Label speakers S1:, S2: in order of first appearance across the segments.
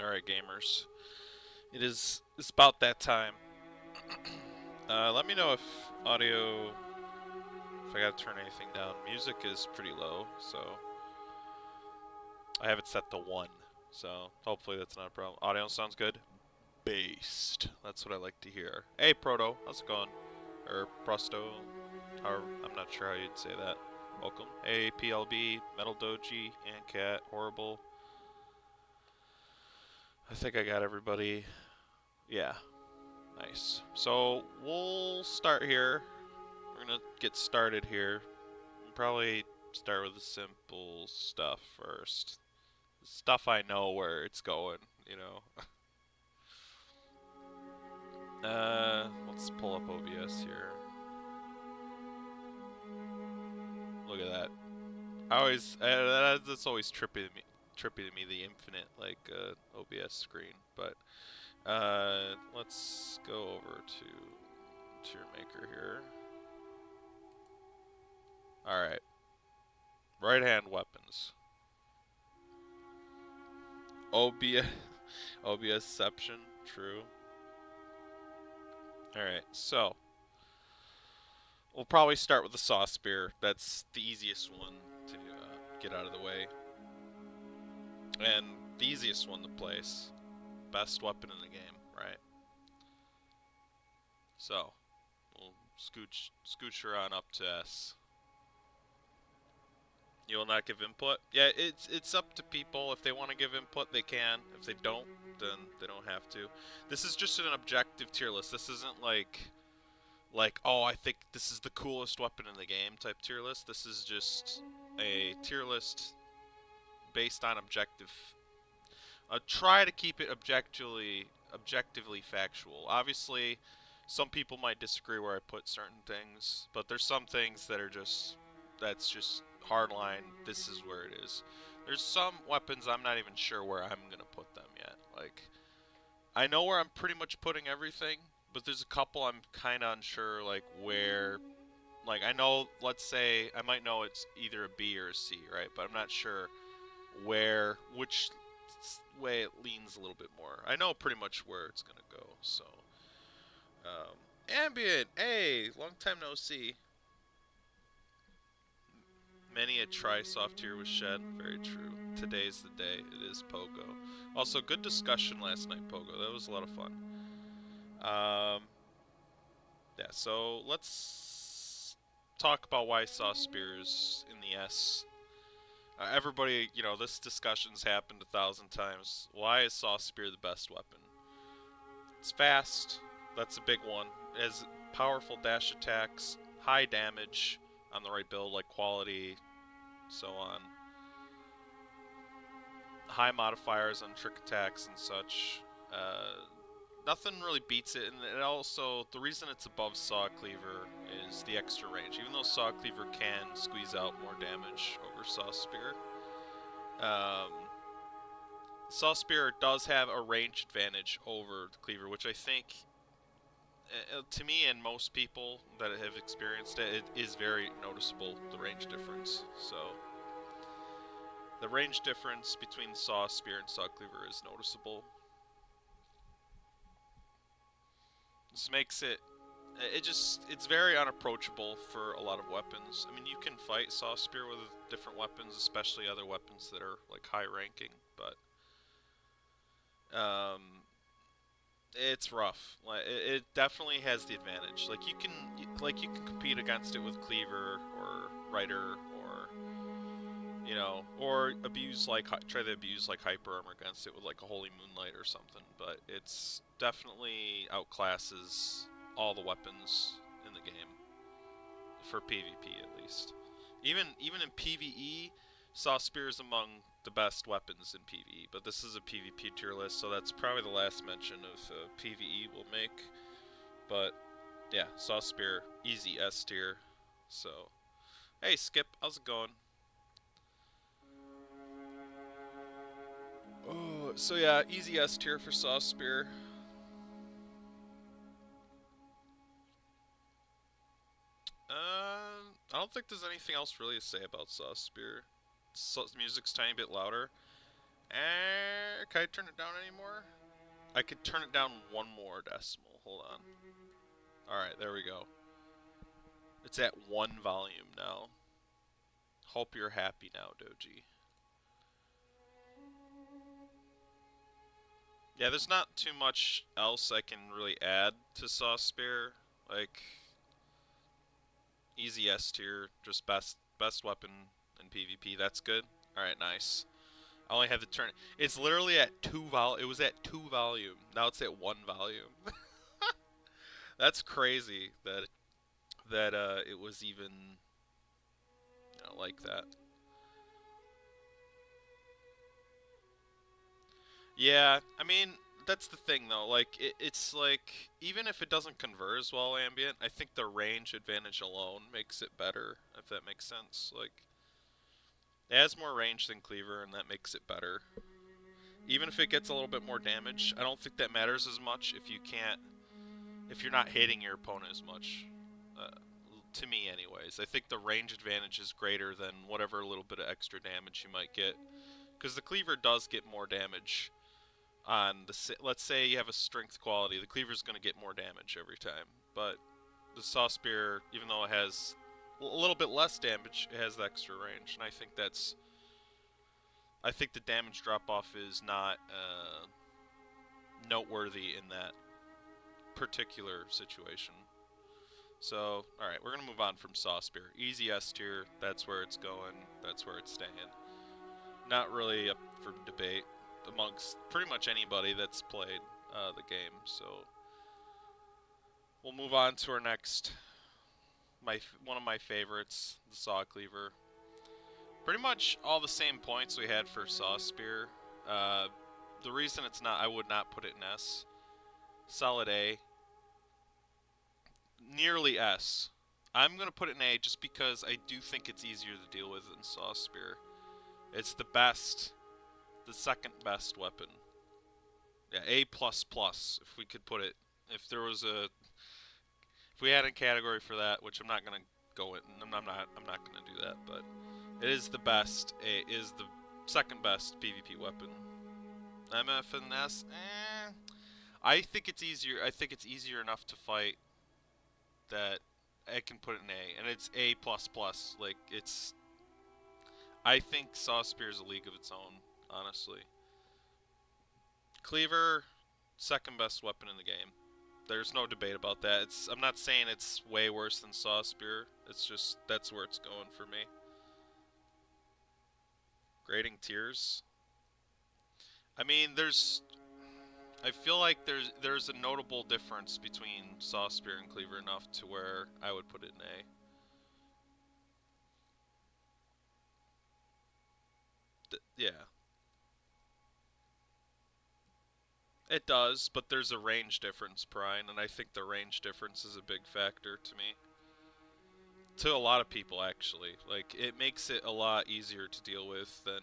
S1: Alright, gamers. It's about that time. Let me know if audio, if I gotta turn anything down. Music is pretty low, so I have it set to 1, so hopefully that's not a problem. Audio sounds good? Based. That's what I like to hear. Hey, Proto, how's it going? Or Prosto, I'm not sure how you'd say that. Welcome. Hey, PLB, Metal Doji, and Cat, Horrible. I think I got everybody. Yeah. Nice. So we'll start here. We're gonna get started here. We'll probably start with the simple stuff first. Stuff I know where it's going, you know. Let's pull up OBS here. Look at that. That's always trippy to me, the infinite like OBS screen. But let's go over to your maker here. All right. Right hand weapons. OBS OBSception, true. Alright, so we'll probably start with the saw spear. That's the easiest one to get out of the way. And the easiest one to place. Best weapon in the game, right? So, we'll scooch her on up to S. You will not give input? Yeah, it's up to people. If they want to give input, they can. If they don't, then they don't have to. This is just an objective tier list. This isn't like, oh, I think this is the coolest weapon in the game type tier list. This is just a tier list based on objective. Try to keep it objectively factual. Obviously, some people might disagree where I put certain things, but there's some things that are that's just hardline. This is where it is. There's some weapons I'm not even sure where I'm gonna put them yet. Like, I know where I'm pretty much putting everything, but there's a couple I'm kind of unsure, like where. Like, I know, let's say I might know it's either a B or a C, right? But I'm not sure which way it leans a little bit more. I know pretty much where it's gonna go. So, Ambient, hey, long time no see. Many a tri-soft tear was shed. Very true. Today's the day. It is Pogo. Also, good discussion last night, Pogo. That was a lot of fun. Yeah, so let's talk about why saw spears in the S. Everybody, you know, this discussion's happened 1,000 times. Why is saw spear the best weapon? It's fast. That's a big one. It has powerful dash attacks, high damage on the right build, like quality, so on. High modifiers on trick attacks and such. Nothing really beats it, and it also, the reason it's above Saw Cleaver is the extra range. Even though Saw Cleaver can squeeze out more damage over Saw Spear, Saw Spear does have a range advantage over the Cleaver, which I think, to me and most people that have experienced it, it is very noticeable, the range difference. So, the range difference between Saw Spear and Saw Cleaver is noticeable. This makes it's very unapproachable for a lot of weapons. I mean, you can fight Saw Spear with different weapons, especially other weapons that are like high ranking, but it's rough. Like, it definitely has the advantage. Like you can compete against it with Cleaver or Rider, or you know, or try to abuse like Hyper Armor against it with like a Holy Moonlight or something. But it's definitely outclasses all the weapons in the game for PvP at least. Even in PvE, Saw Spear is among the best weapons in PvE, but this is a PvP tier list, so that's probably the last mention of PvE we'll make. But yeah, Saw Spear, easy S tier. So, hey Skip, how's it going? Oh, so yeah, easy S tier for Saw Spear. I don't think there's anything else really to say about Saw Spear. Music's a tiny bit louder. Can I turn it down anymore? I could turn it down one more decimal. Hold on. Alright, there we go. It's at 1 volume now. Hope you're happy now, Doji. Yeah, there's not too much else I can really add to Saw Spear. Like, easy S tier, just best weapon in PvP. That's good. Alright, nice. I only have to turn it. It's literally at 2 it was at 2 volume. Now it's at 1 volume. That's crazy that it was even, you know, like that. Yeah, I mean, that's the thing though. Like, it's like, even if it doesn't convert as well ambient, I think the range advantage alone makes it better, if that makes sense. Like, it has more range than Cleaver, and that makes it better. Even if it gets a little bit more damage, I don't think that matters as much if you're not hitting your opponent as much. To me, anyways. I think the range advantage is greater than whatever little bit of extra damage you might get. Because the Cleaver does get more damage on the... Let's say you have a strength quality, the Cleaver's going to get more damage every time. But the Saw Spear, even though it has a little bit less damage, it has the extra range. And I think that's... I think the damage drop-off is not noteworthy in that particular situation. So, alright, we're going to move on from Saw Spear. Easy S tier, that's where it's going, that's where it's staying. Not really up for debate amongst pretty much anybody that's played the game, so... We'll move on to our next, one of my favorites, the Saw Cleaver. Pretty much all the same points we had for Saw Spear. The reason it's not, I would not put it in S. Solid A. Nearly S. I'm going to put it in A just because I do think it's easier to deal with than Saw Spear. It's the best, the second best weapon. Yeah, A++, if we could put it. If there was a... If we had a category for that, which I'm not going to go in, I'm not going to do that, but it is the best. A is the second best PvP weapon. MF and S, I think it's easier. I think it's easier enough to fight that I can put it in A, and it's A++. Like, it's... I think Saw Spear is a league of its own, honestly. Cleaver, second best weapon in the game. There's no debate about that. I'm not saying it's way worse than Saw Spear. It's just, that's where it's going for me. Grading tiers. I mean, I feel like there's a notable difference between Saw Spear and Cleaver enough to where I would put it in A. Yeah. It does, but there's a range difference, Prine, and I think the range difference is a big factor to me. To a lot of people, actually. Like, it makes it a lot easier to deal with than...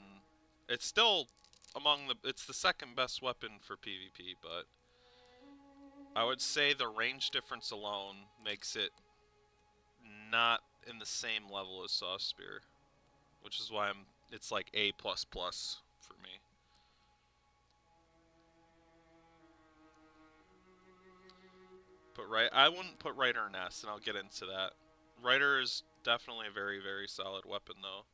S1: It's still it's the second best weapon for PvP, but I would say the range difference alone makes it not in the same level as Saw Spear, which is why it's like A++ for me. I wouldn't put Rider in S, and I'll get into that. Rider is definitely a very, very solid weapon, though.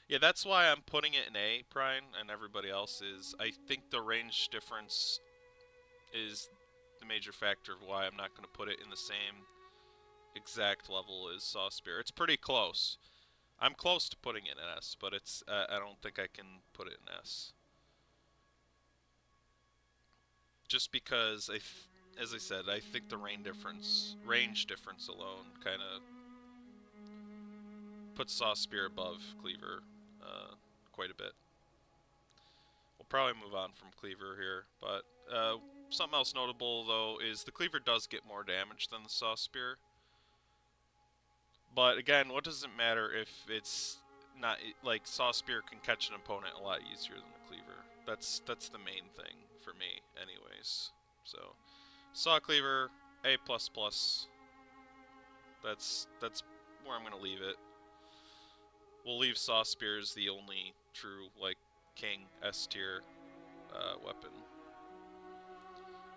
S1: Yeah, that's why I'm putting it in A, Prine, and everybody else is. I think the range difference is the major factor of why I'm not going to put it in the same exact level as Saw Spear. It's pretty close. I'm close to putting it in S, but it's I don't think I can put it in S. Just because, as I said, I think the range difference alone kind of puts Saw Spear above Cleaver quite a bit. We'll probably move on from Cleaver here, but something else notable, though, is the Cleaver does get more damage than the Saw Spear. But again, what does it matter if it's not... Like, Saw Spear can catch an opponent a lot easier than the Cleaver. That's the main thing for me, anyways. So, Saw Cleaver, A++. That's where I'm going to leave it. We'll leave Saw Spear as the only true, like, king S tier. weapon.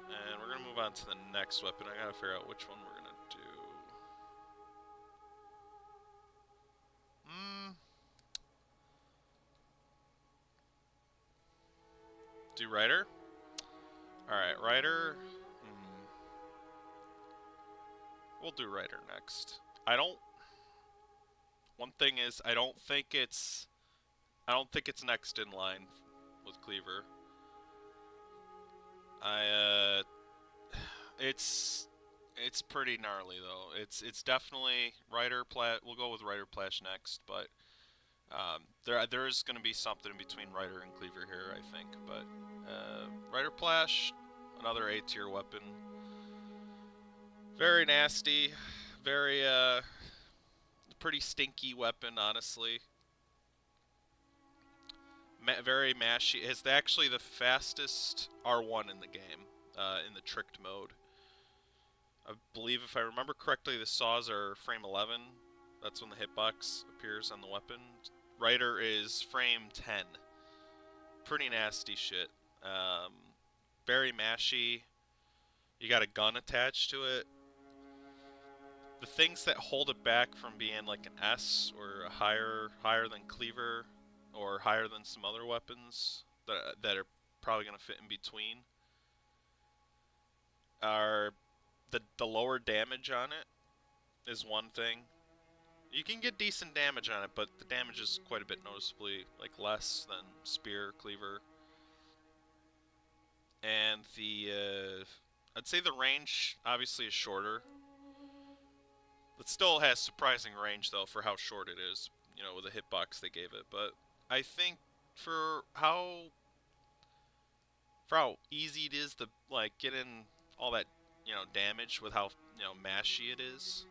S1: And we're going to move on to the next weapon. I got to figure out which one we're going to do. Do Rider? Alright, Rider. We'll do Rider next. One thing is, I don't think it's next in line with Cleaver. It's pretty gnarly though. It's definitely Rider we'll go with Rider Plash next, but there is going to be something in between Rider and Cleaver here, I think. But Rider Plash, another A tier weapon. Very nasty, very pretty stinky weapon, honestly. Very mashy. It's actually the fastest R1 in the game, in the tricked mode. I believe, if I remember correctly, the saws are frame 11. That's when the hitbox appears on the weapon. Rider is frame 10. Pretty nasty shit. Very mashy. You got a gun attached to it. The things that hold it back from being like an S or a higher than Cleaver or higher than some other weapons that are probably going to fit in between are the lower damage on it is one thing. You can get decent damage on it, but the damage is quite a bit noticeably like less than Spear, Cleaver. And I'd say the range obviously is shorter. It still has surprising range though for how short it is, you know, with the hitbox they gave it. But I think for how easy it is to like get in all that, you know, damage with how, you know, mashy it is,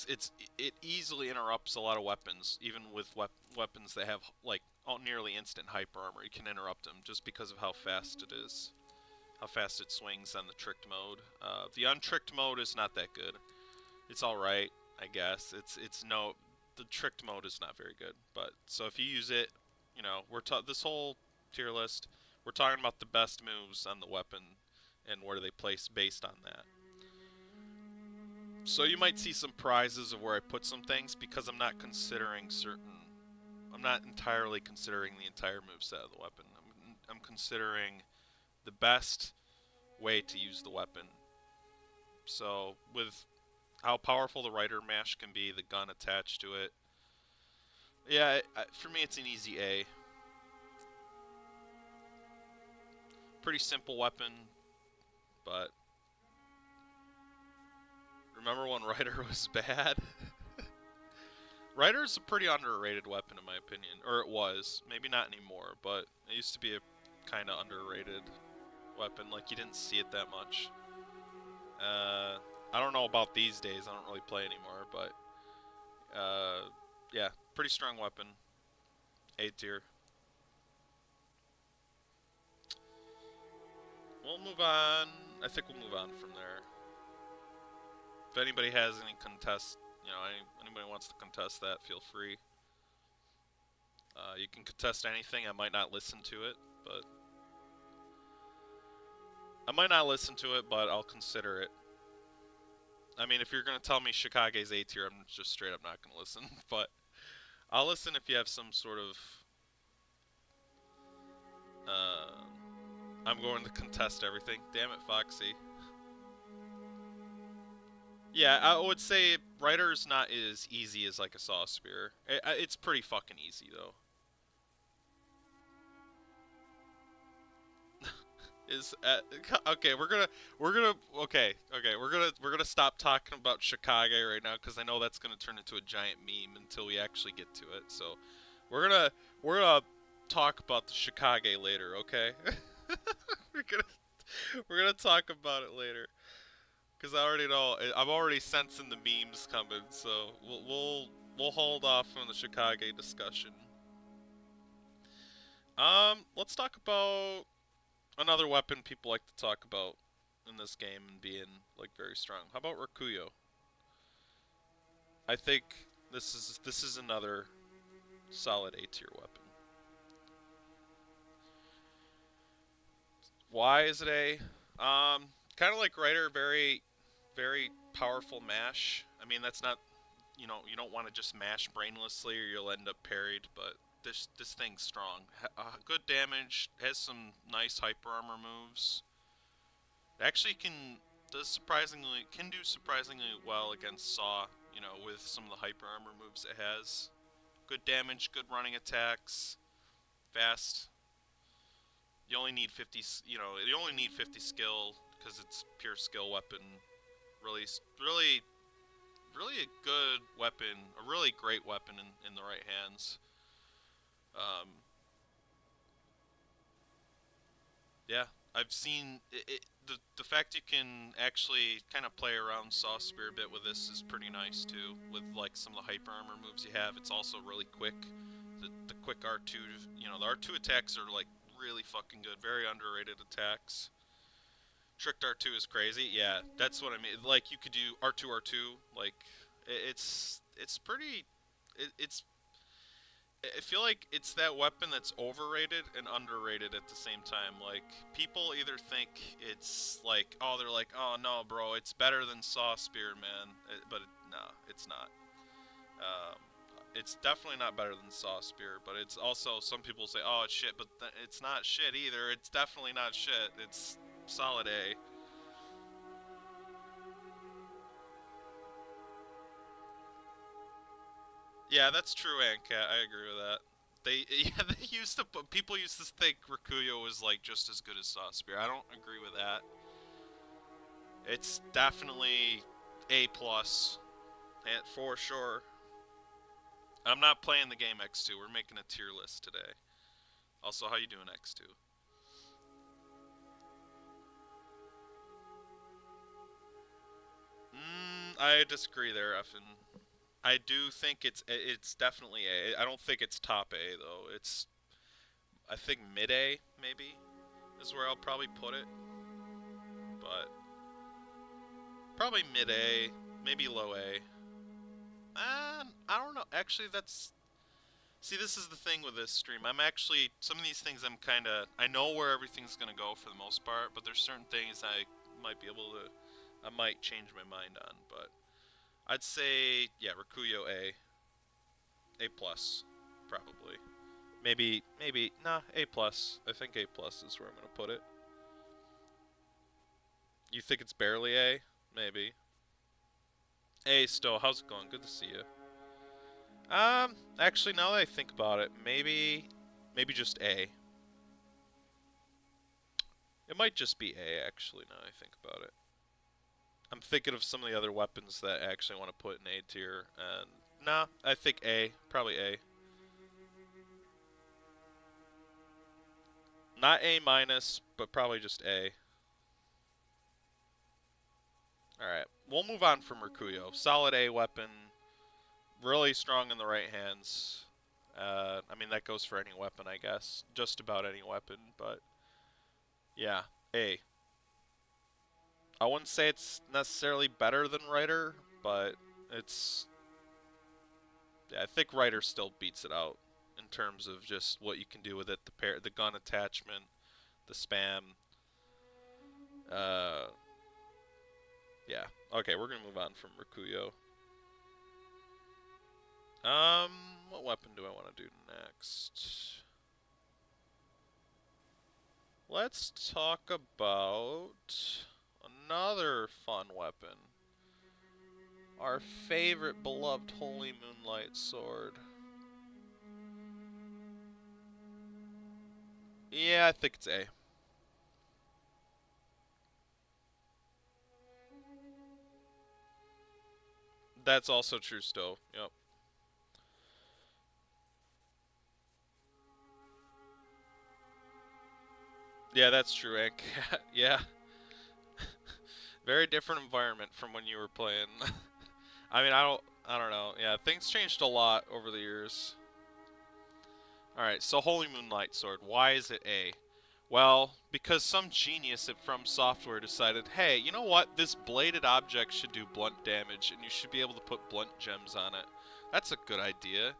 S1: it easily interrupts a lot of weapons, even with weapons that have like nearly instant hyper armor. You can interrupt them just because of how fast it is. How fast it swings on the tricked mode. The untricked mode is not that good. It's alright, I guess. The tricked mode is not very good. But so if you use it, you know, this whole tier list, we're talking about the best moves on the weapon and where they place based on that. So you might see some prizes of where I put some things because I'm not entirely considering the entire moveset of the weapon. I'm considering the best way to use the weapon. So with how powerful the Rider mash can be, the gun attached to it, yeah, for me it's an easy A. Pretty simple weapon, but remember when Rider was bad? Rider's a pretty underrated weapon in my opinion, or it was. Maybe not anymore, but it used to be a kind of underrated weapon. Like, you didn't see it that much. I don't know about these days. I don't really play anymore, but yeah, pretty strong weapon. A tier. We'll move on. I think we'll move on from there. If anybody has any contest, you know, anybody wants to contest that, feel free. You can contest anything. I might not listen to it, but I'll consider it. I mean, if you're gonna tell me Chicago's A tier, I'm just straight up not gonna listen. But I'll listen if you have some sort of. I'm going to contest everything. Damn it, Foxy. Yeah, I would say Rider's not as easy as like a Saw Spear. It's pretty fucking easy though. Okay, we're gonna stop talking about Chicago right now because I know that's gonna turn into a giant meme until we actually get to it. So we're gonna talk about the Chicago later, okay? we're gonna talk about it later because I already know I'm already sensing the memes coming. So we'll hold off on the Chicago discussion. Let's talk about another weapon people like to talk about in this game and being like very strong. How about Rakuyo? I think this is another solid A tier weapon. Why is it A? Kind of like Rider, very, very powerful mash. I mean, that's not, you know, you don't want to just mash brainlessly or you'll end up parried, but this thing's strong. Good damage, has some nice hyper armor moves. It actually can do surprisingly well against Saw, you know, with some of the hyper armor moves it has. Good damage, good running attacks, fast. You only need 50, you know, you only need 50 skill because it's pure skill weapon. Really, really, really a good weapon, a really great weapon in the right hands. Um, yeah, I've seen the fact you can actually kind of play around Saw Spear a bit with this is pretty nice too. With like some of the hyper armor moves you have, it's also really quick. The quick R2, you know, the R2 attacks are like really fucking good, very underrated attacks. Tricked R2 is crazy. Yeah, that's what I mean. Like you could do R2 R2. Like it's pretty. It's I feel like it's that weapon that's overrated and underrated at the same time. Like people either think it's like, oh, they're like, oh no, bro, it's better than Saw Spear, man. But no, it's not. Um, it's definitely not better than Saw Spear. But it's also some people say, oh, it's shit, but it's not shit either. It's definitely not shit. It's solid A. Yeah, that's true, Ancat. I agree with that. They yeah, people used to think Rikuyo was like just as good as Saspear. I don't agree with that. It's definitely A plus, and for sure. I'm not playing the game X2. We're making a tier list today. Also, how you doing X2? I disagree there, Effin. I do think it's definitely A. I don't think it's top A though. It's I think mid A maybe is where I'll probably put it, but probably mid A, maybe low A. I don't know. Actually, that's see. This is the thing with this stream. I'm actually some of these things. I know where everything's gonna go for the most part, but there's certain things I might be able to. I might change my mind on, but I'd say yeah, Rikuyo A plus, probably. Maybe nah, A plus. I think A plus is where I'm gonna put it. You think it's barely A? Maybe. Hey, Stowe, how's it going? Good to see you. Actually, now that I think about it, maybe just A. It might just be A, actually, now that I think about it. I'm thinking of some of the other weapons that I actually want to put in A tier, and nah, I think A, probably A. Not A minus, but probably just A. Alright, we'll move on from Rikuyo. Solid A weapon, really strong in the right hands. I mean, that goes for any weapon, I guess. Just about any weapon, but yeah, A. I wouldn't say it's necessarily better than Rider, but it's... Yeah, I think Rider still beats it out in terms of just what you can do with it, the gun attachment, the spam. Uh, yeah. Okay, we're gonna move on from Rikuyo. What weapon do I want to do next? Let's talk about another fun weapon. Our favorite beloved Holy Moonlight Sword. Yeah, I think it's A. That's also true, Stowe. Yep. Yeah, that's true, Hank. Yeah. Very different environment from when you were playing. I mean, I don't know. Yeah, things changed a lot over the years. Alright, so Holy Moonlight Sword. Why is it A? Well, because some genius at From Software decided, hey, you know what? This bladed object should do blunt damage, and you should be able to put blunt gems on it. That's a good idea.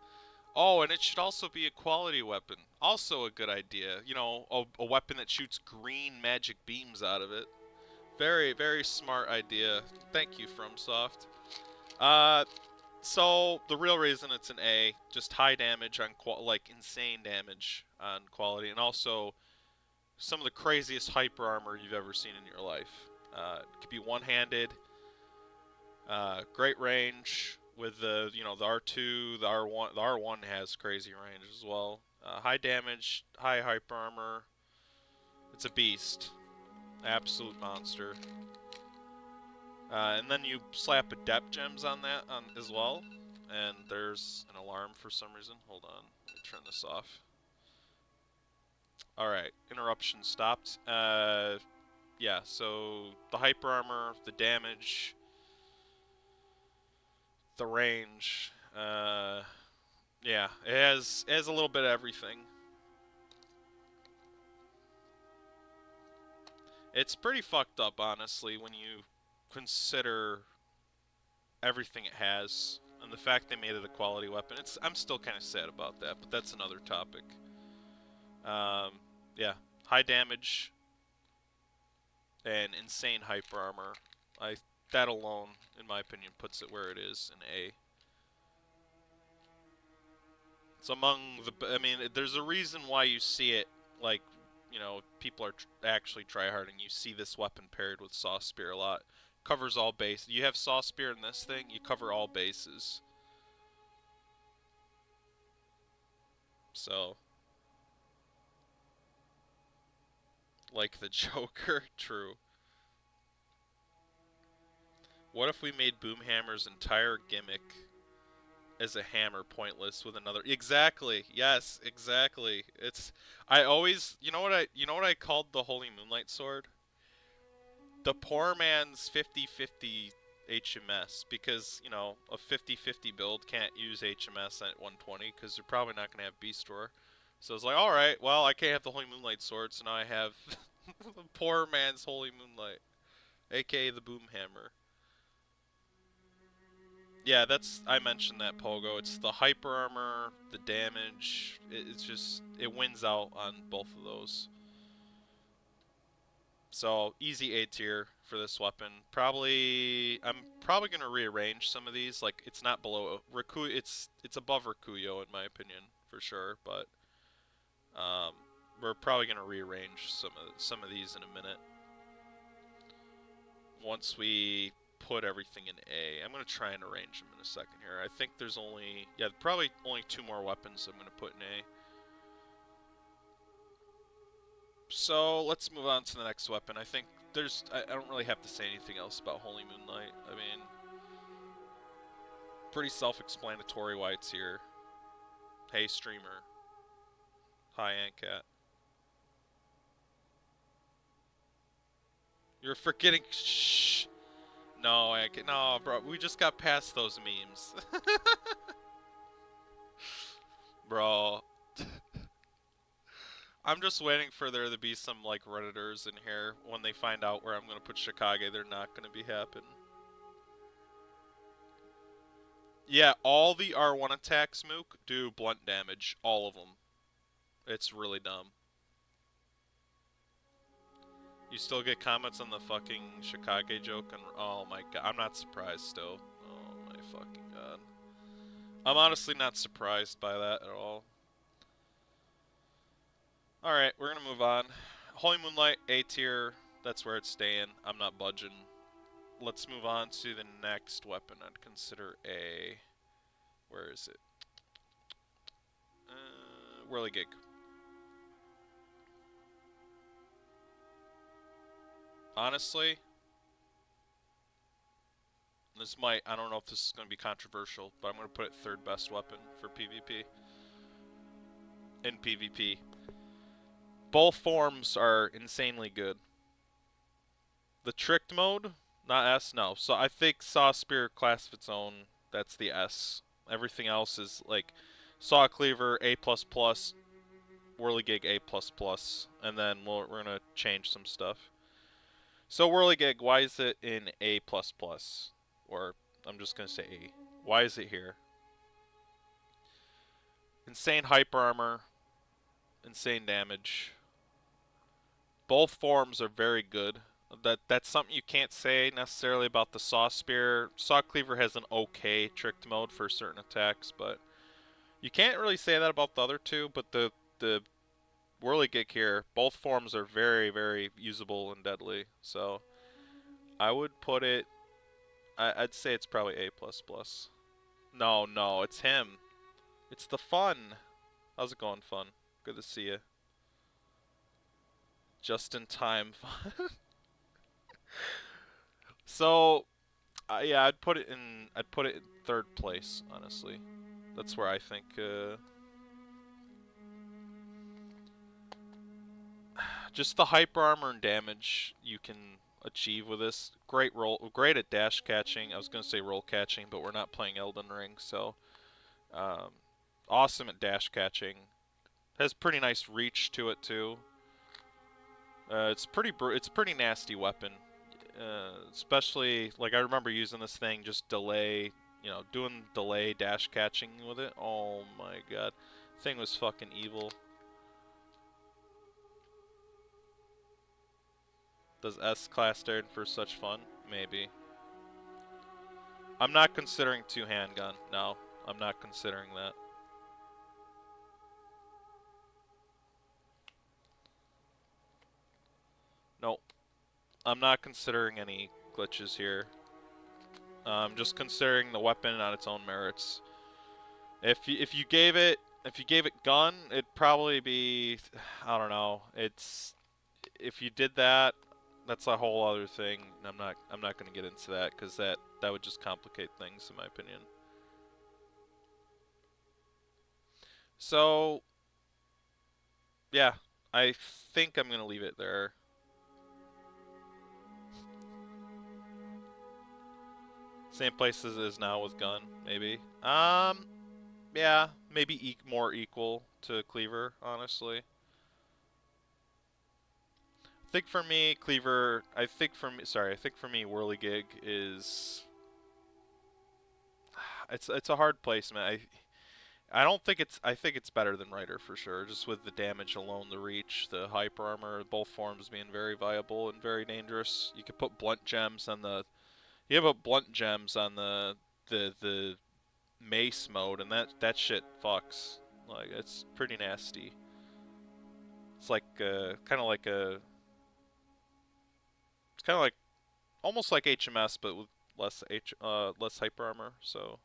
S1: Oh, and it should also be a quality weapon. Also a good idea. You know, a weapon that shoots green magic beams out of it. Very, very smart idea. Thank you, FromSoft. So the real reason it's an A, just high damage on like insane damage on quality, and also some of the craziest hyper armor you've ever seen in your life. It could be one-handed, great range with the the R2, the R1. The R1 has crazy range as well. High damage, high hyper armor. It's a beast, absolute monster. And then you slap adept gems on that as well, and there's an alarm for some reason. Hold on, let me turn this off. Alright, interruption stopped. Yeah, so the hyper armor, the damage, the range, yeah, it has a little bit of everything. It's pretty fucked up, honestly, when you consider everything it has, and the fact they made it a quality weapon. I'm still kind of sad about that, but that's another topic. Yeah, high damage and insane hyper armor. That alone, in my opinion, puts it where it is in A. It's among the. I mean, there's a reason why you see it. Like, people are actually tryharding. You see this weapon paired with Saw Spear a lot. Covers all bases. You have Saw Spear in this thing, you cover all bases. So, like the Joker, true. What if we made Boomhammer's entire gimmick as a hammer pointless with another? Exactly. Yes, exactly. I always, you know what I called the Holy Moonlight Sword? The poor man's 50/50 HMS, because, a 50/50 build can't use HMS at 120 because they're probably not going to have Beast Roar. So it's like, alright, well, I can't have the Holy Moonlight Sword, so now I have the poor man's Holy Moonlight, aka the Boomhammer. Yeah, I mentioned that, Pogo. It's the hyper armor, the damage. It's just, it wins out on both of those. So, easy A tier for this weapon. I'm probably going to rearrange some of these. Like, it's not below Rakuyo, it's above Rakuyo in my opinion, for sure, but we're probably going to rearrange some of these in a minute. Once we put everything in A. I'm going to try and arrange them in a second here. I think there's probably only 2 more weapons I'm going to put in A. So, let's move on to the next weapon. I think I don't really have to say anything else about Holy Moonlight. I mean, pretty self-explanatory why it's here. Hey, streamer. Hi, Antcat. You're forgetting. Shh. No, Antcat. No, bro. We just got past those memes. Bro. I'm just waiting for there to be some, like, Redditors in here. When they find out where I'm going to put Chicago, they're not going to be happy. Yeah, all the R1 attacks, Mook, do blunt damage. All of them. It's really dumb. You still get comments on the fucking Chicago joke? And oh my god, I'm not surprised still. Oh my fucking god. I'm honestly not surprised by that at all. Alright, we're gonna move on. Holy Moonlight, A tier. That's where it's staying. I'm not budging. Let's move on to the next weapon I'd consider A. Where is it? Whirligig. Honestly, I don't know if this is going to be controversial, but I'm going to put it 3rd best weapon for PvP. In PvP. Both forms are insanely good. The tricked mode, not S, no. So I think Saw Spear class of its own, that's the S. Everything else is like Saw Cleaver, A++, Whirligig, A++, and then we're going to change some stuff. So Whirligig, why is it in A++? Or I'm just going to say A. Why is it here? Insane hyper armor, insane damage. Both forms are very good. That's something you can't say necessarily about the Saw Spear. Saw Cleaver has an okay tricked mode for certain attacks, but you can't really say that about the other two. But the Whirligig here, both forms are very, very usable and deadly. So I would put it. I'd say it's probably A++. No, no, it's him. It's the fun. How's it going, fun? Good to see you. Just in time fun. So, yeah, I'd put it in. I'd put it in third place, honestly. That's where I think. Just the hyper armor and damage you can achieve with this. Great at dash catching. I was gonna say roll catching, but we're not playing Elden Ring, so um, awesome at dash catching. Has pretty nice reach to it too. It's pretty nasty weapon. Especially like I remember using this thing just delay, doing delay dash catching with it. Oh my god, thing was fucking evil. Does S class stand for such fun? Maybe. I'm not considering two handgun. No, I'm not considering that. Nope. I'm not considering any glitches here. I'm just considering the weapon on its own merits. If you gave it gun, it'd probably be, I don't know. If you did that, that's a whole other thing. I'm not going to get into that because that would just complicate things in my opinion. So yeah, I think I'm going to leave it there. Same place as it is now with gun, maybe. Yeah, maybe more equal to Cleaver, honestly. I think for me, Cleaver. I think for me, Whirligig is. It's a hard placement. I don't think it's. I think it's better than Rider for sure. Just with the damage alone, the reach, the hyper armor, both forms being very viable and very dangerous. You could put blunt gems on the. You have blunt gems on the mace mode, and that shit fucks. Like it's pretty nasty. It's like kind of like a. It's kind of like almost like HMS, but with less hyper armor. So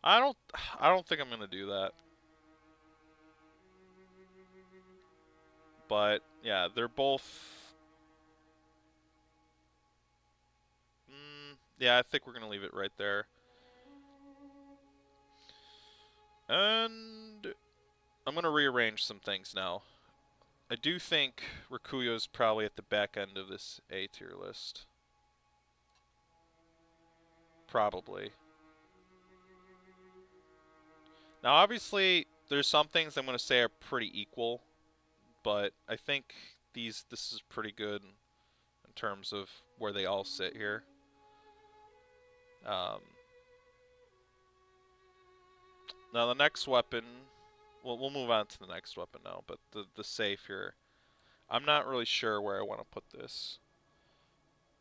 S1: I don't I don't think I'm gonna do that. But yeah, they're both. Yeah, I think we're gonna leave it right there. And I'm gonna rearrange some things now. I do think Rikuyo's probably at the back end of this A tier list. Probably. Now, obviously, there's some things I'm going to say are pretty equal, but I think this is pretty good in terms of where they all sit here. Now, the next weapon, we'll move on to the next weapon now, but the safe here, I'm not really sure where I want to put this.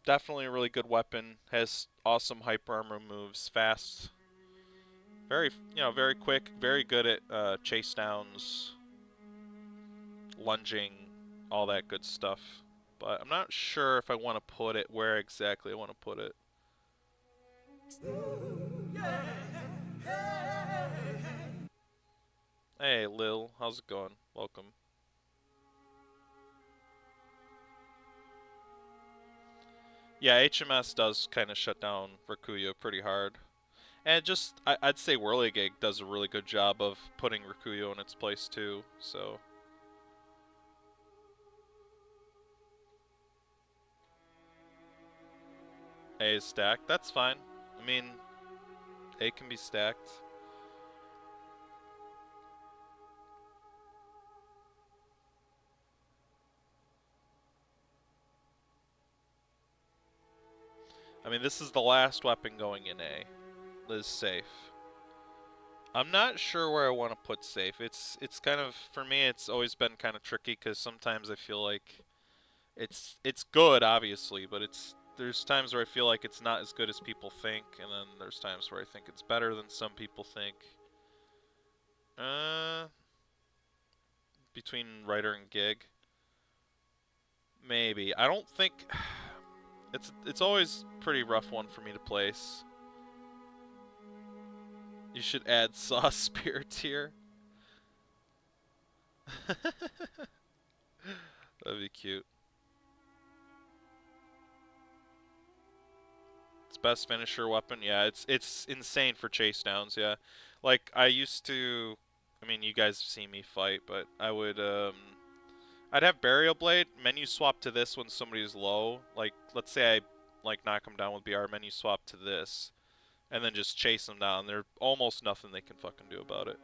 S1: Definitely a really good weapon, has awesome hyper armor moves, fast, very quick, very good at chase downs, lunging, all that good stuff. But I'm not sure if I want to put it where exactly I want to put it. Hey Lil, how's it going? Welcome. Yeah, HMS does kind of shut down Rikuyo pretty hard. And I'd say Whirligig does a really good job of putting Rikuyo in its place too, so. A is stacked, that's fine. I mean, A can be stacked. I mean, this is the last weapon going in A. This is safe. I'm not sure where I want to put safe. It's kind of, for me, it's always been kind of tricky because sometimes I feel like it's good, obviously, but there's times where I feel like it's not as good as people think, and then there's times where I think it's better than some people think. Uh, Between writer and gig, maybe. I don't think it's always a pretty rough one for me to place. You should add sauce spear tier. That'd be cute. It's best finisher weapon. Yeah, it's insane for chase downs. Yeah, like I used to. I mean, you guys have seen me fight, but I'd have burial blade menu swap to this when somebody's low. Like let's say I like knock them down with BR, menu swap to this, and then just chase them down. There's almost nothing they can fucking do about it.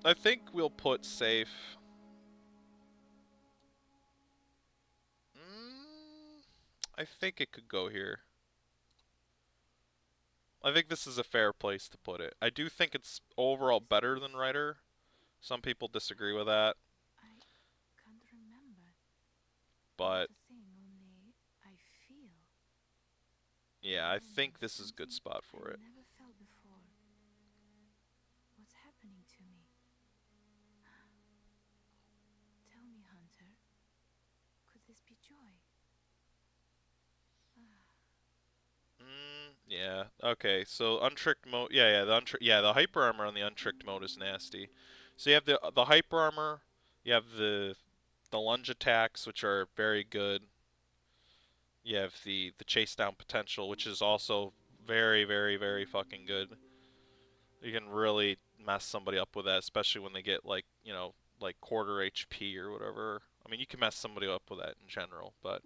S1: I think we'll put safe. I think it could go here. I think this is a fair place to put it. I do think it's overall better than Writer. Some people disagree with that.
S2: I can't remember.
S1: But
S2: Only I feel.
S1: yeah, I think this is a good spot for it.
S2: Never felt before. What's happening to me? Tell me, Hunter. Could this be joy?
S1: Yeah. Okay. So untricked mode. Yeah. The hyper armor on the untricked mode is nasty. So you have the hyper armor. You have the lunge attacks, which are very good. You have the chase down potential, which is also very, very, very fucking good. You can really mess somebody up with that, especially when they get like quarter HP or whatever. I mean, you can mess somebody up with that in general, but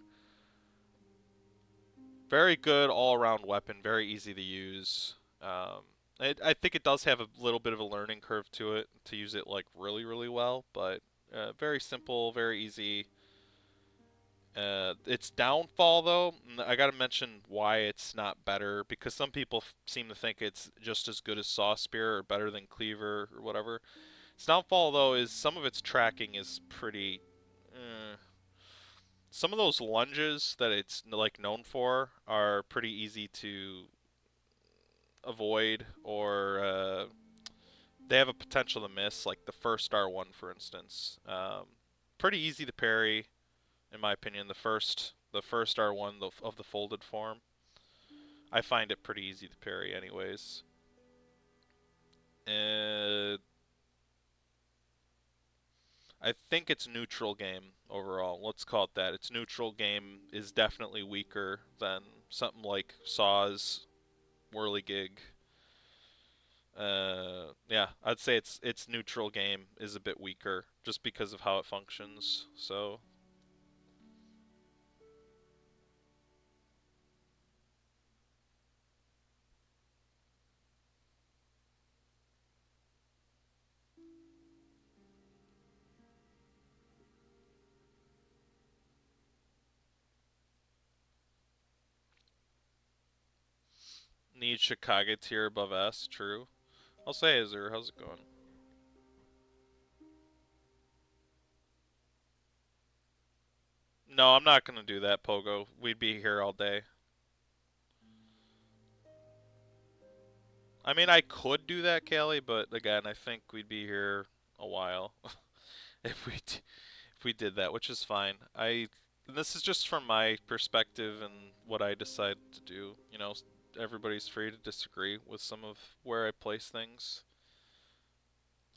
S1: very good all-around weapon, very easy to use. I think it does have a little bit of a learning curve to it to use it like really, really well, but very simple, very easy. Its downfall, though, I gotta mention why it's not better, because some people seem to think it's just as good as Saw Spear or better than Cleaver or whatever. Its downfall, though, is some of its tracking is pretty. Some of those lunges that it's like known for are pretty easy to avoid, or they have a potential to miss. Like the first R1, for instance, pretty easy to parry, in my opinion. The first R1 of the folded form, I find it pretty easy to parry, anyways. Uh, I think it's neutral game overall. Let's call it that. Its neutral game is definitely weaker than something like Saw's Whirligig. Yeah, I'd say its neutral game is a bit weaker just because of how it functions. So need Chicago tier above S. True. I'll say Azure. How's it going? No, I'm not gonna do that, Pogo. We'd be here all day. I mean, I could do that, Callie, but again, I think we'd be here a while if we did that, which is fine. This is just from my perspective and what I decide to do. Everybody's free to disagree with some of where I place things.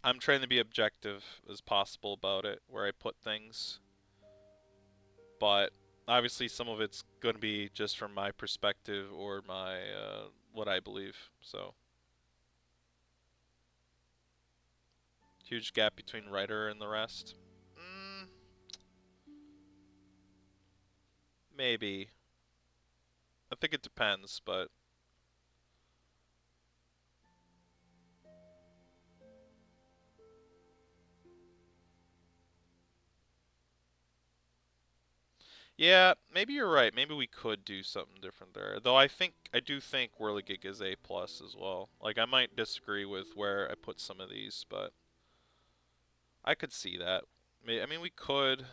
S1: I'm trying to be objective as possible about it, where I put things, but obviously some of it's going to be just from my perspective or my what I believe. So huge gap between writer and the rest. Mm, Maybe. I think it depends, but Yeah, maybe you're right. Maybe we could do something different there. Though I do think Whirligig is A plus as well. Like I might disagree with where I put some of these, but I could see that. I mean, we could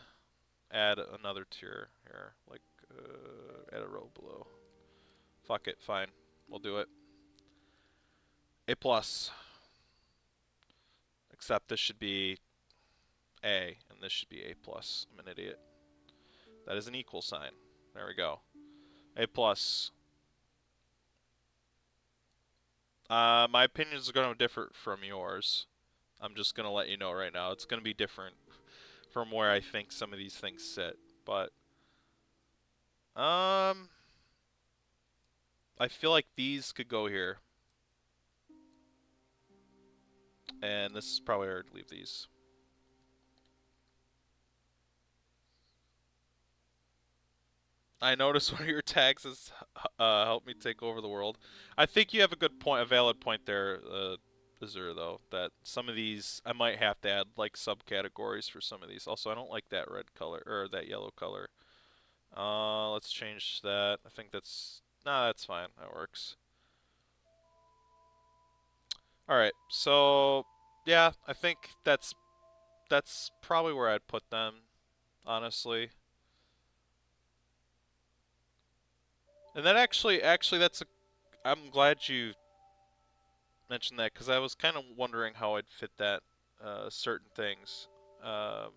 S1: add another tier here, like add a row below. Fuck it, fine, we'll do it. A plus. Except this should be A, and this should be A plus. I'm an idiot. That is an equal sign. There we go. A plus. My opinions are going to differ from yours. I'm just going to let you know right now. It's going to be different from where I think some of these things sit. But, I feel like these could go here. And this is probably where I'd leave these. I noticed one of your tags is help me take over the world. I think you have a good point, a valid point there, Azure, though, that some of these I might have to add like subcategories for some of these. Also, I don't like that red color or that yellow color. Let's change that. I think that's nah, that's fine. That works. All right, so yeah, I think that's probably where I'd put them, honestly. And that actually, that's a. I'm glad you mention that because I was kind of wondering how I'd fit that certain things. Um,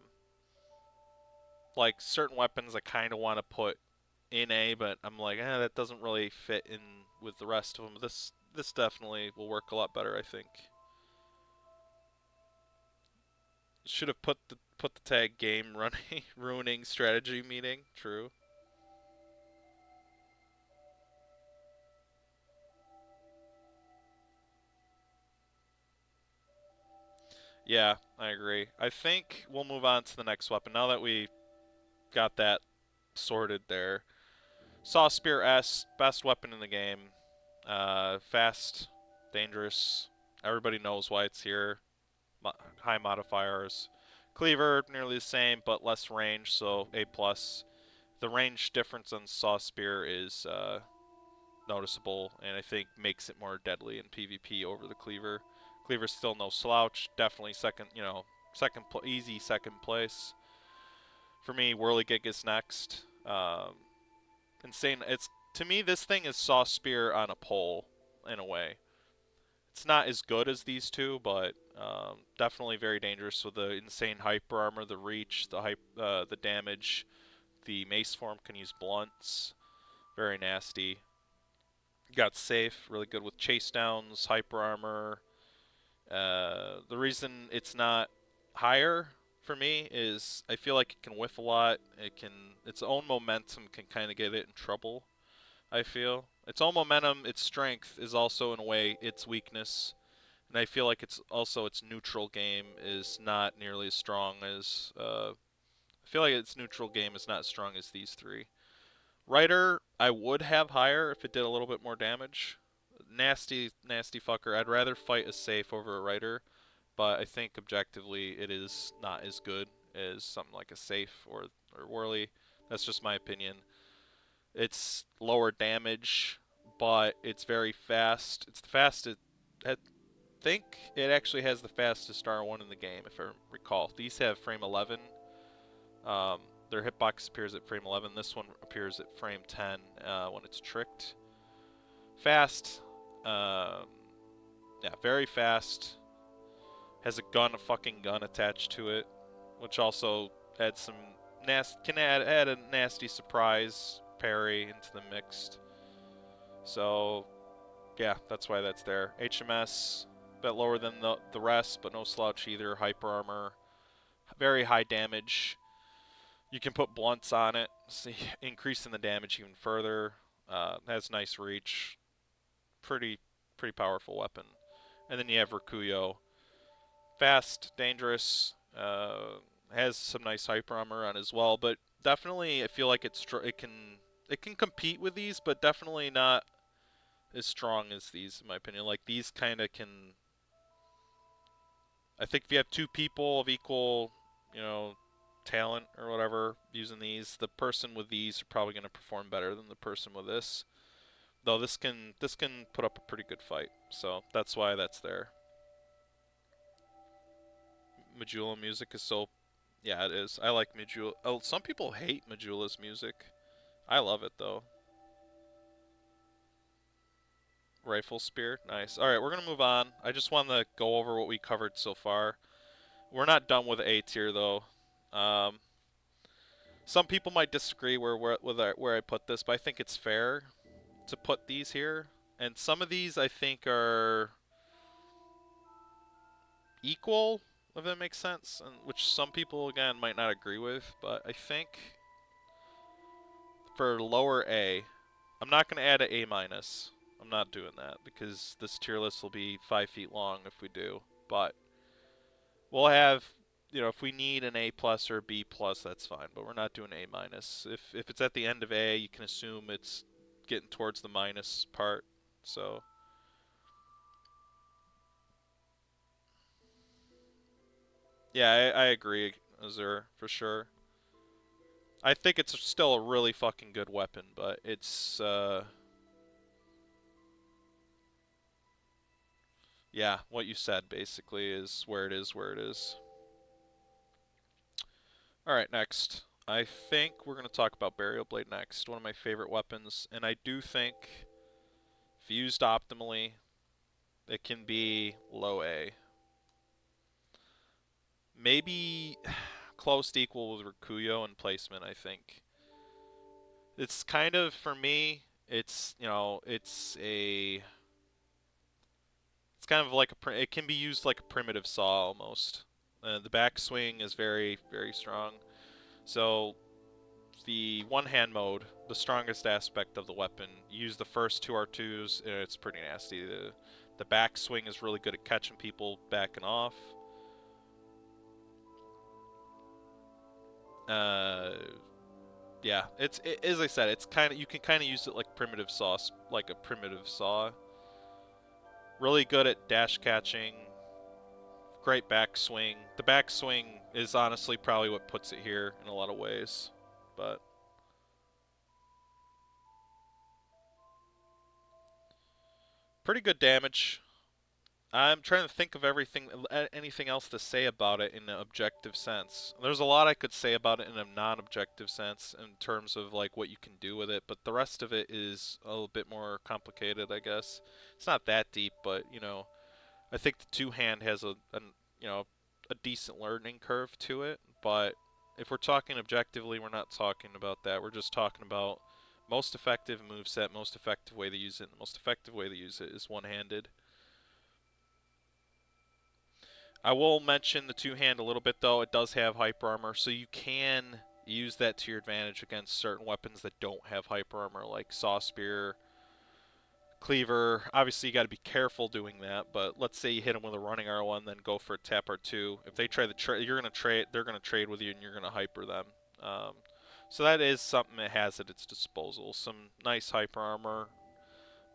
S1: like certain weapons I kind of want to put in A, but I'm like, that doesn't really fit in with the rest of them. This definitely will work a lot better, I think. Should have put the tag game running ruining strategy meeting. True. Yeah, I agree. I think we'll move on to the next weapon now that we got that sorted there. Saw Spear S, best weapon in the game. Fast, dangerous. Everybody knows why it's here. High modifiers. Cleaver, nearly the same, but less range, so A+. The range difference on Saw Spear is noticeable, and I think makes it more deadly in PvP over the Cleaver. Cleaver's still no slouch. Definitely second, easy second place. For me, Whirligig is next. Insane. It's to me, this thing is Saw Spear on a pole, in a way. It's not as good as these two, but definitely very dangerous with the insane hyper armor, the reach, the damage. The mace form can use blunts. Very nasty. Got safe, really good with chase downs, hyper armor. The reason it's not higher for me is I feel like it can whiff a lot. Its own momentum can kind of get it in trouble. I feel its own momentum, its strength is also in a way its weakness, and I feel like it's also its neutral game is not nearly as strong as. I feel like its neutral game is not as strong as these three. Rider, I would have higher if it did a little bit more damage. Nasty, nasty fucker. I'd rather fight a safe over a Rider, but I think objectively it is not as good as something like a safe or Whirly. That's just my opinion. It's lower damage, but it's very fast. It's the fastest. I think it actually has the fastest R1 in the game, if I recall. These have frame 11. Um, their hitbox appears at frame 11. This one appears at frame 10 when it's tricked. Fast. Um, yeah, very fast. Has a fucking gun attached to it, which also adds some can add a nasty surprise parry into the mixed. So yeah, that's why that's there. HMS, a bit lower than the rest, but no slouch either. Hyper armor, very high damage. You can put blunts on it, see, increasing the damage even further. Has nice reach, pretty powerful weapon. And then you have Rakuyo, fast, dangerous, has some nice hyper armor on as well. But definitely, I feel like it can compete with these, but definitely not as strong as these, in my opinion. Like these kind of can. I think if you have two people of equal, you know, talent or whatever using these, the person with these are probably going to perform better than the person with this. Though this can put up a pretty good fight, so that's why that's there. Majula music is so, yeah, it is. I like Majula. Oh, some people hate Majula's music. I love it though. Rifle spear, nice. All right, we're gonna move on. I just want to go over what we covered so far. We're not done with A tier though. Um, some people might disagree where I put this, but I think it's fair to put these here. And some of these I think are equal, if that makes sense, and which some people again might not agree with. But I think for lower A, I'm not going to add an A minus. I'm not doing that because this tier list will be 5 feet long if we do. But we'll have, you know, if we need an A plus or a B plus, that's fine. But we're not doing A minus. If it's at the end of A, you can assume it's getting towards the minus part. So yeah, I agree, Azur, for sure. I think it's still a really fucking good weapon, but it's yeah, what you said basically is where it is where it is. Alright, next. I think we're going to talk about Burial Blade next. One of my favorite weapons, and I do think if used optimally, it can be low A. Maybe close to equal with Rikuyo in placement, I think. It's kind of, for me, it's, you know, it's kind of like it can be used like a primitive saw almost. The backswing is very, very strong. So the one-hand mode, the strongest aspect of the weapon, you use the first two R2s, and it's pretty nasty. The backswing is really good at catching people backing off. Yeah, as I said, it's kind of, you can kind of use it like primitive saw, like a primitive saw. Really good at dash catching. Great backswing. The backswing is honestly probably what puts it here in a lot of ways, but pretty good damage. I'm trying to think of anything else to say about it in an objective sense. There's a lot I could say about it in a non-objective sense in terms of like what you can do with it, but the rest of it is a little bit more complicated, I guess. It's not that deep, but you know, I think the two-hand has you know, a decent learning curve to it, but if we're talking objectively, we're not talking about that. We're just talking about most effective moveset, most effective way to use it. And the most effective way to use it is one-handed. I will mention the two-hand a little bit though. It does have hyper armor, so you can use that to your advantage against certain weapons that don't have hyper armor, like saw spear, cleaver. Obviously, you got to be careful doing that. But let's say you hit them with a running R1, then go for a tap R2. If they try the trade, you're gonna trade. They're gonna trade with you, and you're gonna hyper them. Um, so that is something it has at its disposal. Some nice hyper armor,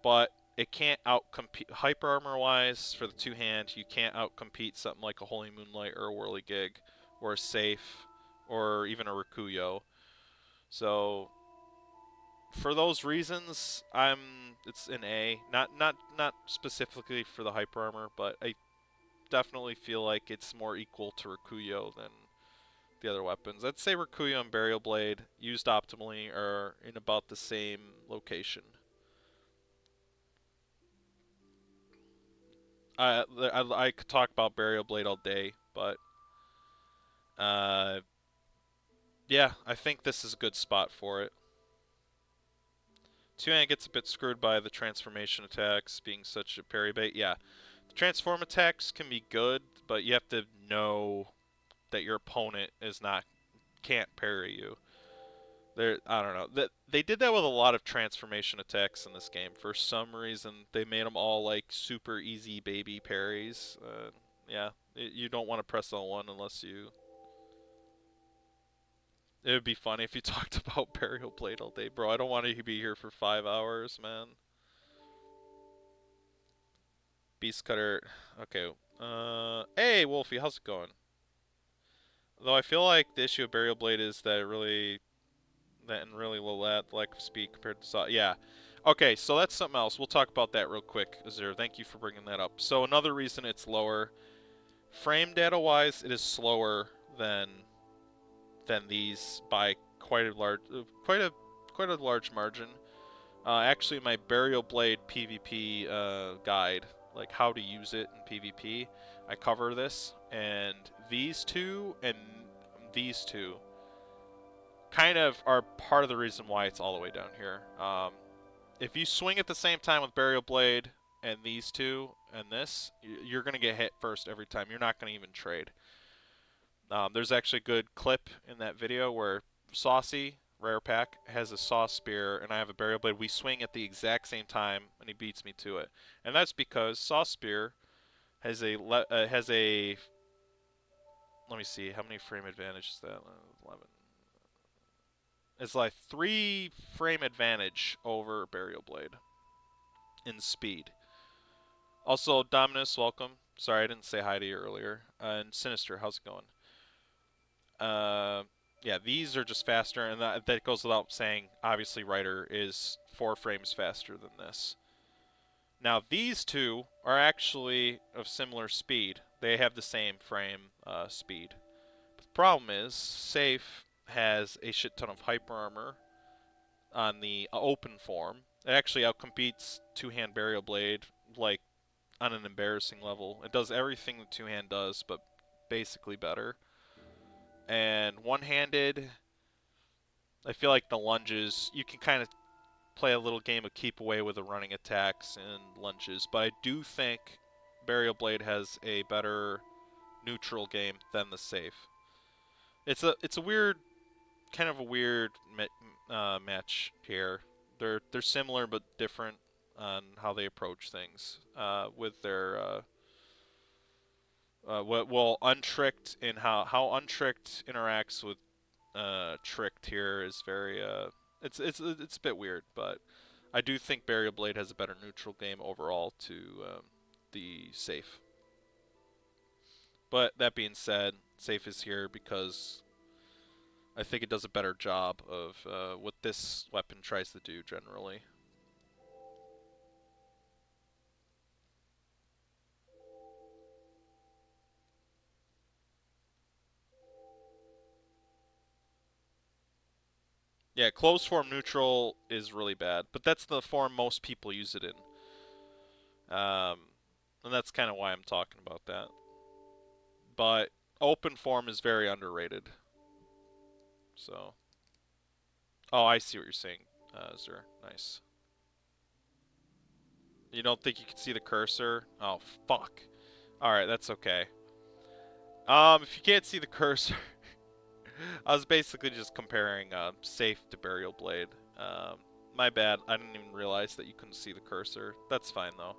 S1: but it can't outcompete hyper armor wise for the two hand. You can't outcompete something like a Holy Moonlight or a Whirligig or a Safe or even a Rikuyo. So for those reasons, it's an A. Not specifically for the hyper armor, but I definitely feel like it's more equal to Rikuyo than the other weapons. I'd say Rikuyo and Burial Blade, used optimally, are in about the same location. I could talk about Burial Blade all day, but uh, yeah, I think this is a good spot for it. Two-hand gets a bit screwed by the transformation attacks being such a parry bait. Yeah, the transform attacks can be good, but you have to know that your opponent can't parry you. I don't know. They did that with a lot of transformation attacks in this game. For some reason, they made them all like super easy baby parries. Yeah, you don't want to press L1 unless you. It would be funny if you talked about Burial Blade all day, bro. I don't want to be here for 5 hours, man. Beast Cutter. Okay. Hey, Wolfie, how's it going? Though I feel like the issue of Burial Blade is that and really low lack of speed compared to Saw. Yeah. Okay, so that's something else. We'll talk about that real quick, Azure. Thank you for bringing that up. So another reason it's lower, frame data wise, it is slower than these by quite a large margin. Actually, my Burial Blade PvP guide, like how to use it in PvP, I cover this, and these two kind of are part of the reason why it's all the way down here. If you swing at the same time with Burial Blade and these two and this, you're going to get hit first every time. You're not going to even trade. There's actually a good clip in that video where Saucy, Rare Pack, has a Saw Spear and I have a Burial Blade. We swing at the exact same time and he beats me to it. And that's because Saw Spear has a let me see, how many frame advantage is that? 11. It's like 3 frame advantage over Burial Blade in speed. Also, Dominus, welcome. Sorry, I didn't say hi to you earlier. And Sinister, how's it going? Yeah, these are just faster, and that goes without saying. Obviously, Rider is 4 frames faster than this. Now, these two are actually of similar speed. They have the same frame speed. But the problem is, Safe has a shit ton of hyper armor on the open form. It actually outcompetes two-hand Burial Blade, like, on an embarrassing level. It does everything the two-hand does, but basically better. And one-handed, I feel like the lunges, you can kind of play a little game of keep away with the running attacks and lunges, but I do think Burial Blade has a better neutral game than the Safe. It's a weird, kind of a weird match here. They're similar but different on how they approach things with their well, untricked in how untricked interacts with tricked here is very it's a bit weird, but I do think Burial Blade has a better neutral game overall to the Safe. But that being said, Safe is here because I think it does a better job of what this weapon tries to do generally. Yeah, closed form neutral is really bad, but that's the form most people use it in. And that's kind of why I'm talking about that. But open form is very underrated. So, oh, I see what you're saying, Zer. Nice. You don't think you can see the cursor? Oh, fuck. Alright, that's okay. If you can't see the cursor, I was basically just comparing Safe to Burial Blade. My bad. I didn't even realize that you couldn't see the cursor. That's fine, though.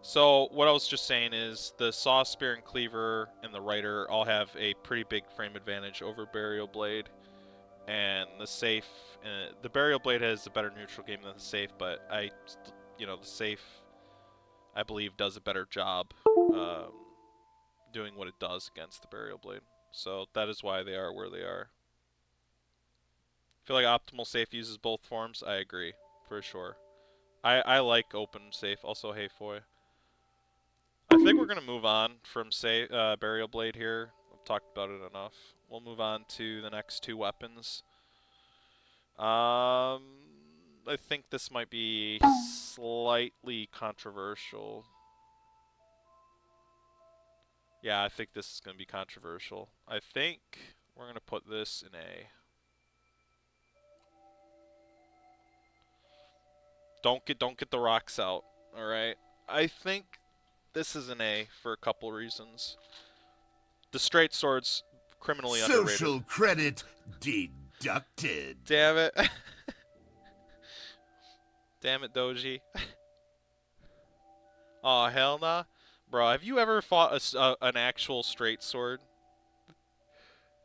S1: So, what I was just saying is the Saw, Spear, and Cleaver and the Rider all have a pretty big frame advantage over Burial Blade. And the Safe, the Burial Blade has a better neutral game than the Safe, but the Safe, I believe, does a better job doing what it does against the Burial Blade. So that is why they are where they are. I feel like optimal Safe uses both forms. I agree, for sure. I like open Safe. Also, hey, Foy. I think we're going to move on from Burial Blade here. I've talked about it enough. We'll move on to the next 2 weapons. I think this might be slightly controversial. Yeah, I think this is going to be controversial. I think we're going to put this in A. Don't get the rocks out, all right? I think this is an A for a couple reasons. The straight sword's criminally underrated.
S3: Social credit deducted.
S1: Damn it. Damn it, Doji. Aw, hell nah. Bro, have you ever fought an actual straight sword?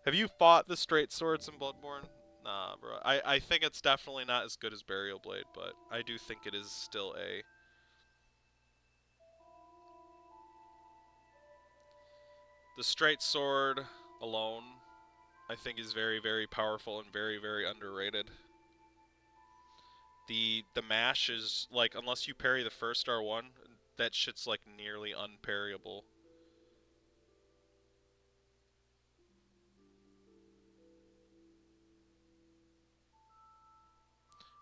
S1: Have you fought the straight swords in Bloodborne? Nah, bro. I think it's definitely not as good as Burial Blade, but I do think it is still A. The straight sword alone, I think, is very, very powerful and very, very underrated. The mash is, like, unless you parry the first R1, that shit's, like, nearly unparryable.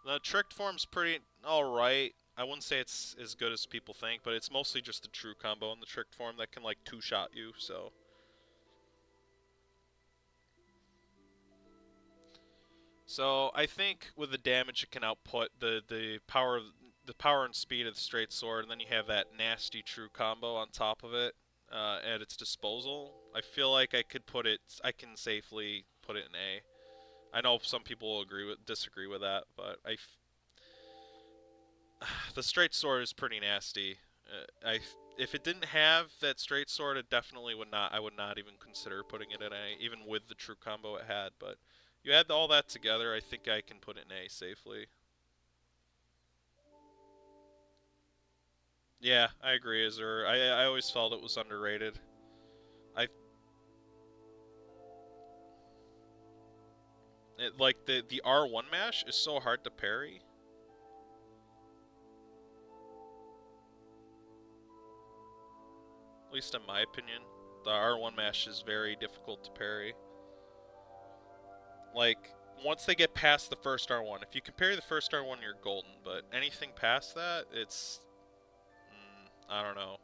S1: The tricked form's pretty alright. I wouldn't say it's as good as people think, but it's mostly just the true combo in the tricked form that can, like, two-shot you, so... So I think with the damage it can output, the power and speed of the straight sword, and then you have that nasty true combo on top of it at its disposal. I feel like I can safely put it in A. I know some people will disagree with that, but the straight sword is pretty nasty. If it didn't have that straight sword, it definitely would not. I would not even consider putting it in A, even with the true combo it had. But you add all that together, I think I can put it in A safely. Yeah, I agree, Azur. I always felt it was underrated. Like the R1 mash is so hard to parry. At least in my opinion, the R1 mash is very difficult to parry. Like, once they get past the first R1, if you can parry the first R1, you're golden, but anything past that, it's... I don't know.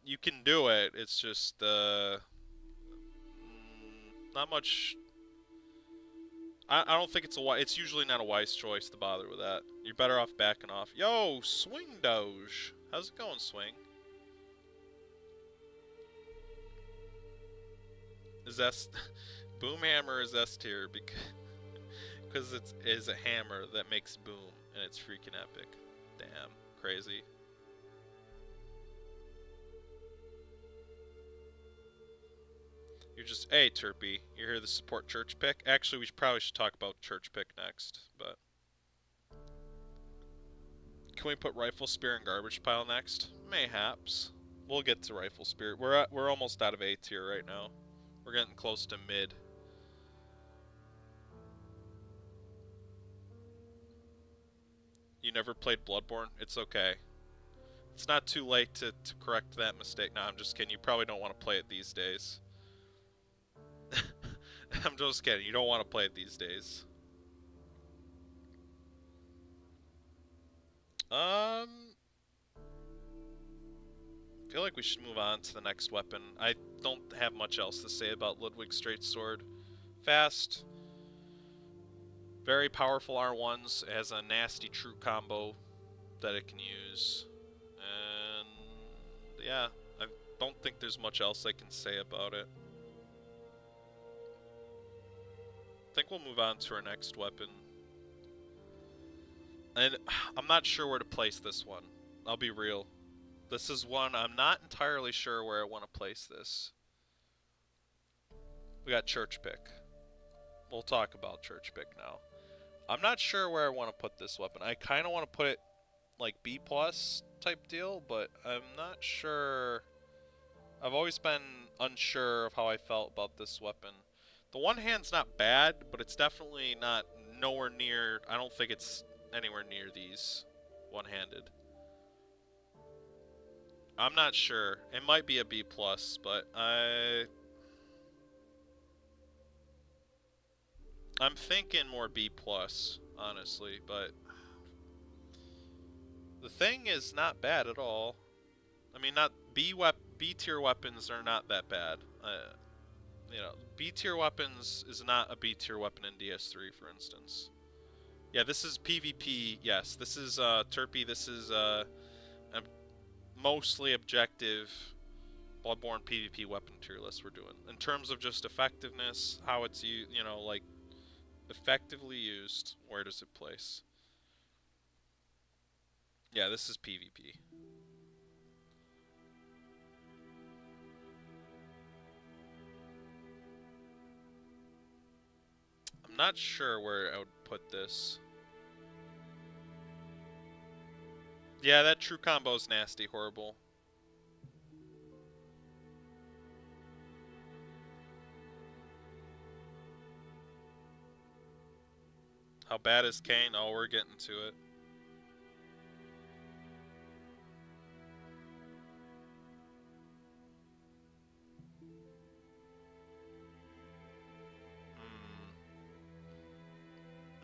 S1: You can do it, it's just, not much... I don't think it's usually not a wise choice to bother with that. You're better off backing off. Yo, Swing Doge! How's it going, Swing? Is S... Boomhammer is S tier because it is a hammer that makes boom, and it's freaking epic. Damn, crazy. You're just, hey, Terpy, you hear the support church pick? Actually, we probably should talk about church pick next, but... Can we put rifle spear and garbage pile next? Mayhaps. We'll get to rifle spear. We're almost out of A tier right now. We're getting close to mid. You never played Bloodborne? It's okay. It's not too late to correct that mistake. No, I'm just kidding. You probably don't want to play it these days. I'm just kidding. You don't want to play it these days. I feel like we should move on to the next weapon. I don't have much else to say about Ludwig's Straight Sword. Fast. Very powerful R1s. It has a nasty true combo that it can use. And yeah, I don't think there's much else I can say about it. I think we'll move on to our next weapon. And I'm not sure where to place this one. I'll be real. This is one I'm not entirely sure where I want to place this. We got Church Pick. We'll talk about Church Pick now. I'm not sure where I want to put this weapon. I kind of want to put it like B+ type deal, but I'm not sure. I've always been unsure of how I felt about this weapon. The one hand's not bad, but it's definitely nowhere near. I don't think it's anywhere near these one-handed. I'm not sure. It might be a B+, but I'm thinking more B+, honestly, but the thing is not bad at all. I mean, not B tier weapons are not that bad. You know, B tier weapons is not a B tier weapon in DS3, for instance. Yeah, this is PvP. Yes, this is Terpy. This is a mostly objective Bloodborne PvP weapon tier list we're doing. In terms of just effectiveness, how it's like effectively used, where does it place? Yeah, this is PvP. I'm not sure where I would put this. Yeah, that true combo is nasty, horrible. How bad is Kane? Oh, we're getting to it.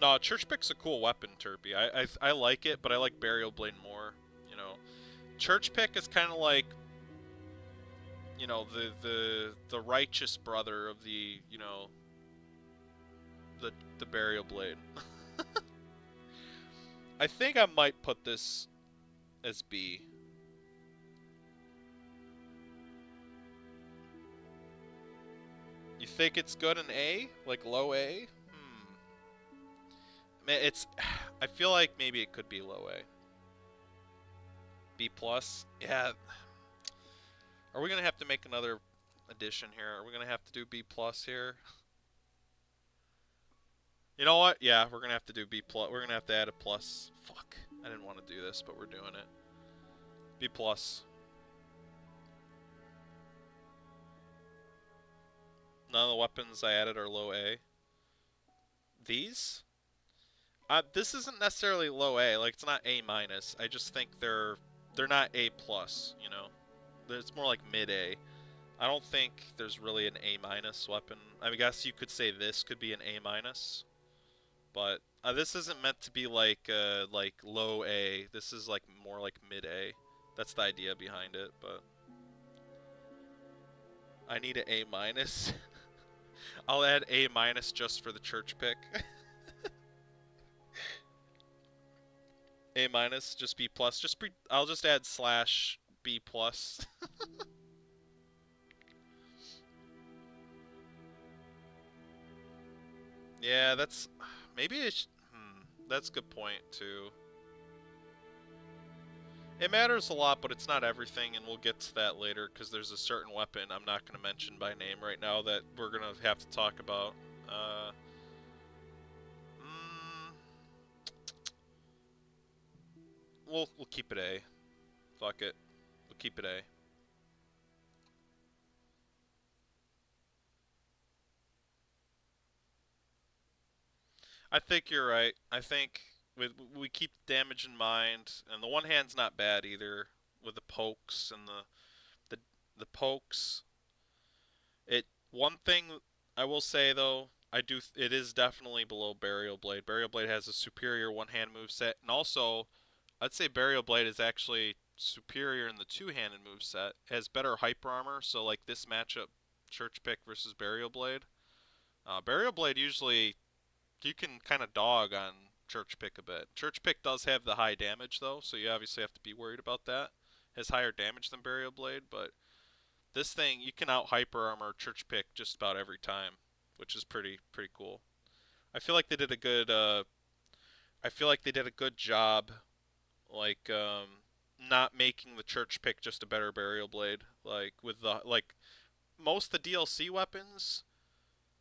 S1: No, Church Pick's a cool weapon, Turpy. I like it, but I like Burial Blade more. You know, Church Pick is kind of like, you know, the righteous brother of the, you know, the Burial Blade. I think I might put this as B. You think it's good in A? Like low A? Man, it's... I feel like maybe it could be low A. B plus? Yeah. Are we gonna have to make another addition here? Are we gonna have to do B plus here? You know what? Yeah, we're gonna have to do B plus. We're gonna have to add a plus. Fuck. I didn't want to do this, but we're doing it. B plus. None of the weapons I added are low A. These? This isn't necessarily low A. Like, it's not A minus. I just think they're not A plus. You know, it's more like mid A. I don't think there's really an A minus weapon. I guess you could say this could be an A minus, but this isn't meant to be like low A. This is like more like mid A. That's the idea behind it. But I need an A minus. I'll add A minus just for the Church Pick. A minus, just B plus. I'll just add slash B plus. Yeah, that's maybe that's a good point too. It matters a lot, but it's not everything, and we'll get to that later because there's a certain weapon I'm not going to mention by name right now that we're going to have to talk about. We'll keep it A. Fuck it. We'll keep it A. I think you're right. I think we keep damage in mind, and the one hand's not bad either with the pokes and the pokes. One thing I will say though, it is definitely below Burial Blade. Burial Blade has a superior one-hand moveset, and also I'd say Burial Blade is actually superior in the two-handed moveset. It has better hyper armor, so like this matchup, Church Pick versus Burial Blade. Burial Blade usually you can kind of dog on Church Pick a bit. Church Pick does have the high damage though, so you obviously have to be worried about that. It has higher damage than Burial Blade, but this thing you can out hyper armor Church Pick just about every time, which is pretty cool. I feel like they did a good job, like not making the Church Pick just a better Burial Blade. Like with most of the DLC weapons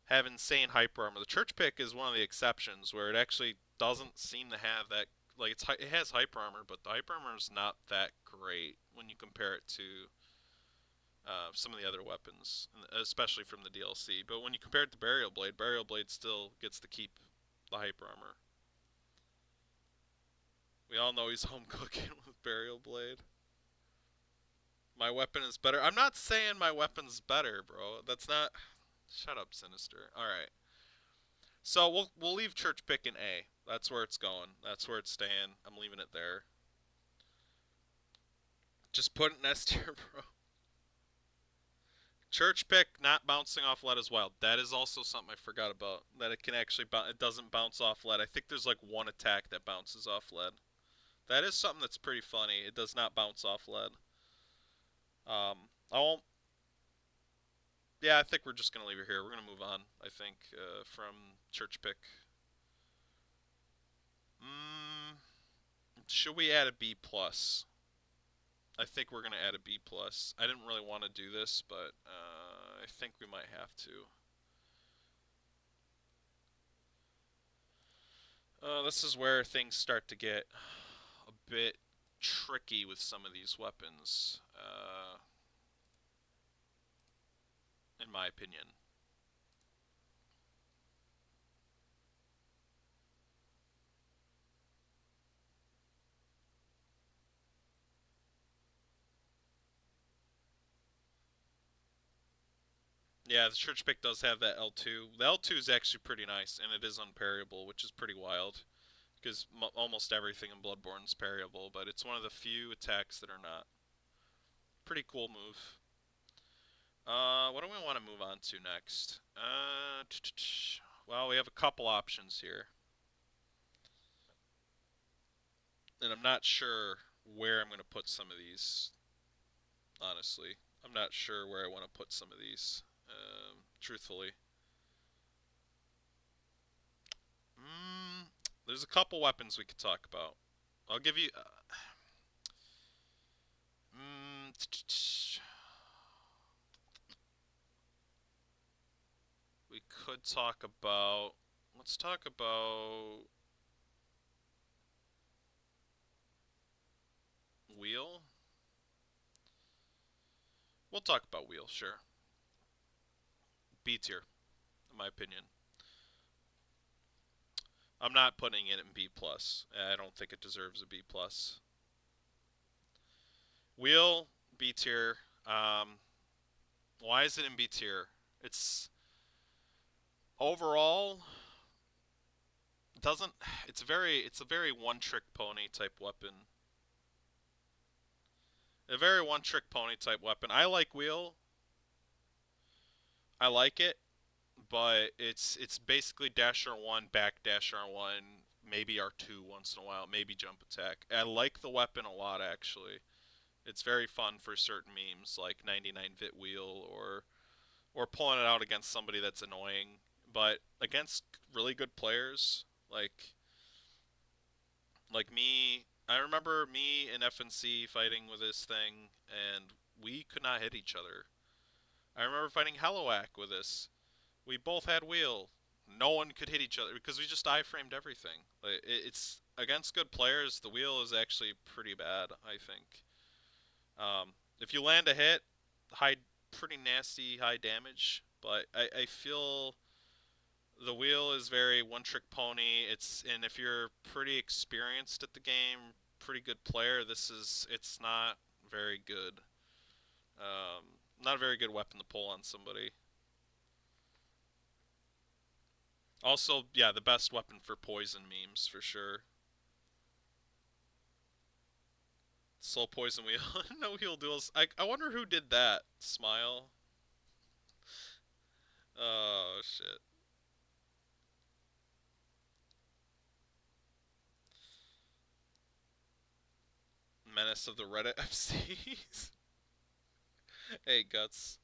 S1: have insane hyper armor. The Church Pick is one of the exceptions where it actually doesn't seem to have that. Like it has hyper armor, but the hyper armor is not that great when you compare it to some of the other weapons, especially from the DLC. But when you compare it to Burial Blade still gets to keep the hyper armor. We all know he's home cooking with Burial Blade. My weapon is better. I'm not saying my weapon's better, bro. That's not... Shut up, Sinister. Alright. So we'll leave Church Pick in A. That's where it's going. That's where it's staying. I'm leaving it there. Just put it in S tier, bro. Church Pick not bouncing off lead as well. That is also something I forgot about. That it can actually it doesn't bounce off lead. I think there's like one attack that bounces off lead. That is something that's pretty funny. It does not bounce off lead. I won't. Yeah, I think we're just gonna leave it here. We're gonna move on. I think from Church Pick. Should we add a B plus? I think we're gonna add a B plus. I didn't really want to do this, but I think we might have to. This is where things start to get a bit tricky with some of these weapons, in my opinion. Yeah, the church pick does have that L2. The L2 is actually pretty nice, and it is unparryable, which is pretty wild. Because almost everything in Bloodborne is parryable, but it's one of the few attacks that are not. Pretty cool move. What do we want to move on to next? Well, we have a couple options here. And I'm not sure where I'm going to put some of these, honestly. I'm not sure where I want to put some of these, truthfully. There's a couple weapons we could talk about. I'll give you... we could talk about... Let's talk about... Wheel? We'll talk about Wheel, sure. B tier, in my opinion. I'm not putting it in B+. I don't think it deserves a B+. Wheel, B tier. Why is it in B tier? It's... Overall... Doesn't... It's a very one-trick pony type weapon. A very one-trick pony type weapon. I like Wheel. I like it. But it's basically dash R1, back dash R1, maybe R2 once in a while, maybe jump attack. I like the weapon a lot, actually. It's very fun for certain memes, like 99-Vit Wheel, or pulling it out against somebody that's annoying. But against really good players, like me, I remember me and FNC fighting with this thing, and we could not hit each other. I remember fighting Helloac with this. We both had Wheel. No one could hit each other because we just iframed everything. Like, it's against good players. The Wheel is actually pretty bad, I think. If you land a hit, pretty nasty high damage. But I feel the Wheel is very one-trick pony. And if you're pretty experienced at the game, pretty good player, it's not very good. Not a very good weapon to pull on somebody. Also, yeah, the best weapon for poison memes, for sure. Slow poison wheel. No heal duels. I wonder who did that. Smile. Oh, shit. Menace of the Reddit FCs. Hey, Guts.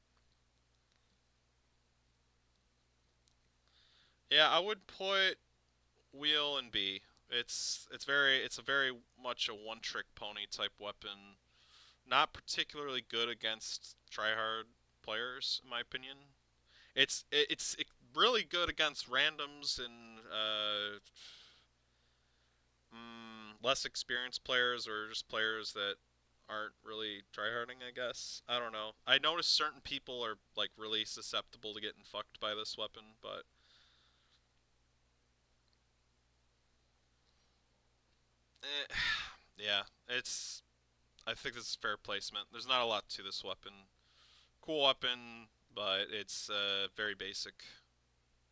S1: Yeah, I would put Wheel in B. It's a very much a one-trick pony type weapon. Not particularly good against tryhard players, in my opinion. It's really good against randoms and less experienced players, or just players that aren't really tryharding, I guess. I don't know. I noticed certain people are like really susceptible to getting fucked by this weapon, but yeah, I think this is fair placement. There's not a lot to this weapon. Cool weapon, but it's very basic.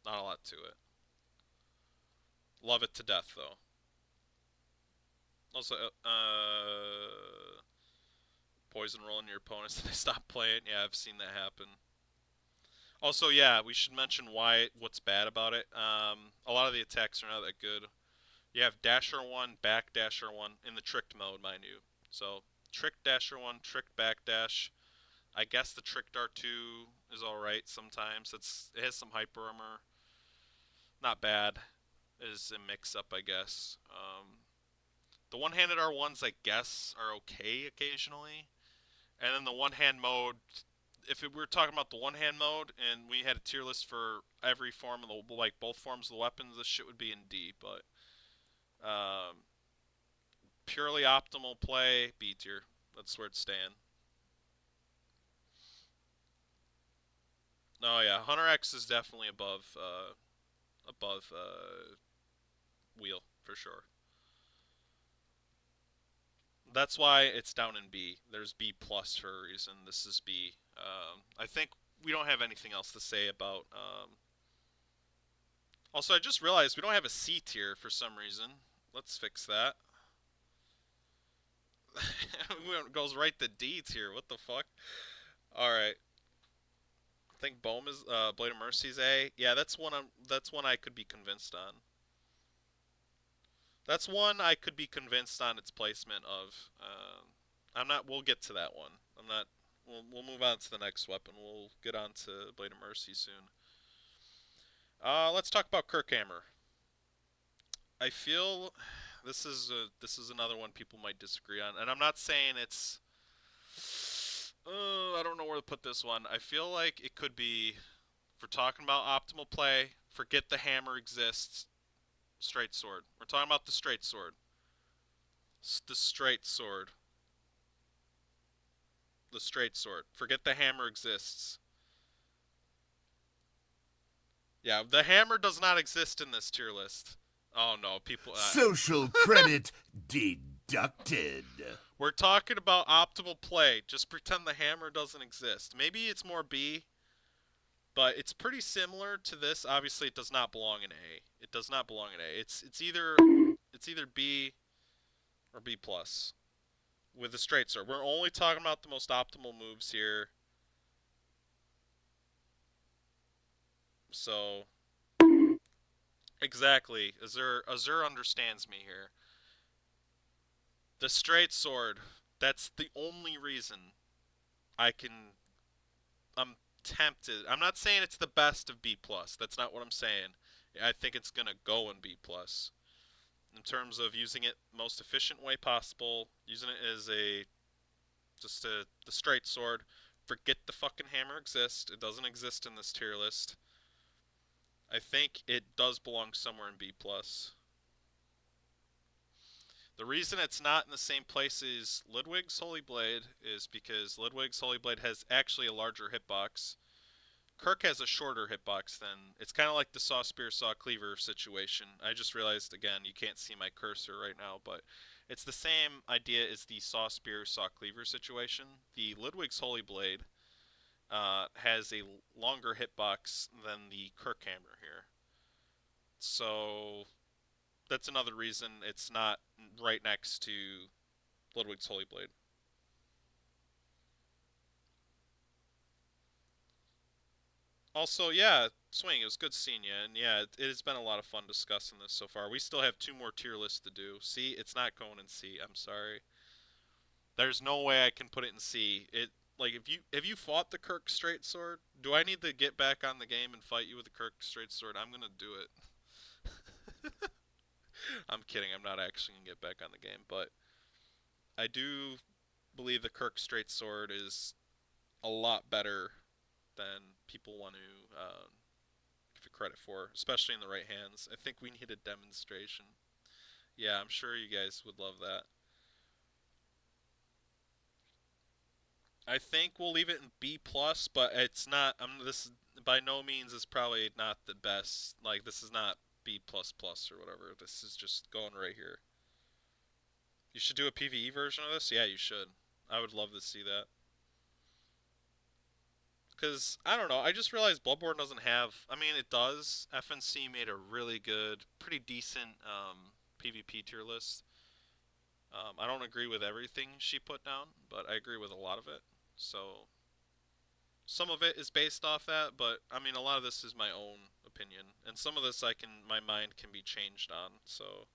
S1: Not a lot to it. Love it to death, though. Also, poison rolling your opponents so they stop playing. Yeah, I've seen that happen. Also, yeah, we should mention what's bad about it. A lot of the attacks are not that good. You have Dasher 1, back Dasher 1 in the tricked mode, mind you. So, tricked Dasher 1, tricked back dash. I guess the tricked R2 is alright sometimes. It has some hyper armor. Not bad. It is a mix-up, I guess. The one-handed R1s, I guess, are okay occasionally. And then the one-hand mode, if we were talking about the one-hand mode and we had a tier list for every form of the, like both forms of the weapons, this shit would be in D. But purely optimal play, B tier. That's where it's staying. Oh yeah, Hunter X is definitely above Wheel for sure. That's why it's down in B. There's B plus for a reason. This is B. I think we don't have anything else to say about. Also, I just realized we don't have a C tier for some reason. Let's fix that. It goes right to D tier. What the fuck? All right. I think Bohm is Blade of Mercy's A. Yeah, that's one. That's one I could be convinced on. That's one I could be convinced on its placement of. I'm not. We'll get to that one. I'm not. We'll move on to the next weapon. We'll get on to Blade of Mercy soon. Let's talk about Kirkhammer. I feel this is another one people might disagree on, and I'm not saying it's. I don't know where to put this one. I feel like it could be. If we're talking about optimal play, forget the hammer exists. Straight sword. We're talking about the straight sword. The straight sword. The straight sword. Forget the hammer exists. Yeah, the hammer does not exist in this tier list. Oh no, people.
S3: Social credit deducted.
S1: We're talking about optimal play. Just pretend the hammer doesn't exist. Maybe it's more B, but it's pretty similar to this. Obviously, it does not belong in A. It does not belong in A. It's either B or B plus with the straight sword. We're only talking about the most optimal moves here. So exactly, Azur understands me here. The straight sword. That's the only reason I'm tempted. I'm not saying it's the best of B plus. That's not what I'm saying. I think it's gonna go in B plus in terms of using it most efficient way possible. Using it as the straight sword. Forget the fucking hammer exists. It doesn't exist in this tier list. I think it does belong somewhere in B plus. The reason it's not in the same place as Ludwig's Holy Blade is because Ludwig's Holy Blade has actually a larger hitbox. Kirk has a shorter hitbox than... It's kind of like the Saw Spear, Saw Cleaver situation. I just realized, again, you can't see my cursor right now, but it's the same idea as the Saw Spear, Saw Cleaver situation. The Ludwig's Holy Blade has a longer hitbox than the Kirk Hammer here. So that's another reason it's not right next to Ludwig's Holy Blade. Also, yeah, Swing, it was good seeing you, and yeah, it has been a lot of fun discussing this so far. We still have 2 more tier lists to do. See, it's not going in C. I'm sorry. There's no way I can put it in C. Like, have you fought the Kirk straight sword? Do I need to get back on the game and fight you with the Kirk straight sword? I'm gonna do it. I'm kidding. I'm not actually gonna get back on the game, but I do believe the Kirk straight sword is a lot better than people want to give it credit for, especially in the right hands. I think we need a demonstration. Yeah, I'm sure you guys would love that. I think we'll leave it in B plus, but it's not. This by no means is probably not the best. Like, this is not B plus plus or whatever. This is just going right here. You should do a PvE version of this. Yeah, you should. I would love to see that. Because, I don't know, I just realized Bloodborne doesn't have... I mean, it does. FNC made a really good, pretty decent PvP tier list. I don't agree with everything she put down, but I agree with a lot of it. So, some of it is based off that, but, I mean, a lot of this is my own opinion. And some of this my mind can be changed on, so...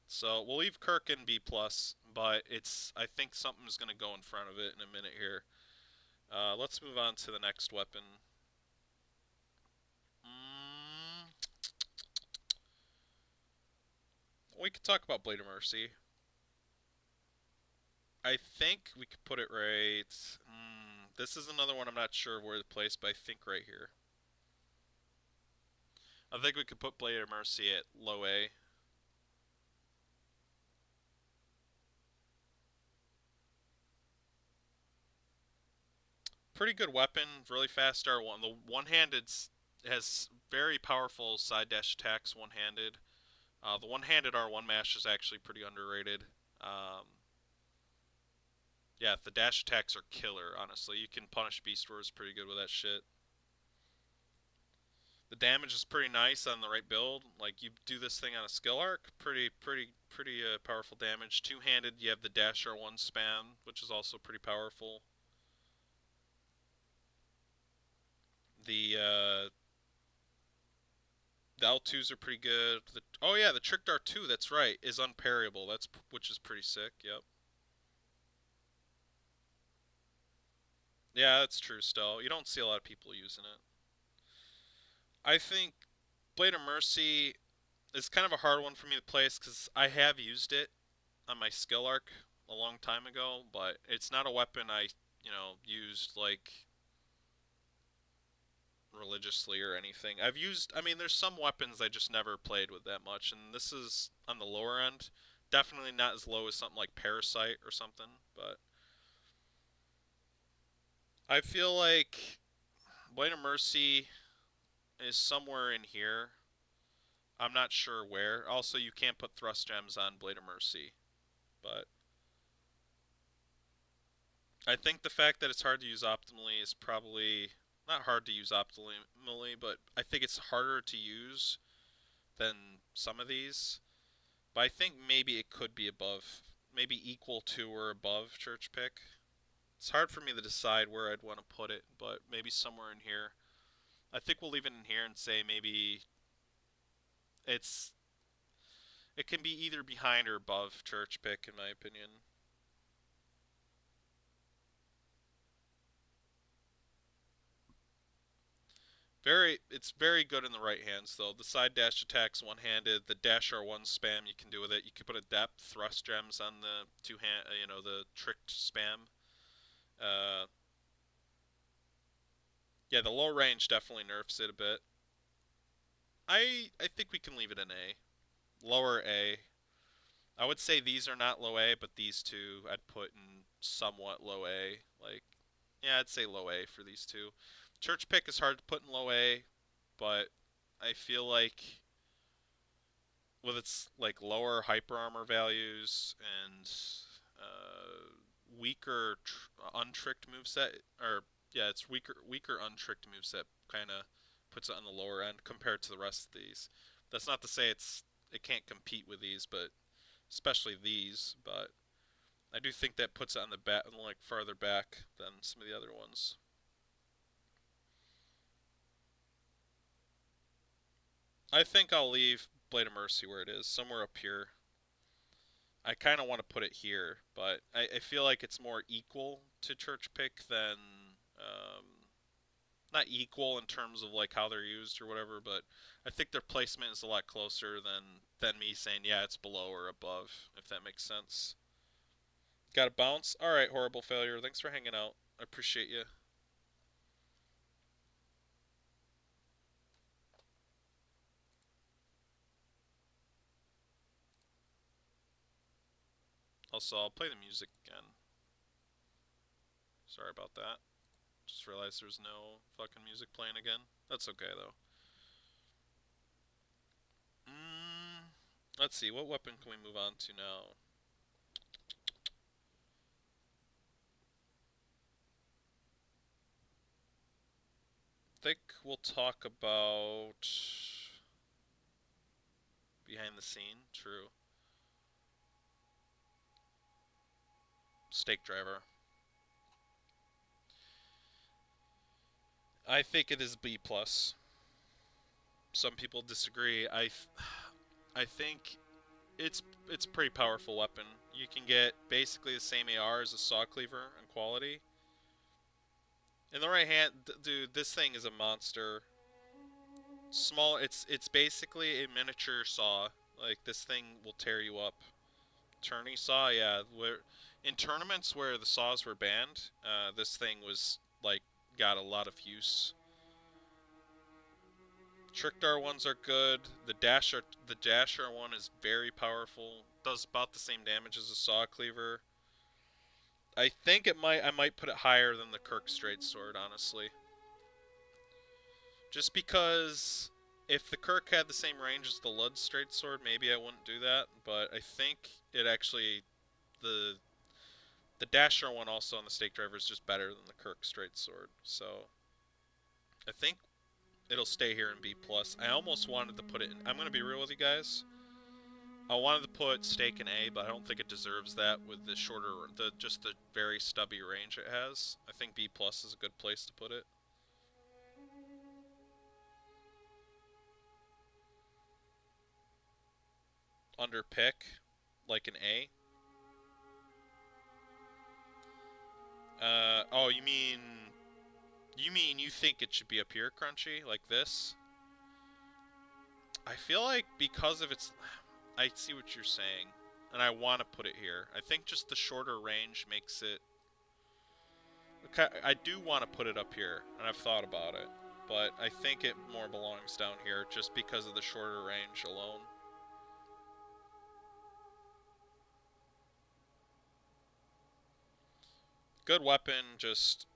S1: So we'll leave Kirk in B plus, but I think something's gonna go in front of it in a minute here. Let's move on to the next weapon. We could talk about Blade of Mercy. I think we could put it right. This is another one I'm not sure where to place, but I think right here. I think we could put Blade of Mercy at low A. Pretty good weapon, really fast R1. The one-handed has very powerful side dash attacks one-handed. The one-handed R1 mash is actually pretty underrated. Yeah, the dash attacks are killer, honestly. You can punish Beast Wars pretty good with that shit. The damage is pretty nice on the right build. Like, you do this thing on a skill arc, pretty powerful damage. Two-handed, you have the dash R1 spam, which is also pretty powerful. The L2s are pretty good. Oh yeah, the Tricked R2, that's right, is unparryable. Which is pretty sick. Yep. Yeah, that's true still. You don't see a lot of people using it. I think Blade of Mercy is kind of a hard one for me to place because I have used it on my skill arc a long time ago, but it's not a weapon I, used like religiously or anything. I mean, there's some weapons I just never played with that much, and this is on the lower end. Definitely not as low as something like Parasite or something, but I feel like Blade of Mercy is somewhere in here. I'm not sure where. Also, you can't put thrust gems on Blade of Mercy, but I think the fact that it's hard to use optimally is probably not hard to use optimally, but I think it's harder to use than some of these. But I think maybe it could be above, maybe equal to or above Church Pick. It's hard for me to decide where I'd want to put it, but maybe somewhere in here. I think we'll leave it in here and say maybe it can be either behind or above Church Pick in my opinion. It's very good in the right hands though. The side dash attacks one-handed. The dash R1 spam you can do with it. You can put a depth thrust gems on the two-hand, the tricked spam. Yeah, the low range definitely nerfs it a bit. I think we can leave it an A, lower A. I would say these are not low A, but these two I'd put in somewhat low A. Like, yeah, I'd say low A for these two. Church Pick is hard to put in low A, but I feel like with its like lower hyper armor values and weaker untricked moveset, or yeah, it's weaker untricked moveset, kind of puts it on the lower end compared to the rest of these. That's not to say it can't compete with these, but especially these. But I do think that puts it on the back, like farther back than some of the other ones. I think I'll leave Blade of Mercy where it is, somewhere up here. I kind of want to put it here, but I feel like it's more equal to Church Pick than, not equal in terms of like how they're used or whatever, but I think their placement is a lot closer than me saying, yeah, it's below or above, if that makes sense. Got a bounce? Alright, Horrible Failure, thanks for hanging out. I appreciate you. Also, I'll play the music again. Sorry about that. Just realized there's no fucking music playing again. That's okay, though. Let's see, what weapon can we move on to now? I think we'll talk about behind the scene. True. Stake Driver. I think it is B+. Some people disagree. I think it's a pretty powerful weapon. You can get basically the same AR as a Saw Cleaver in quality. In the right hand, dude, this thing is a monster. Small, it's basically a miniature saw. Like, this thing will tear you up. Tourney saw, yeah. In tournaments where the saws were banned, this thing was, like, got a lot of use. Tricked R1s are good. The dash R1 is very powerful. Does about the same damage as a Saw Cleaver. I think I might put it higher than the Kirk Straight Sword, honestly. Just because if the Kirk had the same range as the Lud Straight Sword, maybe I wouldn't do that. But I think it actually, the The Dasher one also on the Stake Driver is just better than the Kirk Straight Sword. So I think it'll stay here in B+. I almost wanted to put it in... I'm going to be real with you guys. I wanted to put Stake in A, but I don't think it deserves that with the shorter... just the very stubby range it has. I think B+ is a good place to put it. Under pick, like an A. Oh, you mean you think it should be up here, Crunchy, like this? I feel like because of its... I see what you're saying, and I want to put it here. I think just the shorter range makes it... I do want to put it up here, and I've thought about it, but I think it more belongs down here just because of the shorter range alone. Good weapon, just...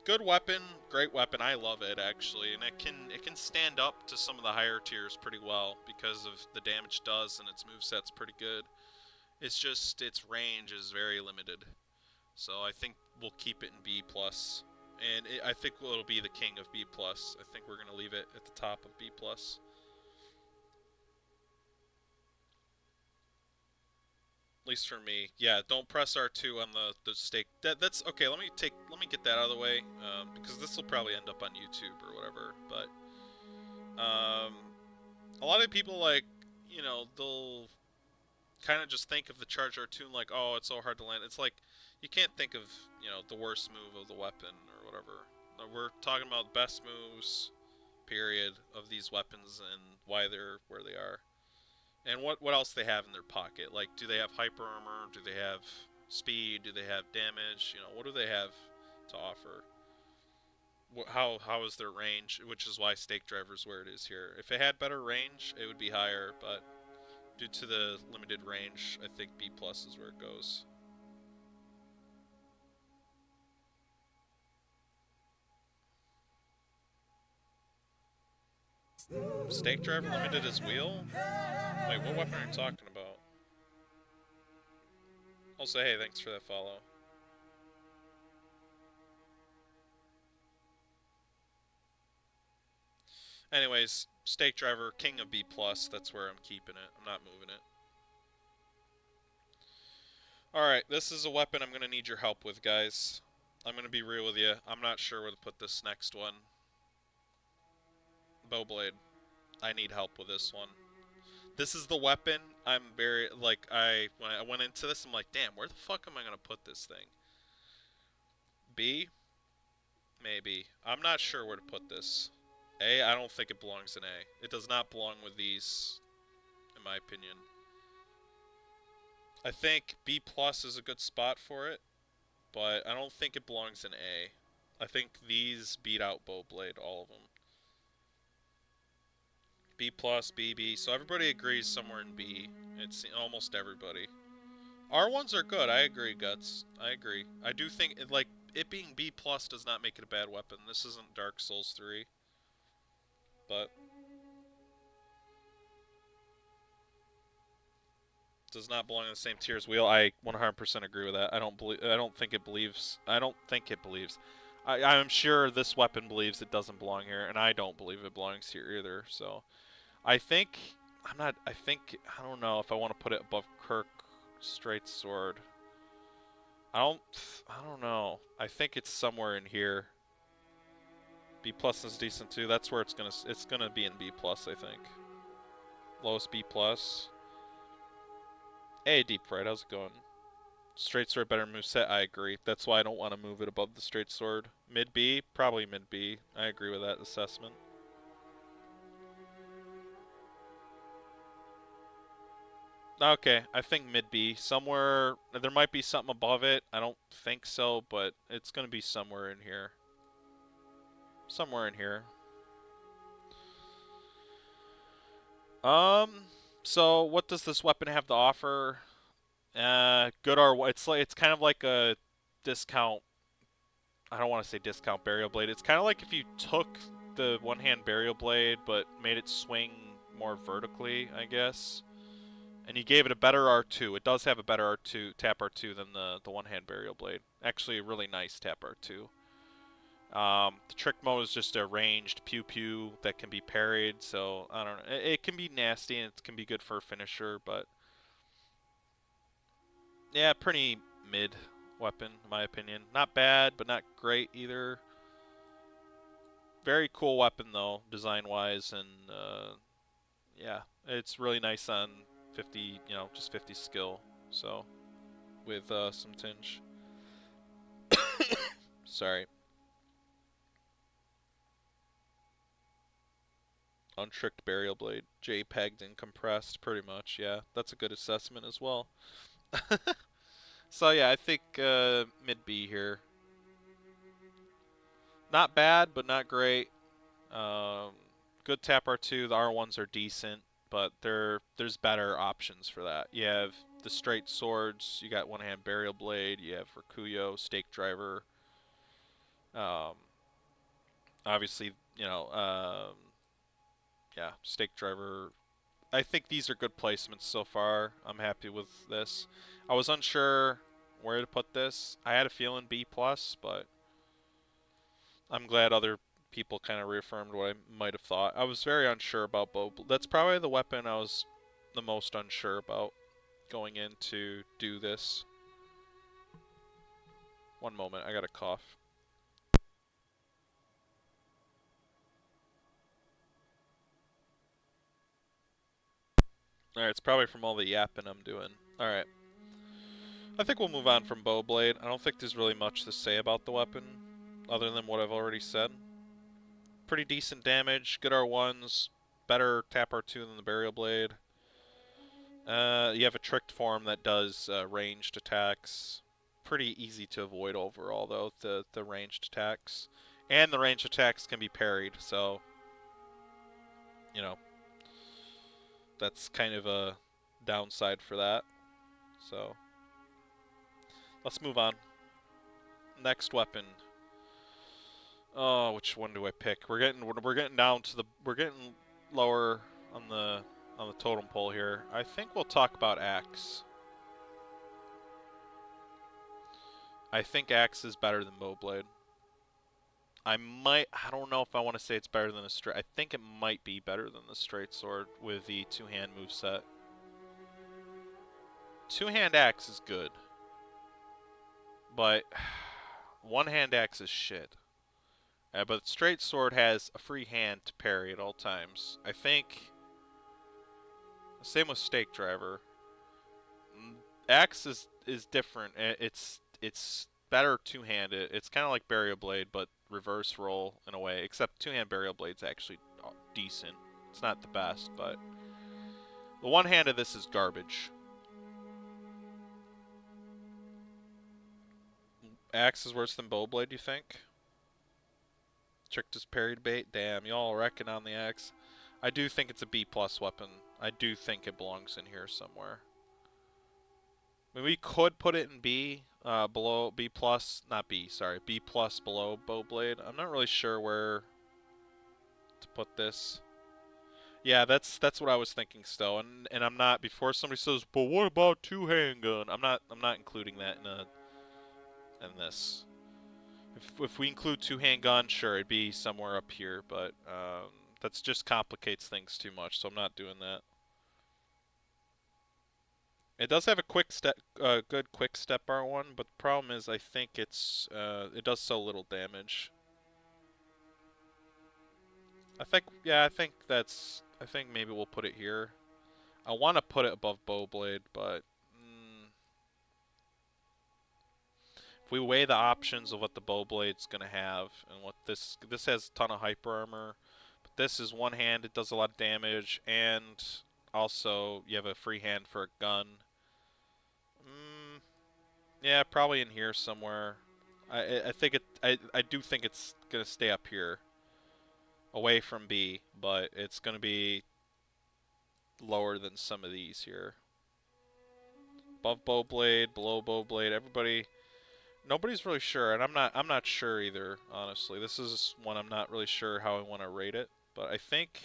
S1: Good weapon, great weapon. I love it actually, and it can stand up to some of the higher tiers pretty well because of the damage it does, and its moveset's pretty good. It's just its range is very limited, so I think we'll keep it in B+, and I think it'll be the king of B+. I think we're gonna leave it at the top of B+. At least for me. Yeah, don't press R2 on the stake. That's okay. Let me get that out of the way, because this will probably end up on YouTube or whatever. But a lot of people, like, you know, they'll kind of just think of the charge R2 and like, oh, it's so hard to land. It's like you can't think of, you know, the worst move of the weapon or whatever. We're talking about best moves, period, of these weapons and why they're where they are. And what else they have in their pocket? Like, do they have hyper armor? Do they have speed? Do they have damage? You know, what do they have to offer? How is their range? Which is why Stake Driver's where it is here. If it had better range, it would be higher, but due to the limited range, I think B+ is where it goes. Stake Driver limited as wheel? Wait, what weapon are you talking about? I'll say, hey, thanks for that follow. Anyways, Stake Driver, king of B+, that's where I'm keeping it. I'm not moving it. Alright, this is a weapon I'm going to need your help with, guys. I'm going to be real with you. I'm not sure where to put this next one. Bowblade. I need help with this one. This is the weapon I'm very, like, when I went into this, I'm like, damn, where the fuck am I going to put this thing? B? Maybe. I'm not sure where to put this. A? I don't think it belongs in A. It does not belong with these, in my opinion. I think B+ is a good spot for it, but I don't think it belongs in A. I think these beat out Bowblade, all of them. B+, BB, so everybody agrees somewhere in B. It's almost everybody. R1s are good, I agree, Guts. I agree. I do think, like, it being B+ does not make it a bad weapon. This isn't Dark Souls 3. But does not belong in the same tier as wheel. I 100% agree with that. I don't think it believes. I'm sure this weapon believes it doesn't belong here, and I don't believe it belongs here either. So I think I don't know if I want to put it above Kirk Straight Sword. I don't know. I think it's somewhere in here. B+ is decent too. That's where it's gonna be in B+, I think. Lowest B+. Hey, Deep Fried, how's it going? Straight Sword better moveset, I agree. That's why I don't want to move it above the Straight Sword. Mid B, probably mid B. I agree with that assessment. Okay, I think mid B. Somewhere, there might be something above it. I don't think so, but it's gonna be somewhere in here. Somewhere in here. So what does this weapon have to offer? Good R1. It's kind of like a discount. I don't want to say discount burial blade. It's kind of like if you took the one-hand burial blade but made it swing more vertically, I guess. And you gave it a better R2. It does have a better R2, tap R2 than the one-hand burial blade. Actually, a really nice tap R2. The trick mode is just a ranged pew-pew that can be parried, so I don't know. It can be nasty and it can be good for a finisher, but yeah, pretty mid weapon in my opinion. Not bad, but not great either. Very cool weapon though, design-wise, and yeah, it's really nice on 50, just 50 skill. So with some tinge. Sorry. Untricked burial blade, JPEG'd and compressed, pretty much. Yeah, that's a good assessment as well. So yeah, I think mid B here. Not bad, but not great. Good tap R2. The R1s are decent, but there's better options for that. You have the straight swords. You got one-hand burial blade. You have Rakuyo, stake driver. Obviously, yeah, stake driver. I think these are good placements so far. I'm happy with this. I was unsure where to put this. I had a feeling B+, but I'm glad other people kind of reaffirmed what I might have thought. I was very unsure about bow. That's probably the weapon I was the most unsure about going in to do this. One moment, I got a cough. Alright, it's probably from all the yapping I'm doing. Alright. I think we'll move on from Bowblade. I don't think there's really much to say about the weapon, other than what I've already said. Pretty decent damage, good R1s, better tap R2 than the Burial Blade. You have a tricked form that does ranged attacks. Pretty easy to avoid overall, though, the ranged attacks. And the ranged attacks can be parried, so, that's kind of a downside for that. So, let's move on. Next weapon. Oh, which one do I pick? We're getting down to we're getting lower on the totem pole here. I think we'll talk about axe. I think axe is better than bowblade. I don't know if I want to say it's better than a straight. I think it might be better than the straight sword with the two-hand moveset. Two-hand axe is good, but one-hand axe is shit. But straight sword has a free hand to parry at all times. I think. Same with stake driver. Axe is different. It's better two-handed. It's kind of like burial blade, but reverse roll in a way. Except two-hand burial blade's actually decent. It's not the best, but the one hand of this is garbage. Axe is worse than bowblade, you think? Tricked as parried bait? Damn, y'all reckon on the axe. I do think it's a B+ weapon. I do think it belongs in here somewhere. I mean, we could put it in B, below B+, not B, sorry, B+ below bowblade. I'm not really sure where to put this. Yeah, that's what I was thinking still, and I'm not. Before somebody says, "But what about two-hand gun?" I'm not including that in this. If we include two-hand gun, sure, it'd be somewhere up here, but that's just complicates things too much, so I'm not doing that. It does have a good quick step R1, but the problem is I think it does so little damage. I think maybe we'll put it here. I want to put it above bowblade, but if we weigh the options of what the bowblade's gonna have and what this has a ton of hyper armor, but this is one hand, it does a lot of damage, and also you have a free hand for a gun. Yeah, probably in here somewhere. I think I do think it's gonna stay up here, away from B, but it's gonna be lower than some of these here. Above bowblade, below bowblade, nobody's really sure, and I'm not sure either, honestly. This is one I'm not really sure how I want to rate it, but I think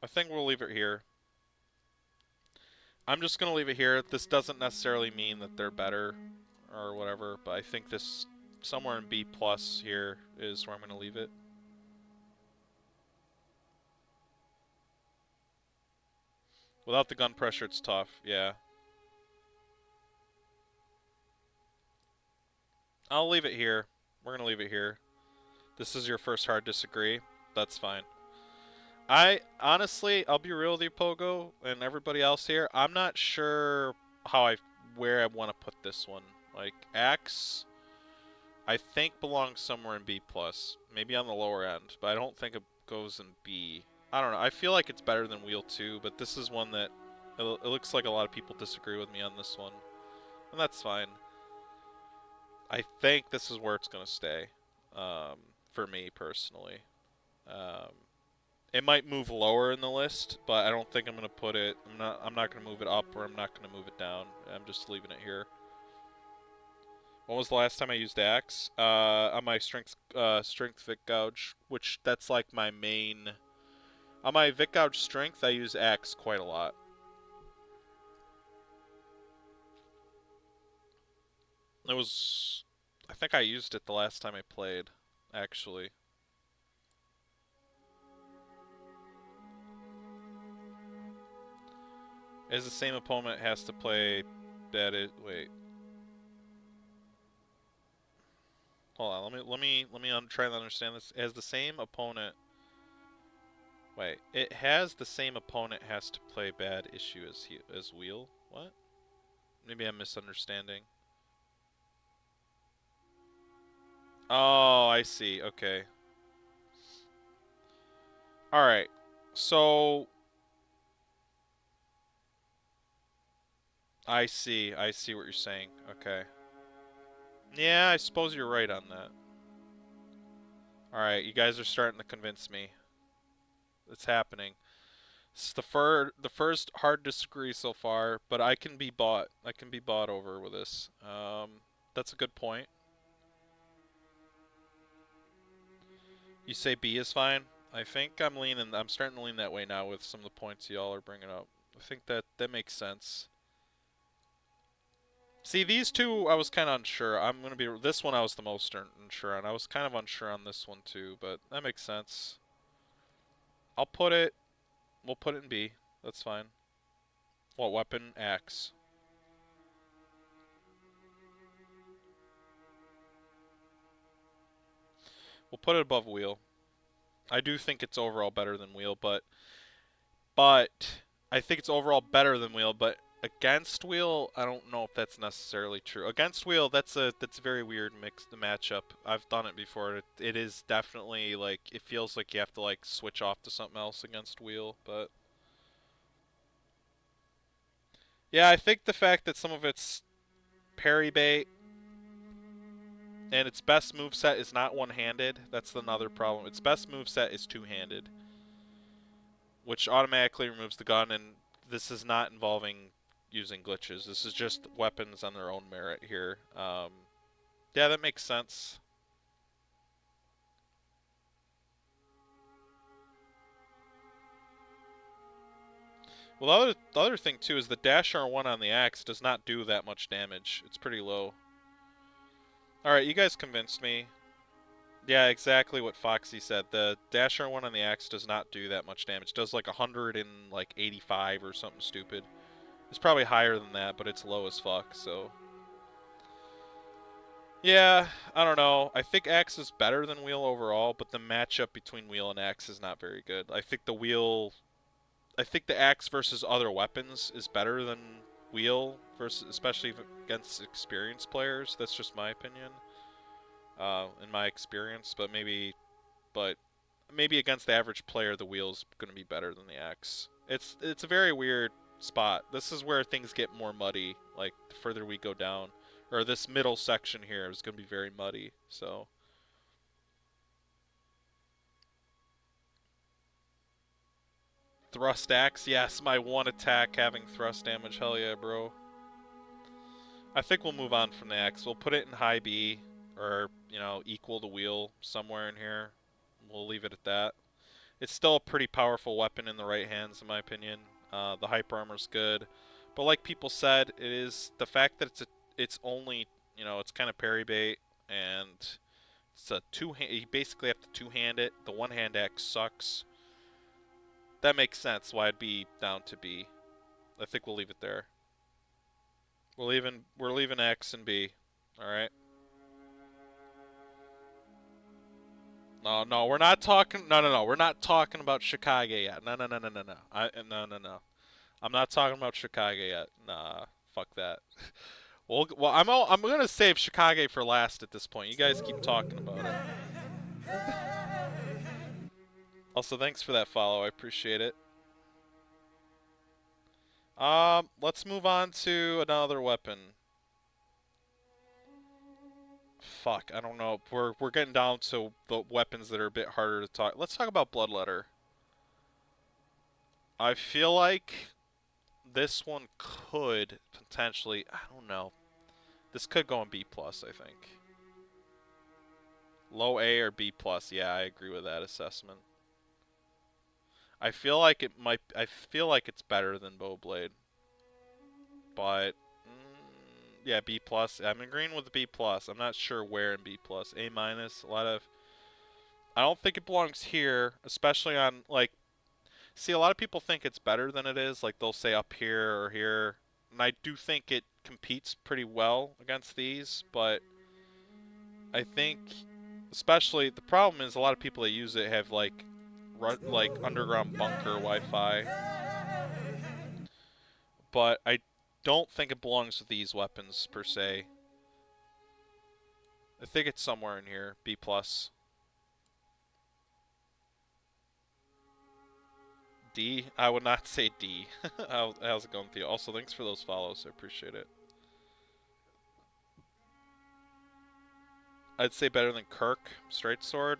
S1: I think we'll leave it here. I'm just going to leave it here. This doesn't necessarily mean that they're better or whatever, but I think this somewhere in B plus here is where I'm going to leave it. Without the gun pressure, it's tough. Yeah. I'll leave it here. We're going to leave it here. This is your first hard disagree. That's fine. Honestly, I'll be real with you, Pogo, and everybody else here. I'm not sure where I want to put this one. Like, Axe, I think belongs somewhere in B plus, maybe on the lower end, but I don't think it goes in B. I don't know. I feel like it's better than Wheel 2, but this is one that it looks like a lot of people disagree with me on this one, and that's fine. I think this is where it's gonna stay, for me personally. It might move lower in the list, but I don't think I'm gonna put it. I'm not gonna move it up, or I'm not gonna move it down. I'm just leaving it here. When was the last time I used Axe? On my strength Vic Gouge, which that's like my main. On my Vic Gouge strength, I use Axe quite a lot. I think I used it the last time I played, actually. As the same opponent has to play wait. Hold on, let me try to understand this. As the same opponent Wait, it has the same opponent has to play bad issue as Wheel? What? Maybe I'm misunderstanding. Oh, I see. Okay. Alright. So I see what you're saying. Okay. Yeah, I suppose you're right on that. Alright, you guys are starting to convince me. It's happening. It's the first hard disagree so far, but I can be bought. I can be bought over with this. That's a good point. You say B is fine? I think I'm starting to lean that way now with some of the points y'all are bringing up. I think that makes sense. See, these two I was kind of unsure. This one I was the most unsure on. I was kind of unsure on this one too, but that makes sense. We'll put it in B. That's fine. What weapon? Axe. We'll put it above Wheel. I do think it's overall better than Wheel, but I think it's overall better than Wheel, but against Wheel, I don't know if that's necessarily true. Against Wheel, that's a very weird matchup. I've done it before. It is definitely like it feels like you have to like switch off to something else against Wheel, but yeah, I think the fact that some of it's parry bait and its best moveset is not one-handed, that's another problem. Its best moveset is two-handed, which automatically removes the gun, and this is not involving using glitches. This is just weapons on their own merit here. Yeah, that makes sense. Well, the other thing too is the dash R1 on the axe does not do that much damage. It's pretty low. Alright, you guys convinced me. Yeah, exactly what Foxy said. The dash R1 on the axe does not do that much damage. It does like 185 or something stupid. It's probably higher than that, but it's low as fuck, so. Yeah, I don't know. I think Axe is better than Wheel overall, but the matchup between Wheel and Axe is not very good. I think the Axe versus other weapons is better than Wheel, especially against experienced players. That's just my opinion, in my experience. But maybe against the average player, the Wheel's going to be better than the Axe. It's a very weird spot. This is where things get more muddy, like the further we go down. Or this middle section here is going to be very muddy, so. Thrust axe, yes, my one attack having thrust damage, hell yeah, bro. I think we'll move on from the axe. We'll put it in high B, or, equal to Wheel somewhere in here. We'll leave it at that. It's still a pretty powerful weapon in the right hands, in my opinion. The hyper armor's good, but like people said, it is the fact that it's only, you know, it's kind of parry bait, and it's a two-hand. You basically have to two-hand it. The one-hand axe sucks. That makes sense why it'd be down to B. I think we'll leave it there. We're leaving X and B. All right. No, we're not talking. No. We're not talking about Chicago yet. No. No. I'm not talking about Chicago yet. Nah, fuck that. Well, I'm gonna save Chicago for last at this point. You guys keep talking about it. Also, thanks for that follow. I appreciate it. Let's move on to another weapon. Fuck, I don't know. We're getting down to the weapons that are a bit harder to talk. Let's talk about Bloodletter. I feel like this one could potentially, I don't know. This could go in B plus, I think. Low A or B plus. Yeah, I agree with that assessment. I feel like it might. I feel like it's better than Bowblade, but yeah, B plus. I'm agreeing with B plus. I'm not sure where in B plus. A minus. A lot of. I don't think it belongs here, especially on like. See, a lot of people think it's better than it is. Like they'll say up here or here, and I do think it competes pretty well against these. But I think, especially the problem is a lot of people that use it have like underground bunker Wi-Fi. But I don't think it belongs with these weapons per se. I think it's somewhere in here. B plus. D? I would not say D. How's it going, Theo? Also, thanks for those follows. I appreciate it. I'd say better than Kirk, Straight Sword.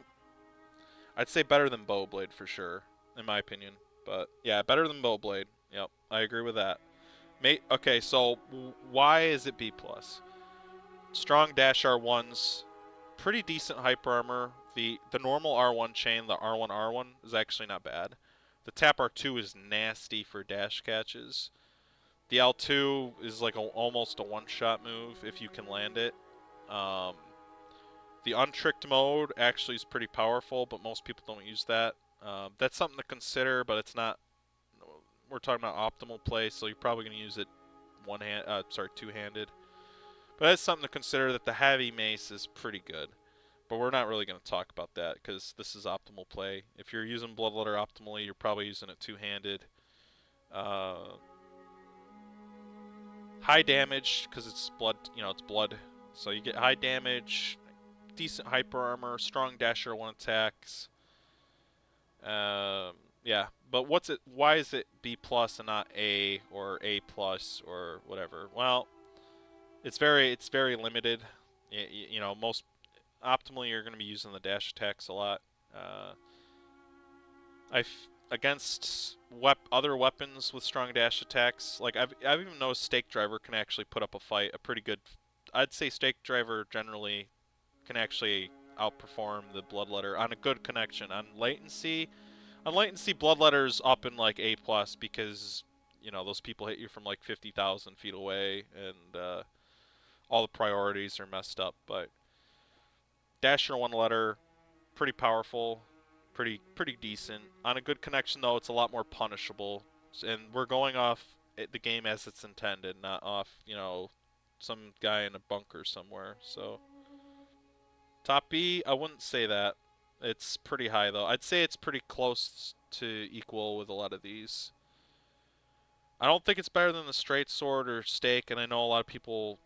S1: I'd say better than Bowblade for sure, in my opinion. But yeah, better than Bowblade. Yep, I agree with that. Okay, so why is it B plus? Strong dash R1's pretty decent hyper armor. The normal R1 chain, the R1 is actually not bad. The tap R2 is nasty for dash catches. The L2 is like almost a one-shot move if you can land it. The untricked mode actually is pretty powerful, but most people don't use that. That's something to consider, but it's not. We're talking about optimal play, so you're probably going to use it two-handed. But that's something to consider, that the heavy mace is pretty good. But we're not really going to talk about that because this is optimal play. If you're using Bloodletter optimally, you're probably using it two-handed. High damage because it's blood. You know, it's blood, so you get high damage, decent hyper armor, strong dasher one attacks. Yeah, but why is it B plus and not A or A plus or whatever? Well, it's very limited. You know, most optimally you're going to be using the dash attacks a lot. Against other weapons with strong dash attacks, like I've even noticed Stake Driver can actually put up a fight, a pretty good. I'd say Stake Driver generally can actually outperform the Bloodletter on a good connection. On latency, Bloodletter's up in like A plus because you know those people hit you from like 50,000 feet away, and all the priorities are messed up. But Dasher one letter, pretty powerful, pretty decent. On a good connection though, it's a lot more punishable, and we're going off the game as it's intended, not off some guy in a bunker somewhere. So top B, I wouldn't say that. It's pretty high though. I'd say it's pretty close to equal with a lot of these. I don't think it's better than the Straight Sword or Stake, and I know a lot of people.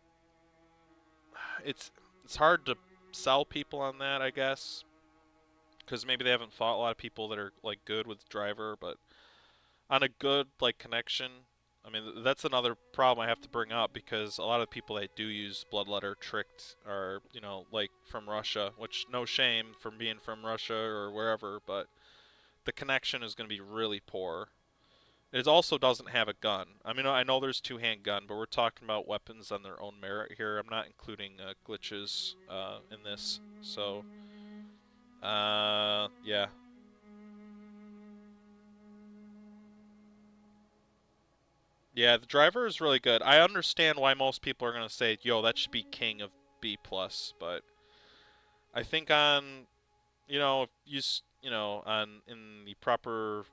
S1: It's hard to sell people on that, I guess, because maybe they haven't fought a lot of people that are like good with driver, but on a good like connection, I mean that's another problem I have to bring up, because a lot of people that do use Bloodletter tricked are like from Russia, which no shame from being from Russia or wherever, but the connection is going to be really poor. It also doesn't have a gun. I mean, I know there's two-hand gun, but we're talking about weapons on their own merit here. I'm not including glitches in this. So, yeah. Yeah, the driver is really good. I understand why most people are gonna say, "Yo, that should be king of B plus," but I think on, if on in the proper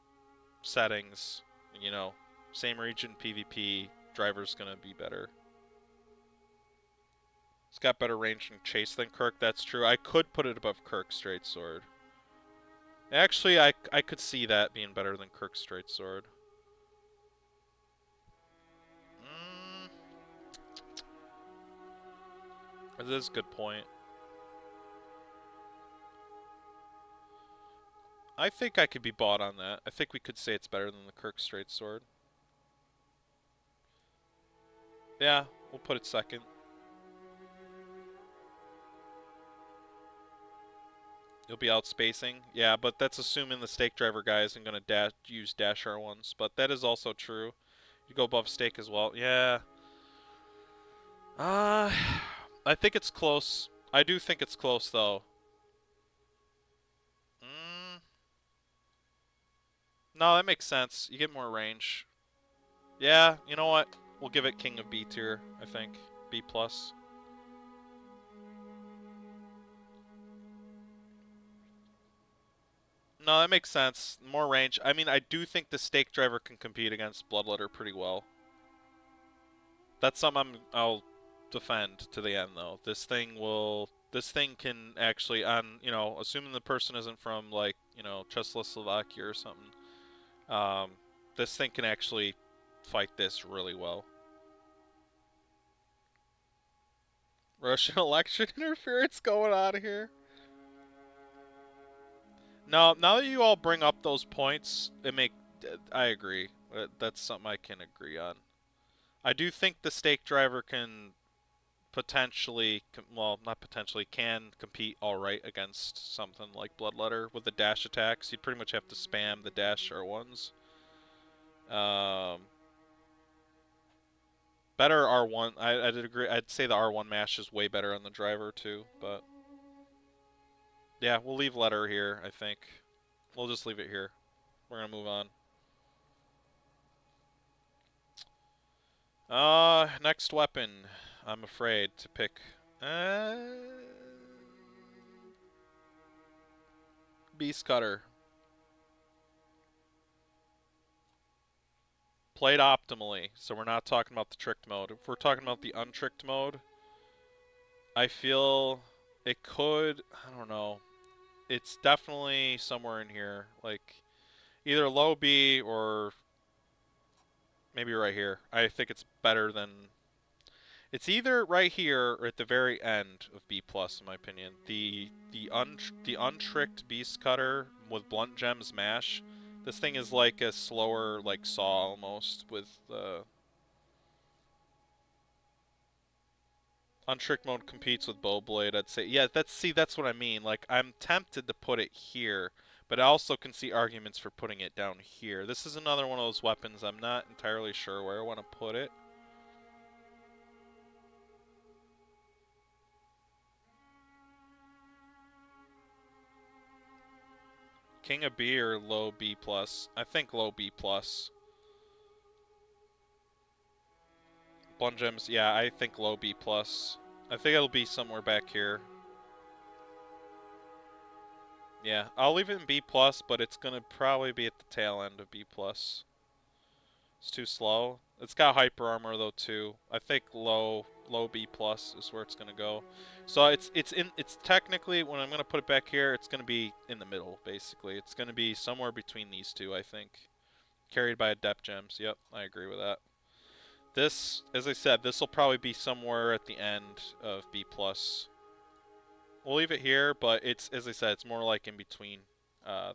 S1: settings, you know, same region PvP, driver's gonna be better. It's got better range and chase than Kirk. That's true. I could put it above Kirk's straight sword. Actually, I could see that being better than Kirk's straight sword. Mm, that is a good point. I think I could be bought on that. I think we could say it's better than the Kirk straight sword. Yeah, we'll put it second. You'll be outspacing. Yeah, but that's assuming the stake driver guy isn't going to use dash R1s. But that is also true. You go above stake as well. Yeah. I think it's close. I do think it's close, though. No, that makes sense. You get more range. Yeah, you know what? We'll give it King of B tier, I think. B plus. No, that makes sense. More range. I mean, I do think the stake driver can compete against Bloodletter pretty well. That's something I'll defend to the end, though. This thing can actually, assuming the person isn't from, like, Czechoslovakia or something, this thing can actually fight this really well. Russian election interference going on here. No, now that you all bring up those points, I agree. That's something I can agree on. I do think the stake driver can potentially, well, not potentially, can compete alright against something like Bloodletter with the dash attacks. You'd pretty much have to spam the dash R1s. Better R1. I'd agree. I'd say the R1 mash is way better on the driver too, but yeah, we'll leave letter here, I think. We'll just leave it here. We're gonna move on. Next weapon. I'm afraid to pick. Beast Cutter. Played optimally, so we're not talking about the tricked mode. If we're talking about the untricked mode, I feel it could, I don't know. It's definitely somewhere in here. Like, either low B or maybe right here. I think it's better than... It's either right here or at the very end of B+, in my opinion. The untricked Beast Cutter with Blunt Gems Mash. This thing is like a slower, like, Saw almost, with untricked mode competes with Bowblade, I'd say. Yeah, that's what I mean. Like, I'm tempted to put it here, but I also can see arguments for putting it down here. This is another one of those weapons I'm not entirely sure where I want to put it. King of B or low B plus? I think low B plus. Blunt Gems, yeah, I think low B plus. I think it'll be somewhere back here. Yeah, I'll leave it in B plus, but it's gonna probably be at the tail end of B plus. It's too slow. It's got hyper armor though too. I think low B plus is where it's gonna go. So it's technically, when I'm gonna put it back here, it's gonna be in the middle basically. It's gonna be somewhere between these two, I think. Carried by Adept Gems. Yep, I agree with that. This, as I said, this will probably be somewhere at the end of B plus. We'll leave it here, but it's, as I said, it's more like in between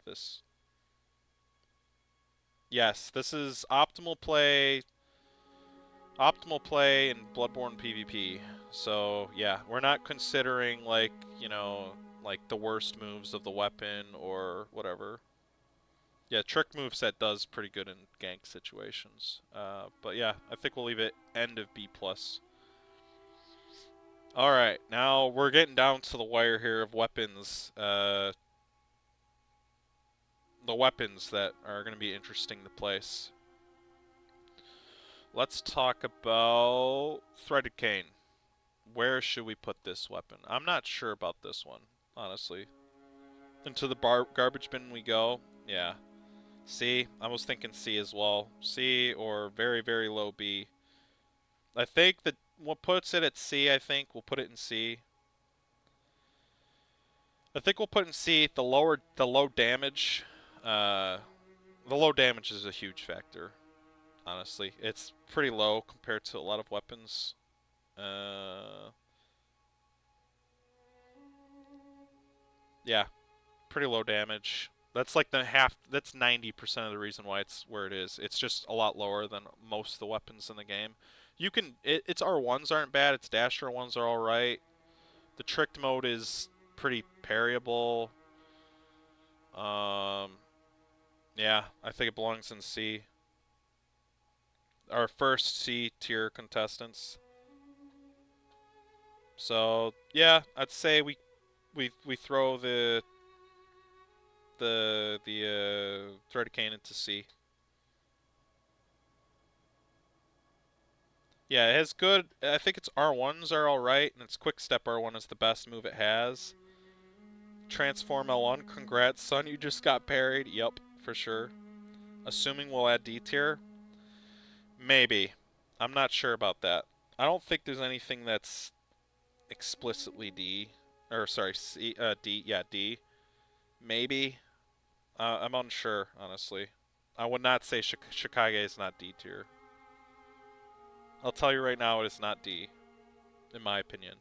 S1: this. Yes, this is optimal play in Bloodborne PvP. So, yeah, we're not considering, like, like the worst moves of the weapon or whatever. Yeah, trick moveset does pretty good in gank situations. But yeah, I think we'll leave it end of B+. Alright, now we're getting down to the wire here of weapons. The weapons that are going to be interesting to place. Let's talk about threaded cane. Where should we put this weapon? I'm not sure about this one, honestly. Into the garbage bin we go. Yeah. C. I was thinking C as well. C or very, very low B. I think that what puts it at C, I think we'll put it in C. I think we'll put in C the low damage. The low damage is a huge factor. Honestly, it's pretty low compared to a lot of weapons. Yeah, pretty low damage. That's like the half. That's 90% of the reason why it's where it is. It's just a lot lower than most of the weapons in the game. You can. Its R1s aren't bad. Its dash R1s are all right. The tricked mode is pretty parryable. Yeah, I think it belongs in C. Our first C tier contestants. So yeah, I'd say we throw the threaded cane into C. Yeah, it has good. I think its R1s are all right, and its quick step R1 is the best move it has. Transform L1. Congrats, son. You just got parried. Yup, for sure. Assuming we'll add D tier. Maybe. I'm not sure about that. I don't think there's anything that's explicitly D. Or, sorry, C, D. Yeah, D. Maybe. I'm unsure, honestly. I would not say Shikage is not D tier. I'll tell you right now, it is not D, in my opinion.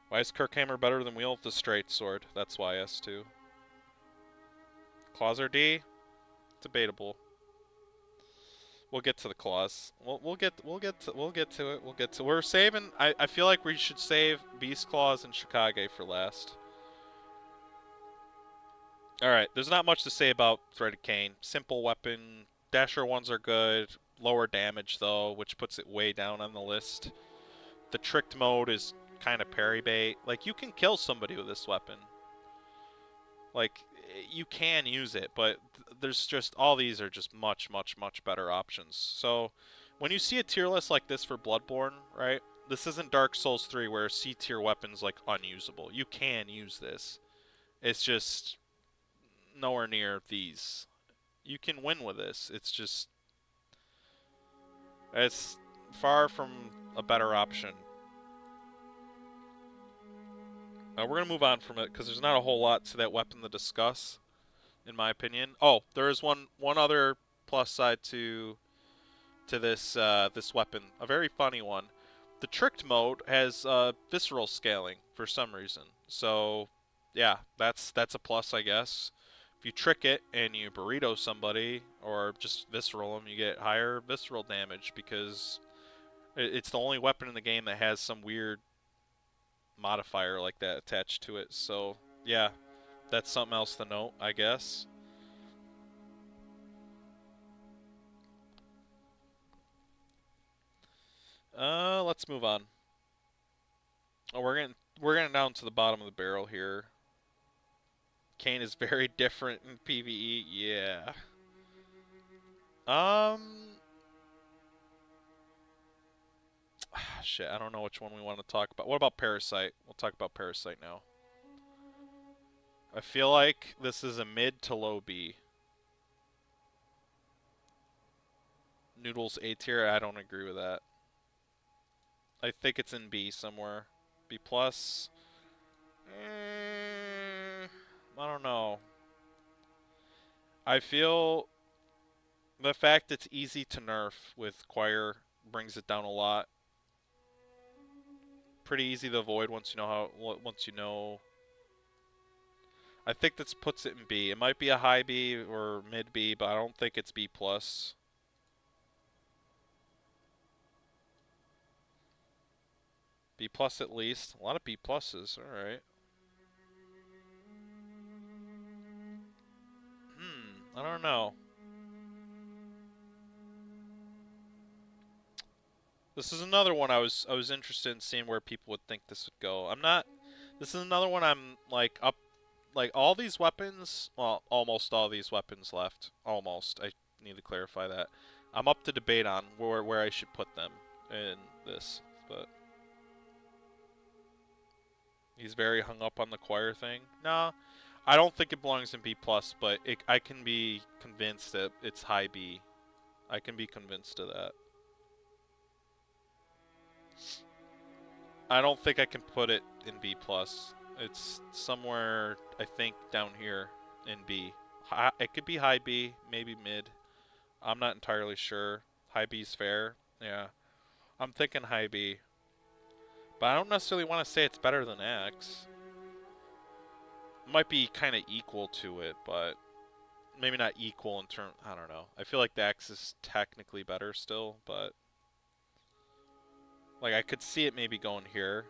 S1: Why is Kirkhammer better than Wheel of the Straight Sword? That's why S2. Claws are D? Debatable. We'll get to the claws. We'll get to it. We're saving. I feel like we should save Beast Claws and Shikage for last. All right. There's not much to say about Threaded Cane. Simple weapon. Dasher ones are good. Lower damage though, which puts it way down on the list. The tricked mode is kind of parry bait. Like you can kill somebody with this weapon. Like you can use it, but there's just all these are just much better options. So when you see a tier list like this for Bloodborne, right? This isn't Dark Souls 3 where C tier weapons like unusable. You can use this. It's just nowhere near these. You can win with this. It's far from a better option. We're going to move on from it because there's not a whole lot to that weapon to discuss, in my opinion. Oh, there is one other plus side to this this weapon, a very funny one. The tricked mode has visceral scaling for some reason. So, yeah, that's a plus, I guess. If you trick it and you burrito somebody or just visceral them, you get higher visceral damage because it's the only weapon in the game that has some weird modifier like that attached to it. So, yeah, that's something else to note, I guess. Let's move on. Oh, we're getting down to the bottom of the barrel here. Kane is very different in PvE. Yeah. Shit, I don't know which one we want to talk about. What about Parasite? We'll talk about Parasite now. I feel like this is a mid to low B. Noodles A tier, I don't agree with that. I think it's in B somewhere. B plus. I don't know. I feel the fact it's easy to nerf with Choir brings it down a lot. Pretty easy to avoid once you know. I think this puts it in B. It might be a high B or mid B, but I don't think it's B plus. B plus at least. A lot of B pluses. All right. I don't know. This is another one I was interested in seeing where people would think this would go. This is another one I'm like up. Like all these weapons, well, almost all these weapons left. Almost. I need to clarify that. I'm up to debate on where I should put them in this, but he's very hung up on the choir thing. No, I don't think it belongs in B+, but I can be convinced that it's high B. I can be convinced of that. I don't think I can put it in B+. It's somewhere, I think, down here in B. It could be high B, maybe mid. I'm not entirely sure. High B's fair. Yeah. I'm thinking high B. But I don't necessarily want to say it's better than X. It might be kind of equal to it, but maybe not equal in terms. I don't know. I feel like the X is technically better still, but like I could see it maybe going here.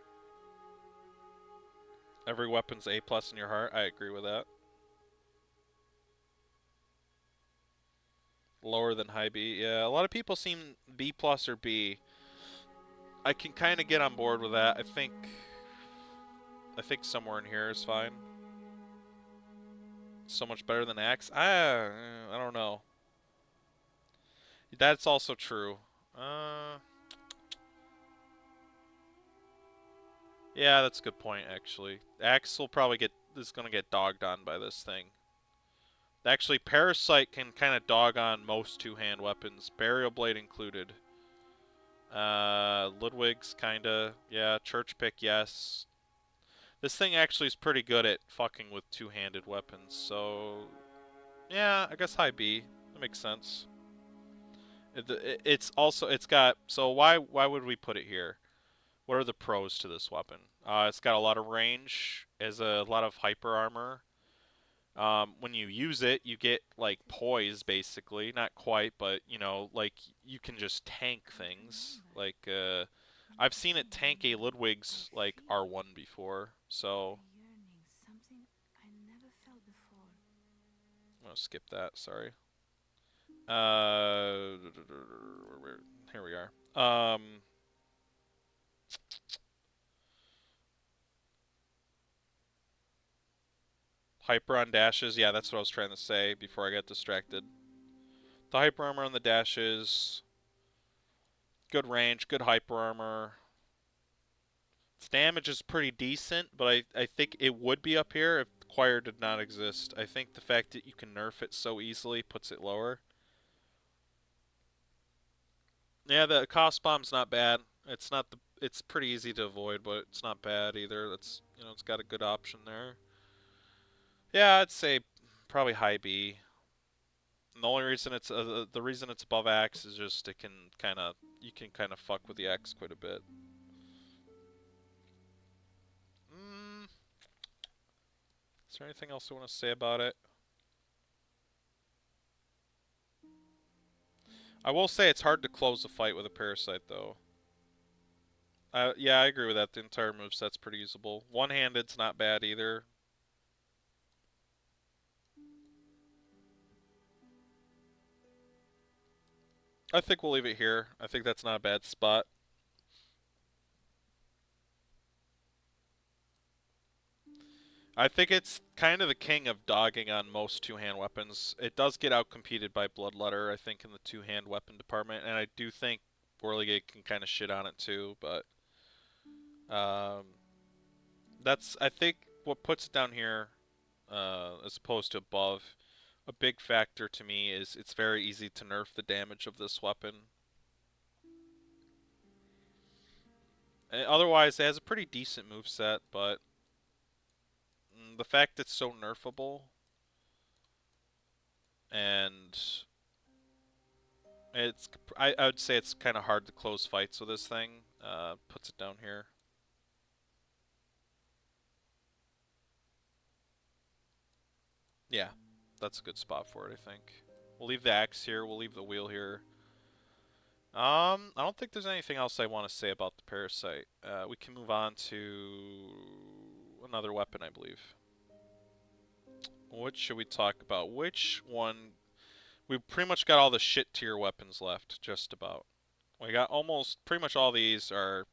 S1: Every weapon's A+ in your heart. I agree with that. Lower than high B. Yeah, a lot of people seem B+ or B. I can kind of get on board with that. I think somewhere in here is fine. So much better than X. I don't know. That's also true. Yeah, that's a good point actually. X will probably is gonna get dogged on by this thing. Actually, Parasite can kind of dog on most two-hand weapons, Burial Blade included. Ludwig's kinda, yeah. Church Pick, yes. This thing actually is pretty good at fucking with two-handed weapons, so yeah, I guess high B. That makes sense. It's got, so why would we put it here? What are the pros to this weapon? It's got a lot of range, has a lot of hyper armor. When you use it, you get like poise, basically. Not quite, but you know, like you can just tank things. Like I've seen it tank a Ludwig's like R1 before, so I'm gonna skip that. Sorry. Here we are. Hyper on dashes. Yeah, that's what I was trying to say before I got distracted. The hyper armor on the dashes. Good range, good hyper armor. Its damage is pretty decent, but I think it would be up here if Choir did not exist. I think the fact that you can nerf it so easily puts it lower. Yeah, the cost bomb's not bad. It's pretty easy to avoid, but it's not bad either. It's got a good option there. Yeah, I'd say probably high B. And the only reason the reason it's above X is just you can kind of fuck with the X quite a bit. Is there anything else I want to say about it? I will say it's hard to close a fight with a Parasite, though. Yeah, I agree with that. The entire moveset's pretty usable. One-handed's not bad either. I think we'll leave it here. I think that's not a bad spot. I think it's kind of the king of dogging on most two-hand weapons. It does get outcompeted by Bloodletter, I think, in the two-hand weapon department, and I do think Whirligate can kind of shit on it too, but that's, I think, what puts it down here as opposed to above. A big factor to me is it's very easy to nerf the damage of this weapon. And otherwise, it has a pretty decent moveset, but the fact it's so nerfable and I would say it's kind of hard to close fights with this thing. Puts it down here. Yeah, that's a good spot for it, I think. We'll leave the axe here. We'll leave the wheel here. I don't think there's anything else I want to say about the Parasite. We can move on to another weapon, I believe. What should we talk about? Which one? We pretty much got all the shit tier weapons left, just about. We got almost, pretty much all these are...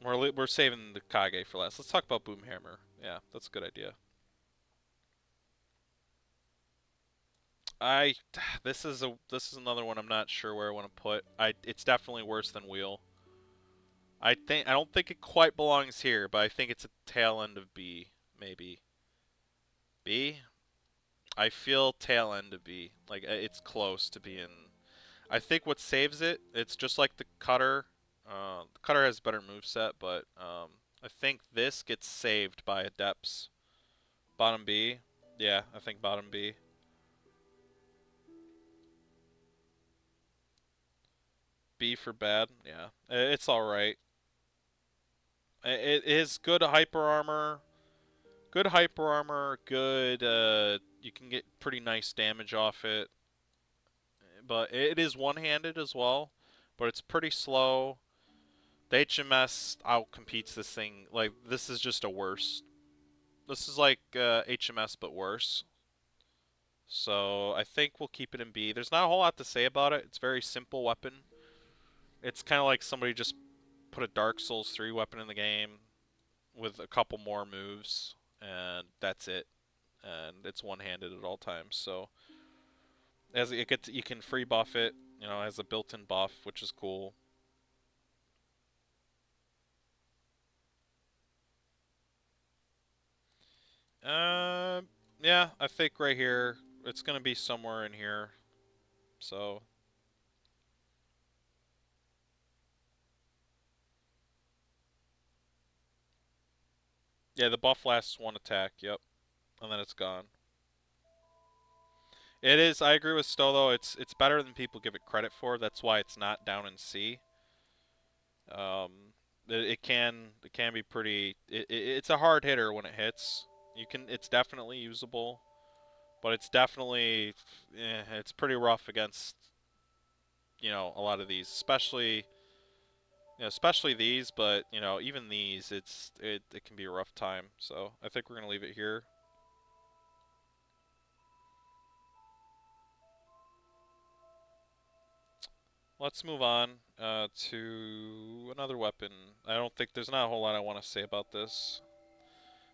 S1: We're saving the Kage for last. Let's talk about Boomhammer. Yeah, that's a good idea. This is another one I'm not sure where I want to put. It's definitely worse than wheel. I don't think it quite belongs here, but I think it's a tail end of B, maybe. B? I feel tail end of B. Like it's close to being. I think what saves it, it's just like the cutter. The cutter has a better moveset, but I think this gets saved by Adepts. Bottom B? Yeah, I think bottom B. B for bad? Yeah. It's alright. It is good hyper armor. Good hyper armor, good, you can get pretty nice damage off it. But it is one-handed as well, but it's pretty slow. The HMS outcompetes this thing. Like, this is just a worse. This is like HMS, but worse. So I think we'll keep it in B. There's not a whole lot to say about it. It's a very simple weapon. It's kind of like somebody just put a Dark Souls 3 weapon in the game with a couple more moves, and that's it. And it's one-handed at all times. So as it gets, you can free buff it. You know, as a built-in buff, which is cool. Uh, yeah, I think right here it's gonna be somewhere in here. So yeah, the buff lasts one attack. Yep, and then it's gone. It is. I agree with Stowe though. It's better than people give it credit for. That's why it's not down in C. Um, it can be pretty. It's a hard hitter when it hits. You can. It's definitely usable, but it's definitely it's pretty rough against a lot of these, especially these. But even these, it can be a rough time. So I think we're gonna leave it here. Let's move on to another weapon. I don't think there's not a whole lot I want to say about this.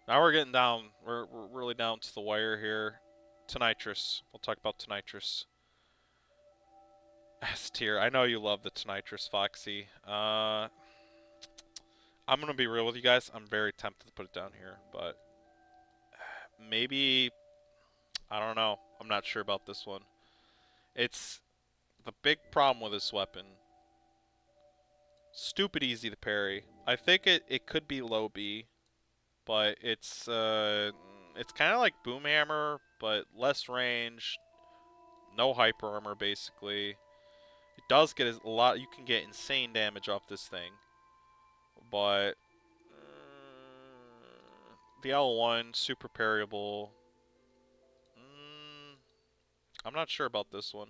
S1: Now we're getting down. We're really down to the wire here. Tonitrus. We'll talk about Tonitrus. S tier. I know you love the Tonitrus, Foxy. I'm gonna be real with you guys. I'm very tempted to put it down here, but maybe I don't know. I'm not sure about this one. It's the big problem with this weapon. Stupid easy to parry. I think it could be low B, but it's kind of like Boomhammer, but less range, no hyper armor basically. It does get a lot. You can get insane damage off this thing, but the L1 super parryable. I'm not sure about this one.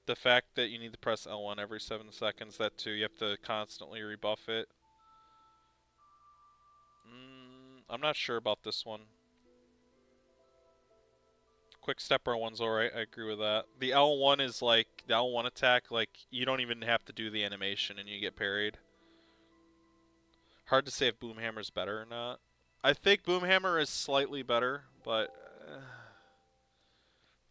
S1: The fact that you need to press L1 every 7 seconds, that too, you have to constantly rebuff it. I'm not sure about this one. Quick step R1's alright, I agree with that. The L1 is like, the L1 attack, like, you don't even have to do the animation and you get parried. Hard to say if Boomhammer's better or not. I think Boomhammer is slightly better, but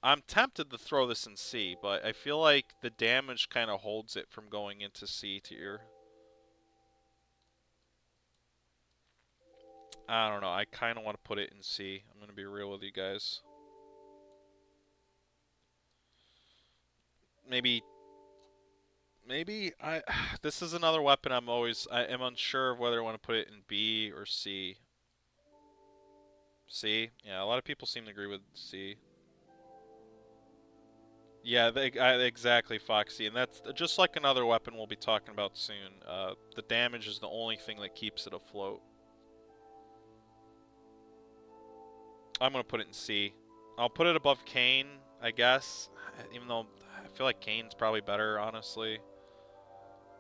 S1: I'm tempted to throw this in C, but I feel like the damage kind of holds it from going into C tier. I don't know, I kind of want to put it in C. I'm going to be real with you guys. Maybe this is another weapon I am unsure of whether I want to put it in B or C. C? Yeah, a lot of people seem to agree with C. Yeah, exactly, Foxy, and that's just like another weapon we'll be talking about soon. The damage is the only thing that keeps it afloat. I'm gonna put it in C. I'll put it above Kane, I guess, even though I feel like Kane's probably better, honestly.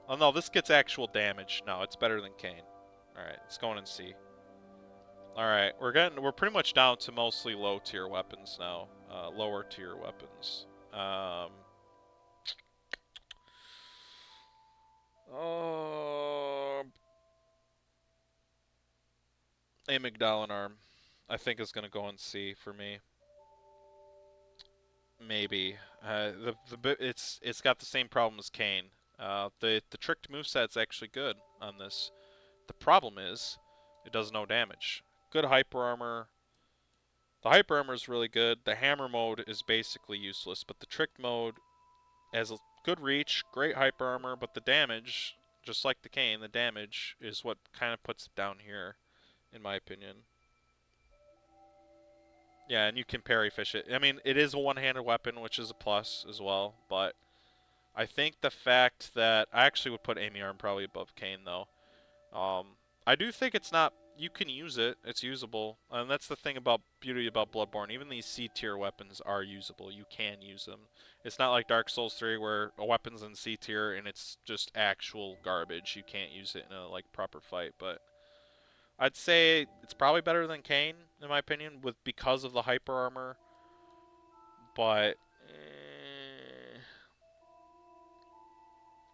S1: Oh no, this gets actual damage. No, it's better than Kane. Alright, it's going in C. Alright, we're pretty much down to mostly low tier weapons now. Lower tier weapons. Amygdalin arm, I think is gonna go in C for me. Maybe. It's got the same problem as Kane. The tricked moveset's actually good on this. The problem is, it does no damage. Good hyper armor. The hyper armor is really good. The hammer mode is basically useless, but the tricked mode has a good reach, great hyper armor, but the damage, just like the Kane, the damage is what kind of puts it down here, in my opinion. Yeah, and you can parry fish it. I mean, it is a one-handed weapon, which is a plus as well, but I think the fact that I actually would put Amy Arm probably above Kane though. Um, I do think it's not. You can use it; it's usable, and that's the thing about beauty about Bloodborne. Even these C tier weapons are usable. You can use them. It's not like Dark Souls 3 where a weapon's in C tier and it's just actual garbage. You can't use it in a like proper fight. But I'd say it's probably better than Kane in my opinion, with because of the hyper armor. But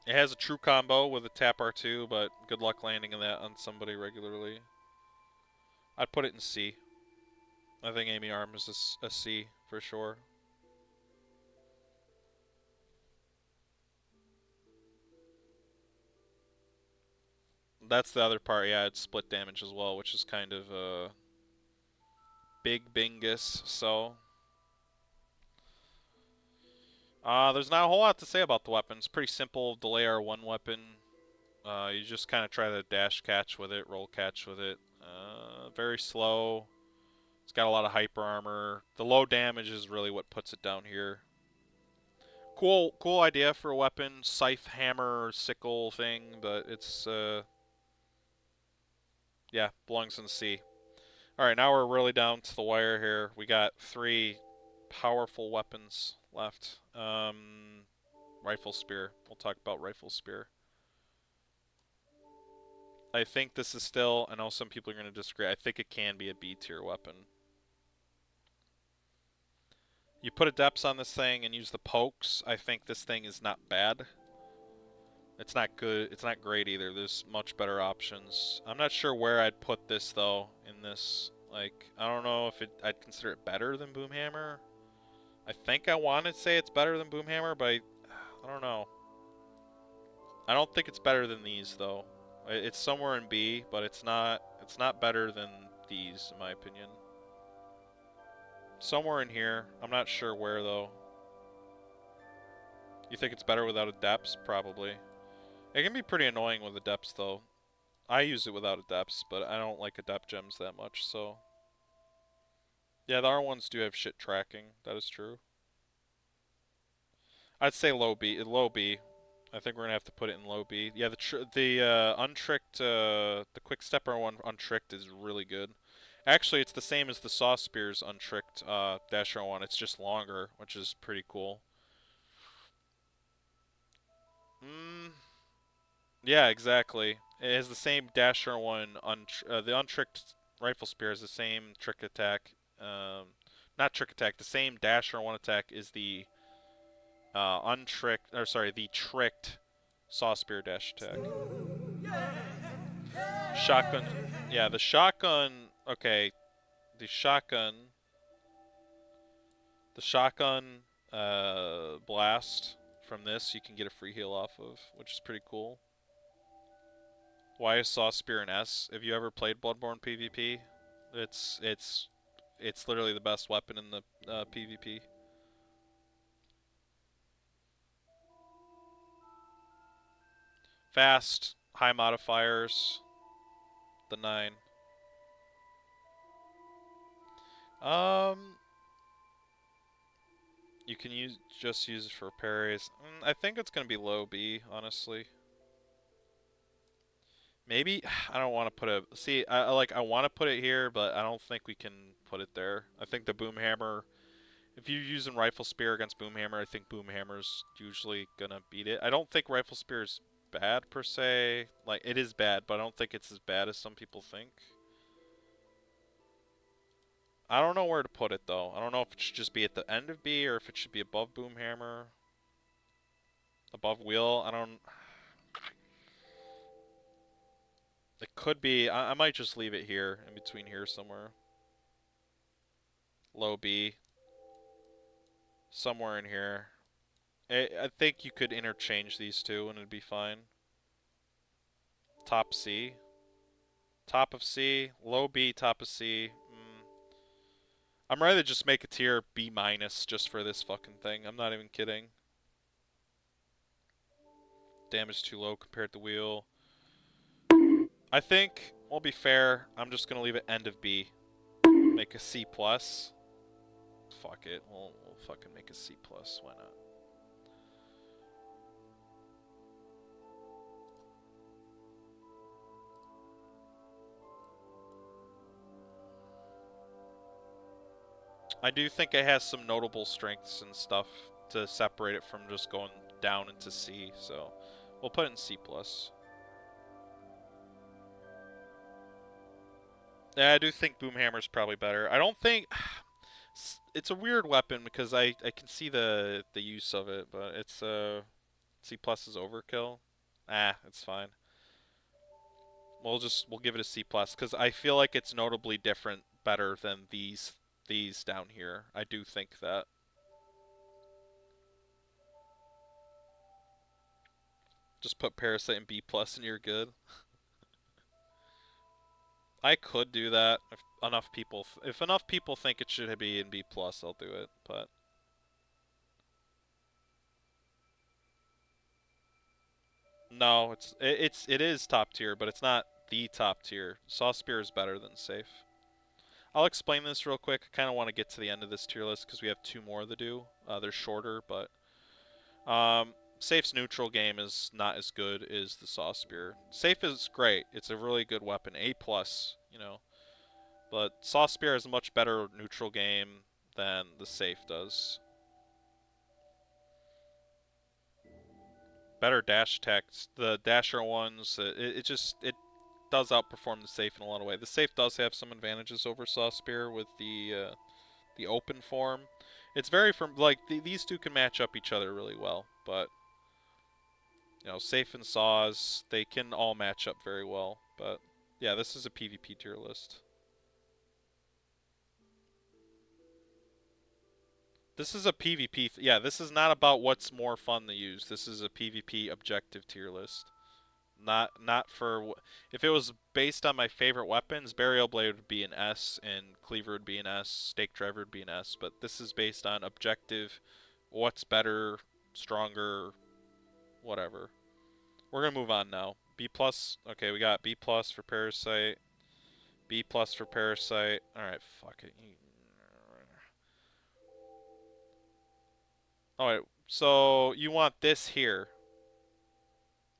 S1: it has a true combo with a tap R2, but good luck landing in that on somebody regularly. I'd put it in C. I think Amy Arm is a C for sure. That's the other part, yeah, it's split damage as well, which is kind of big bingus, so. There's not a whole lot to say about the weapon. It's pretty simple, delay R1 weapon. You just kind of try to dash catch with it, roll catch with it. Very slow. It's got a lot of hyper armor. The low damage is really what puts it down here. Cool idea for a weapon, scythe, hammer, sickle thing, but it's yeah, belongs in C. All right, now we're really down to the wire here. We got 3 powerful weapons left. Rifle spear. We'll talk about rifle spear. I think this is still, I know some people are going to disagree, I think it can be a B tier weapon. You put adepts on this thing and use the pokes, I think this thing is not bad. It's not good, it's not great either, there's much better options. I'm not sure where I'd put this though, in this, like, I don't know if I'd consider it better than Boomhammer. I think I want to say it's better than Boomhammer, but I don't know. I don't think it's better than these though. It's somewhere in B, but it's not better than these in my opinion. Somewhere in here. I'm not sure where though. You think it's better without adepts? Probably. It can be pretty annoying with adepts though. I use it without adepts, but I don't like adept gems that much, so. Yeah, the R1s do have shit tracking. That is true. I'd say low B. Low B. I think we're gonna have to put it in low B. Yeah, the untricked, the quick step R1 untricked is really good. Actually, it's the same as the Saw Spear's untricked dash R1. It's just longer, which is pretty cool. Yeah, exactly. It has the same dash R1. The untricked rifle spear has the same trick attack. Not trick attack. The same dash R1 attack is the the tricked Saw Spear dash attack. Shotgun. Yeah, the shotgun. Okay, the shotgun. The shotgun blast from this you can get a free heal off of, which is pretty cool. Why is Saw Spear an S? Have you ever played Bloodborne PvP? It's literally the best weapon in the PvP. Fast, high modifiers, the 9. You can just use it for parries. I think it's gonna be low B, honestly. Maybe I don't want to put a I want to put it here, but I don't think we can put it there. I think the Boomhammer, if you're using Rifle Spear against Boomhammer, I think Boomhammer's usually gonna beat it. I don't think Rifle Spear is bad per se. Like it is bad, but I don't think it's as bad as some people think. I don't know where to put it though. I don't know if it should just be at the end of B or if it should be above Boomhammer. Above Wheel, I don't. It could be. I might just leave it here, in between here somewhere. Low B. Somewhere in here. I think you could interchange these two and it'd be fine. Top C. Top of C. Low B, top of C. I'm ready to just make a tier B- just for this fucking thing. I'm not even kidding. Damage too low compared to wheel. I think, we'll be fair, I'm just going to leave it end of B. Make a C+. Fuck it. We'll fucking make a C+. Why not? I do think it has some notable strengths and stuff to separate it from just going down into C, so we'll put it in C+. Yeah, I do think Boomhammer's probably better. I don't think... It's a weird weapon because I can see the use of it, but it's C+ is overkill. It's fine. We'll give it a C+ because I feel like it's notably different, better than these down here. I do think that. Just put Parasite in B+ and you're good. I could do that if enough people think it should be in B+, I'll do it, but no, it is top tier, but it's not the top tier. Saw Spear is better than Safe. I'll explain this real quick. I kind of want to get to the end of this tier list because we have two more to do. They're shorter, but Safe's neutral game is not as good as the Saw Spear. Safe is great. It's a really good weapon. A+, you know. But Saw Spear has a much better neutral game than the Safe does. Better dash attacks. The dasher ones, it does outperform the Safe in a lot of ways. The Safe does have some advantages over Saw Spear with the open form. It's very these two can match up each other really well, but you know, Safe and Saws, they can all match up very well. But yeah, this is a PvP tier list. This is a PvP. Yeah, this is not about what's more fun to use. This is a PvP objective tier list. Not for... If it was based on my favorite weapons, Burial Blade would be an S, and Cleaver would be an S, Stake Driver would be an S, but this is based on objective, what's better, stronger, whatever. We're going to move on now. B+, okay, we got B+ for Parasite, B+ for Parasite. Alright, fuck it. Alright, so you want this here.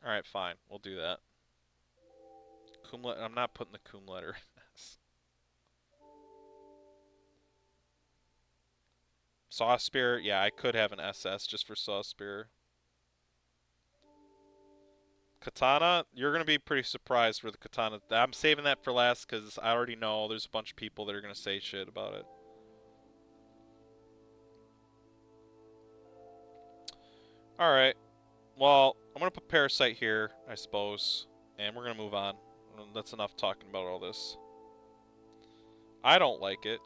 S1: Alright, fine. We'll do that. I'm not putting the Coom letter in this. Saw Spear, yeah, I could have an SS just for Saw Spear. Katana, you're going to be pretty surprised with the Katana. I'm saving that for last because I already know there's a bunch of people that are going to say shit about it. Alright. Well, I'm going to put Parasite here, I suppose. And we're going to move on. That's enough talking about all this. I don't like it.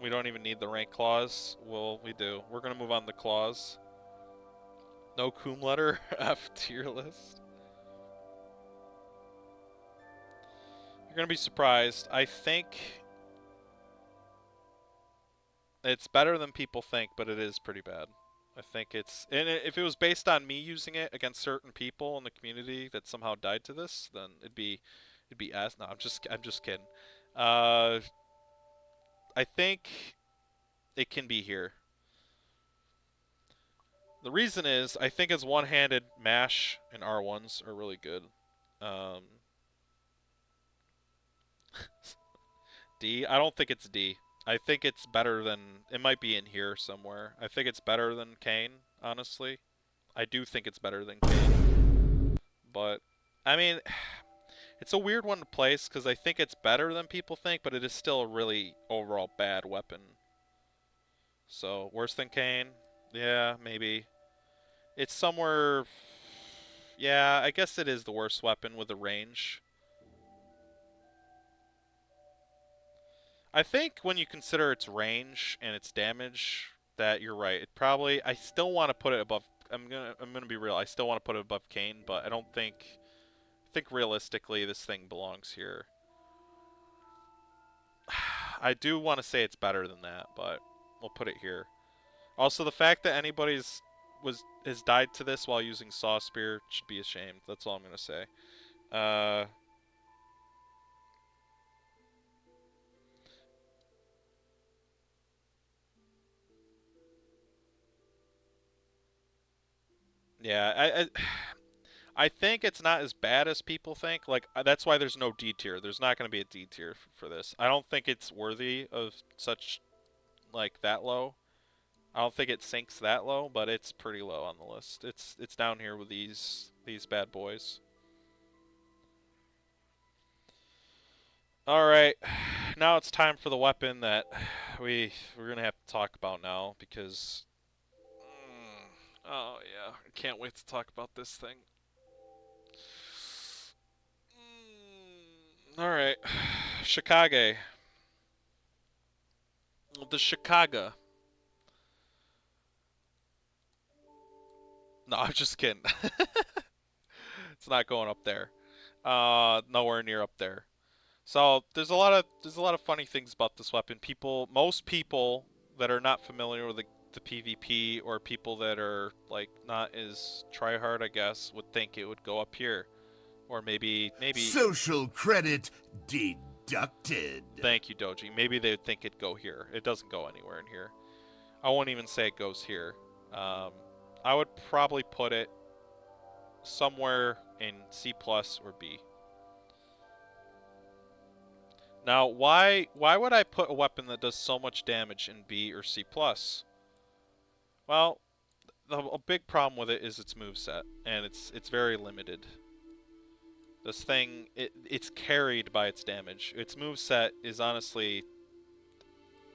S1: We don't even need the rank clause. Well, we do. We're going to move on to clause. No Coom letter. F tier list. You're going to be surprised. I think it's better than people think, but it is pretty bad. I think it's... And if it was based on me using it against certain people in the community that somehow died to this, then it'd be S. No, I'm just kidding. I think it can be here. The reason is, I think its one-handed mash and R1s are really good. D? I don't think it's D. I think it's better than... It might be in here somewhere. I think it's better than Kane, honestly. I do think it's better than Kane. But, I mean... It's a weird one to place, because I think it's better than people think, but it is still a really overall bad weapon. So, worse than Kane? Yeah, maybe. It's somewhere... Yeah, I guess it is the worst weapon with the range. I think when you consider its range and its damage, that you're right. It probably. I still want to put it above. I'm gonna be real. I still want to put it above Kane, but I don't think. I think realistically, this thing belongs here. I do want to say it's better than that, but we'll put it here. Also, the fact that anybody's has died to this while using Saw Spear should be ashamed. That's all I'm gonna say. Yeah, I think it's not as bad as people think. Like that's why there's no D tier. There's not going to be a D tier for this. I don't think it's worthy of such like that low. I don't think it sinks that low, but it's pretty low on the list. It's down here with these bad boys. All right, now it's time for the weapon that we're gonna have to talk about now because. Oh yeah, I can't wait to talk about this thing. All right, Chicago. The Chicago. No, I'm just kidding. It's not going up there. Nowhere near up there. So there's a lot of funny things about this weapon. Most people that are not familiar with the PvP or people that are like not as tryhard, I guess, would think it would go up here, or maybe.
S3: Social credit deducted.
S1: Thank you, Doji. Maybe they'd think it'd go here. It doesn't go anywhere in here. I won't even say it goes here. I would probably put it somewhere in C+ or B. Now, why would I put a weapon that does so much damage in B or C+? Well, a big problem with it is its moveset, and it's very limited. This thing, it's carried by its damage. Its moveset is honestly,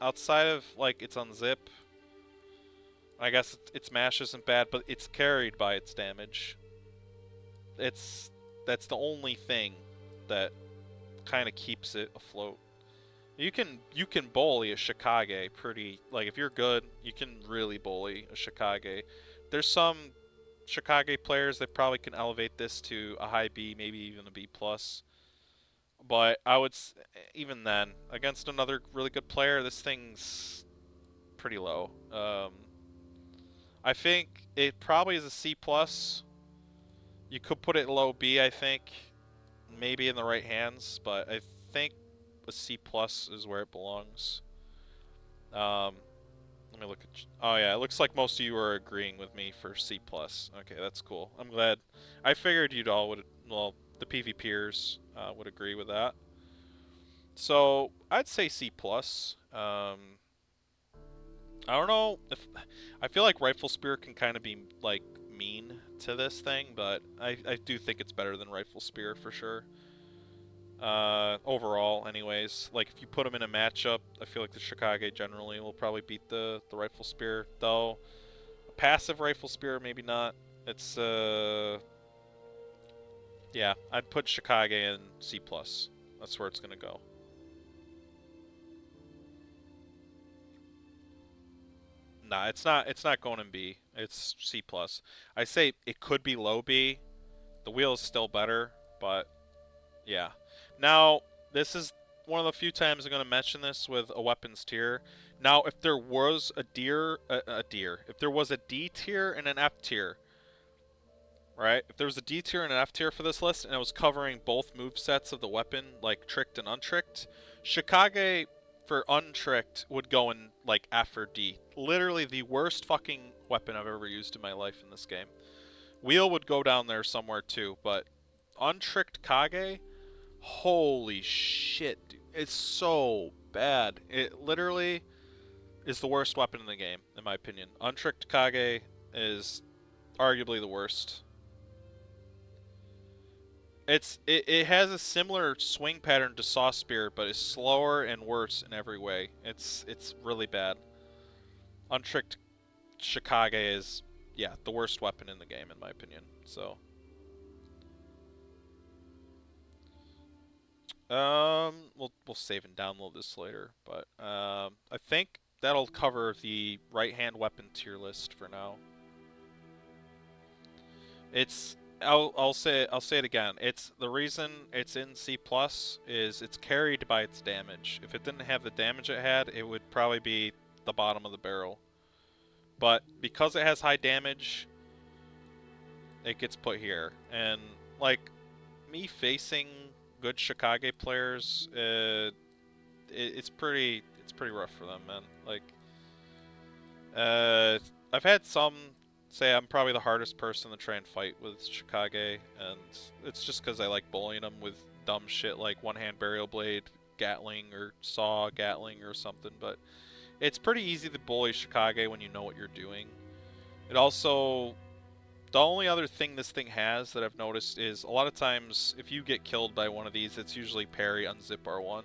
S1: outside of like its unzip, I guess its mash isn't bad, but it's carried by its damage. That's the only thing that kind of keeps it afloat. You can bully a Chicago pretty, like if you're good, you can really bully a Chicago. There's some Chicago players that probably can elevate this to a high B, maybe even a B+. But I would even then against another really good player, this thing's pretty low. I think it probably is a C+. You could put it low B, I think. Maybe in the right hands, but I think a C+ is where it belongs. Let me look at... Oh yeah, it looks like most of you are agreeing with me for C+. Okay, that's cool. I'm glad. I figured you'd all would... Well, the PvPers would agree with that. So, I'd say C+. I don't know if... I feel like Rifle Spear can kind of be, like, mean to this thing, but I do think it's better than Rifle Spear for sure. Overall, anyways, like if you put them in a matchup, I feel like the Chicago generally will probably beat the Rifle Spear, though a passive Rifle Spear maybe not. It's yeah, I'd put Chicago in C+. That's where it's gonna go. Nah, it's not going in B. It's C+. I say it could be low B. The wheel is still better, but yeah. Now, this is one of the few times I'm going to mention this with a weapons tier. Now, if there was if there was a D tier and an F tier, right? If there was a D tier and an F tier for this list, and it was covering both movesets of the weapon, like tricked and untricked, Chicago for untricked would go in like F or D. Literally the worst fucking weapon I've ever used in my life in this game. Wheel would go down there somewhere too, but untricked Kage, holy shit, dude. It's so bad. It literally is the worst weapon in the game, in my opinion. Untricked Kage is arguably the worst. It has a similar swing pattern to Saw Spear, but is slower and worse in every way. It's really bad. Untricked Chicago is, yeah, the worst weapon in the game, in my opinion. So, we'll save and download this later, but I think that'll cover the right-hand weapon tier list for now. It's I'll say it again. It's the reason it's in C+ is it's carried by its damage. If it didn't have the damage it had, it would probably be the bottom of the barrel. But because it has high damage, it gets put here. And like me facing good Chicago players, it's pretty rough for them, man. Like I've had some say I'm probably the hardest person to try and fight with Chicago, and it's just because I like bullying them with dumb shit like one-hand burial blade, Gatling, or saw Gatling or something. But it's pretty easy to bully Chicago when you know what you're doing. It also, the only other thing this thing has that I've noticed is a lot of times if you get killed by one of these, it's usually parry, unzip R1.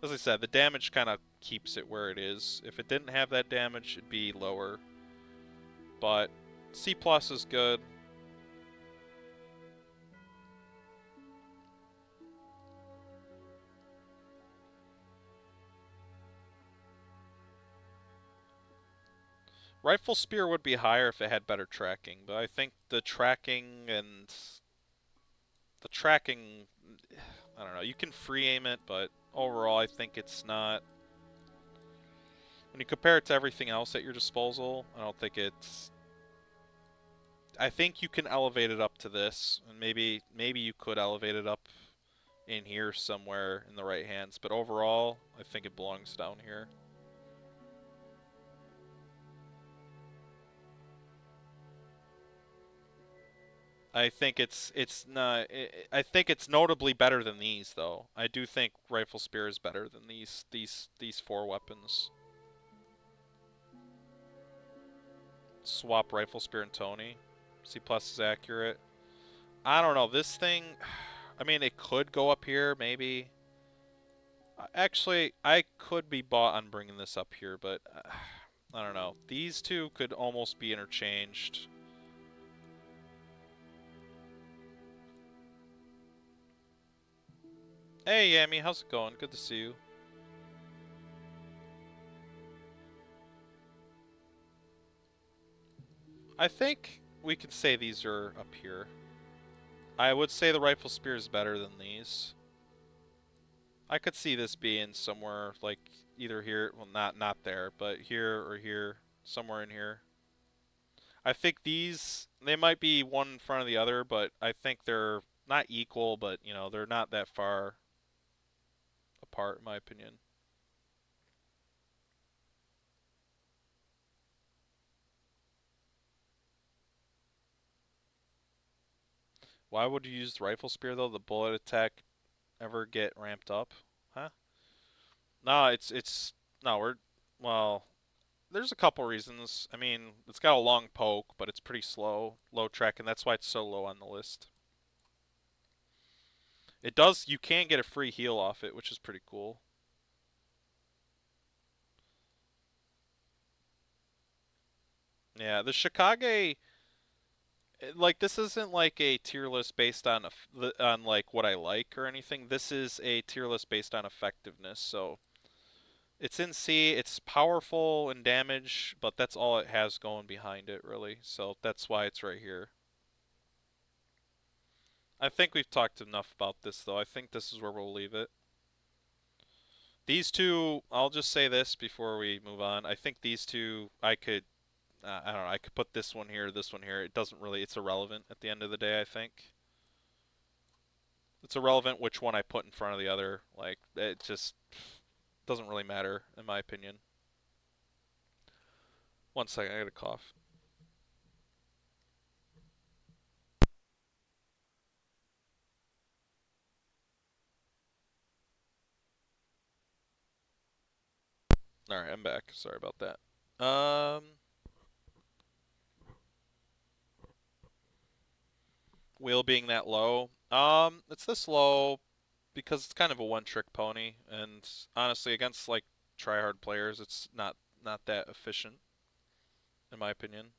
S1: As I said, the damage kind of keeps it where it is. If it didn't have that damage, it'd be lower. But C+ is good. Rifle Spear would be higher if it had better tracking, but I think the tracking, I don't know, you can free aim it, but overall I think it's not, when you compare it to everything else at your disposal, I don't think it's, I think you can elevate it up to this, and maybe you could elevate it up in here somewhere in the right hands, but overall I think it belongs down here. I think it's not. I think it's notably better than these, though. I do think Rifle Spear is better than these four weapons. Swap Rifle Spear and Tony. C+ is accurate. I don't know. This thing, I mean, it could go up here, maybe. Actually, I could be bought on bringing this up here, but I don't know. These two could almost be interchanged. Hey, Yami, how's it going? Good to see you. I think we can say these are up here. I would say the Rifle Spear is better than these. I could see this being somewhere like either here, well, not there, but here or here, somewhere in here. I think these, they might be one in front of the other, but I think they're not equal, but you know, they're not that far apart in my opinion. Why would you use the Rifle Spear though? The bullet attack ever get ramped up? Huh? No, it's no, well, there's a couple reasons. I mean, it's got a long poke, but it's pretty slow, low track, and that's why it's so low on the list. It does, you can get a free heal off it, which is pretty cool. Yeah, the Chicago, like, this isn't like a tier list based on like what I like or anything. This is a tier list based on effectiveness. So it's in C, it's powerful in damage, but that's all it has going behind it, really. So that's why it's right here. I think we've talked enough about this, though. I think this is where we'll leave it. These two, I'll just say this before we move on. I think these two, I don't know, I could put this one here, this one here. It doesn't really, it's irrelevant at the end of the day, I think. It's irrelevant which one I put in front of the other. Like, it just doesn't really matter, in my opinion. One second, I got a cough. Alright, I'm back. Sorry about that. Wheel being that low. It's this low because it's kind of a one-trick pony, and honestly, against like try-hard players, it's not that efficient, in my opinion.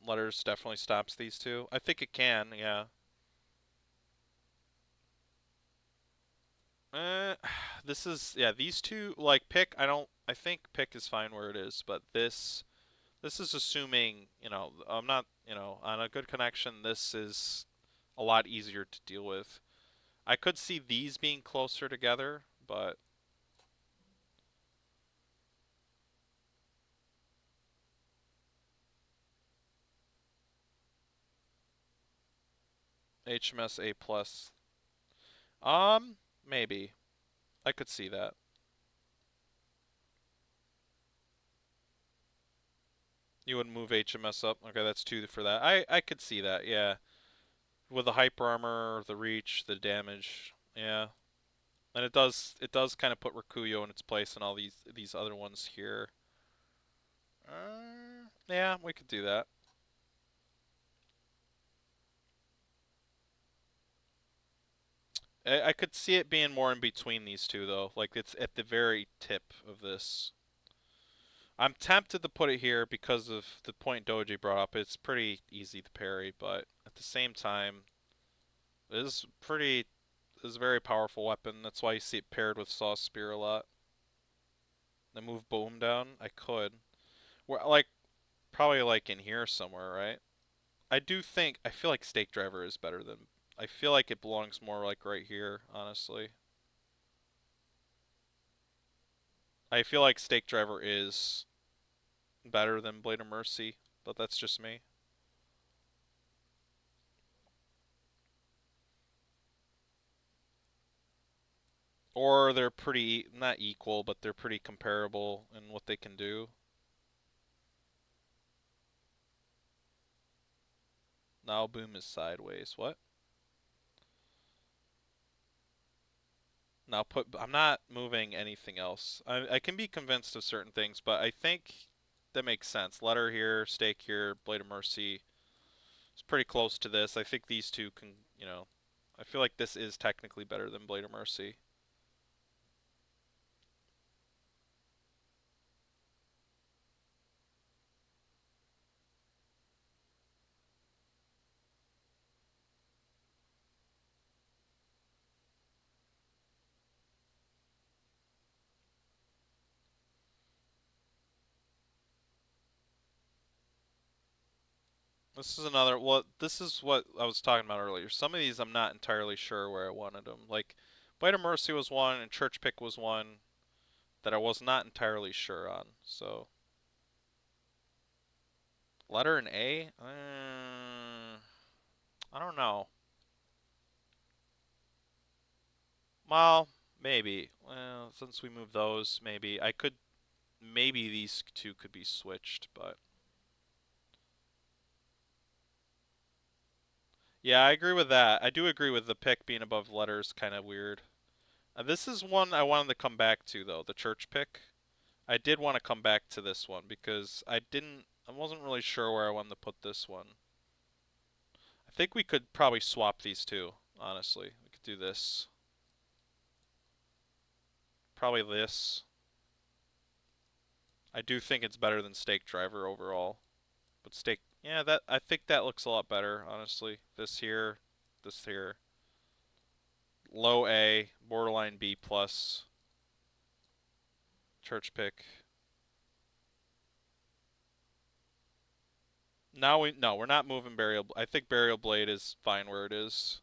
S1: Letters definitely stops these two. I think it can, yeah. This is, yeah, these two, like, pick, I think pick is fine where it is, but this is assuming, I'm not, on a good connection, this is a lot easier to deal with. I could see these being closer together, but HMS A plus. Maybe. I could see that. You would move HMS up. Okay, that's 2 for that. I could see that, yeah. With the hyper armor, the reach, the damage, yeah. And it does kind of put Rakuyo in its place and all these other ones here. Yeah, we could do that. I could see it being more in between these two though. Like it's at the very tip of this. I'm tempted to put it here because of the point Doji brought up. It's pretty easy to parry, but at the same time, it is a very powerful weapon. That's why you see it paired with Saw Spear a lot. Then move Boom down. I could. Well, like probably like in here somewhere, right? I feel like Stake Driver is better than. I feel like it belongs more like right here, honestly. I feel like Stake Driver is better than Blade of Mercy, but that's just me. Or they're pretty, not equal, but they're pretty comparable in what they can do. Now Boom is sideways. What? Now I'm not moving anything else. I can be convinced of certain things, but I think that makes sense. Letter here, Stake here, Blade of Mercy. It's pretty close to this. I think these two can, I feel like this is technically better than Blade of Mercy. This is another, well, this is what I was talking about earlier. Some of these I'm not entirely sure where I wanted them. Like, Blade of Mercy was one, and Church Pick was one that I was not entirely sure on. So, letter and A? I don't know. Well, maybe. Well, since we moved those, maybe. Maybe these two could be switched, but. Yeah, I agree with that. I do agree with the pick being above letters, kind of weird. This is one I wanted to come back to, though, the church pick. I did want to come back to this one because I wasn't really sure where I wanted to put this one. I think we could probably swap these two, honestly. We could do this. Probably this. I do think it's better than Stake Driver overall. But Stake, yeah, I think that looks a lot better, honestly. This here, this here. Low A, borderline B plus. Church pick. No, we're not moving Burial. I think Burial Blade is fine where it is.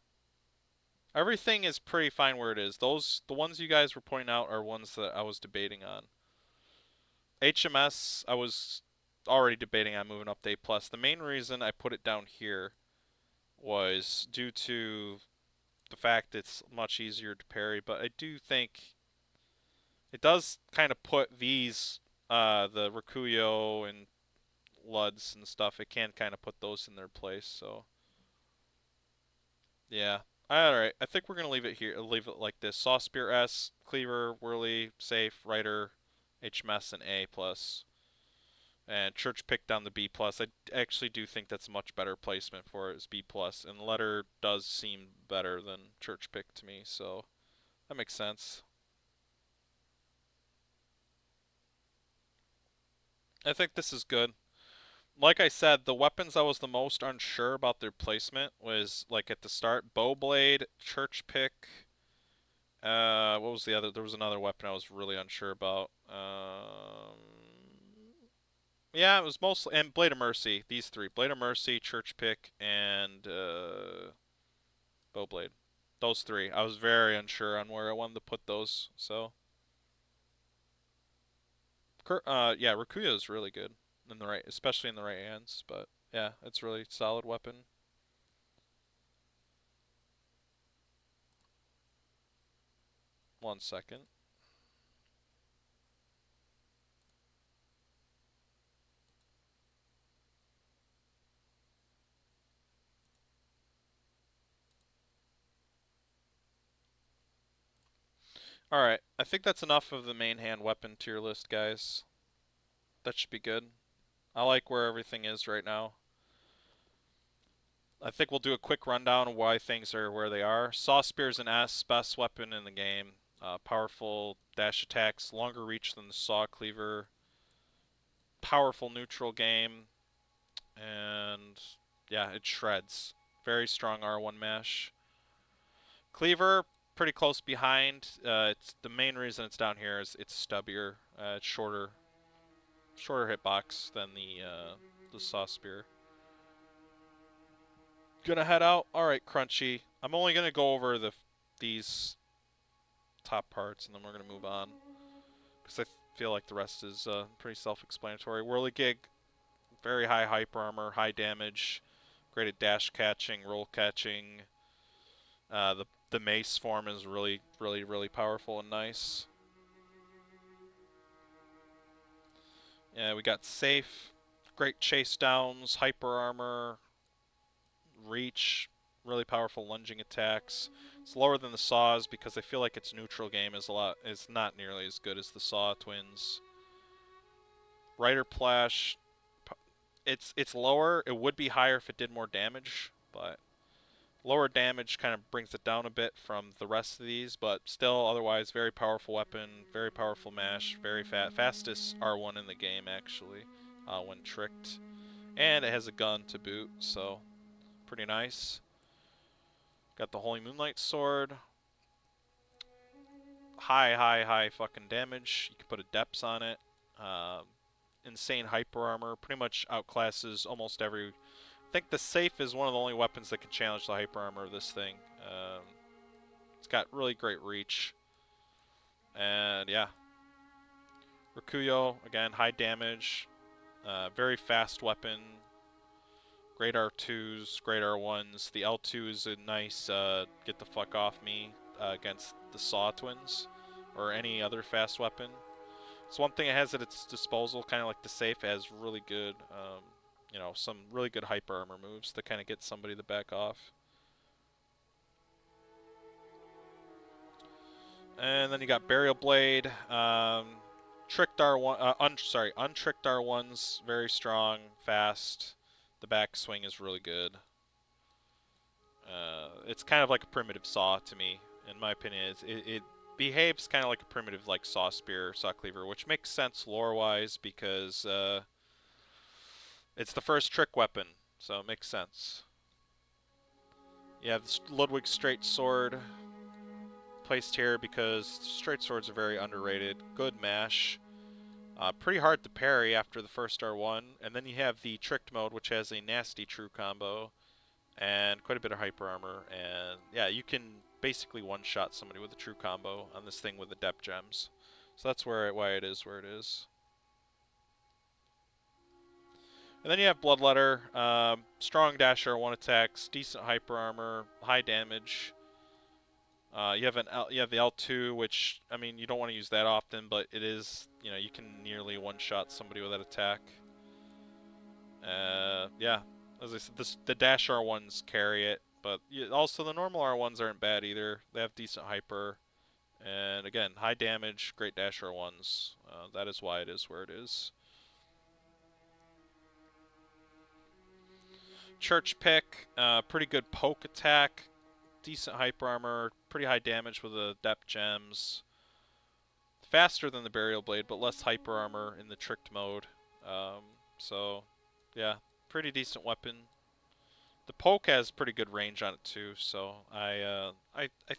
S1: Everything is pretty fine where it is. The ones you guys were pointing out are ones that I was debating on. HMS, I was already debating on moving up to A plus. The main reason I put it down here was due to the fact it's much easier to parry, but I do think it does kind of put these, the Rakuyo and Luds and stuff, it can kind of put those in their place, so. Yeah. Alright, I think we're going to leave it here, leave it like this. Saw Spear S, Cleaver, Whirly, Safe, Rider, HMS, and A+. Plus. And Church picked down the B+. Plus. I actually do think that's a much better placement for it, is B+. Plus. And Letter does seem better than Church pick to me, so that makes sense. I think this is good. like I said, the weapons I was the most unsure about their placement was like at the start, Bowblade, Church Pick. What was the other? There was another weapon I was really unsure about. Yeah, it was mostly and Blade of Mercy. These three: Blade of Mercy, Church Pick, and Bowblade. Those three. I was very unsure on where I wanted to put those. So, yeah, Rakuya is really good in the right, especially in the right hands. But yeah, it's really solid weapon. One second. Alright, I think that's enough of the main hand weapon tier list, guys. That should be good. I like where everything is right now. I think we'll do a quick rundown of why things are where they are. Saw Spear is an S, best weapon in the game. Powerful dash attacks, longer reach than the Saw Cleaver. Powerful neutral game. And yeah, it shreds. Very strong R1 mash. Cleaver, pretty close behind. It's the main reason it's down here is it's stubbier. It's shorter hitbox than the Saw Spear. Gonna head out. All right, Crunchy. I'm only gonna go over these top parts, and then we're gonna move on because I feel like the rest is pretty self-explanatory. Whirligig, very high hyper armor, high damage, great at dash catching, roll catching. The mace form is really powerful and nice. Yeah, we got safe, great chase downs, hyper armor, reach, really powerful lunging attacks. It's lower than the Saws because I feel like its neutral game is not nearly as good as the Saw twins. Rider Plash, it's lower. It would be higher if it did more damage, but lower damage kind of brings it down a bit from the rest of these, but still otherwise very powerful weapon, very powerful mash, very fastest R1 in the game actually when tricked. And it has a gun to boot, so pretty nice. Got the Holy Moonlight Sword. High fucking damage. You can put a Depths on it. Insane hyper armor. Pretty much outclasses almost every... I think the Safe is one of the only weapons that can challenge the hyper armor of this thing. It's got really great reach. And yeah. Rakuyo, again, high damage. Very fast weapon. Great R2s, great R1s. The L2 is a nice get the fuck off me against the Saw twins or any other fast weapon. It's one thing it has at its disposal, kind of like the Safe. It has really good, you know, some really good hyper armor moves to kind of get somebody to back off. And then you got Burial Blade, tricked R1, untricked R1's very strong, fast. The back swing is really good. It's kind of like a primitive Saw to me, in my opinion. It behaves kind of like a primitive like Saw Spear, Saw Cleaver, which makes sense lore-wise because it's the first trick weapon, so it makes sense. You have the Ludwig Straight Sword placed here because straight swords are very underrated. Good mash. Pretty hard to parry after the first R1, and then you have the tricked mode, which has a nasty true combo and quite a bit of hyper armor, and yeah, you can basically one-shot somebody with a true combo on this thing with the depth gems. So that's why it is where it is. And then you have Bloodletter, strong dash R1 attacks, decent hyper armor, high damage. You have the L2, which I mean you don't want to use that often, but it is, you know, you can nearly one-shot somebody with that attack. Yeah, as I said, the dash R1s carry it, but also the normal R1s aren't bad either. They have decent hyper, and again, high damage, great dash R1s. That is why it is where it is. Church Pick, pretty good poke attack, decent hyper armor, pretty high damage with the depth gems. Faster than the Burial Blade, but less hyper armor in the tricked mode. So, Yeah, pretty decent weapon. The poke has pretty good range on it too, so I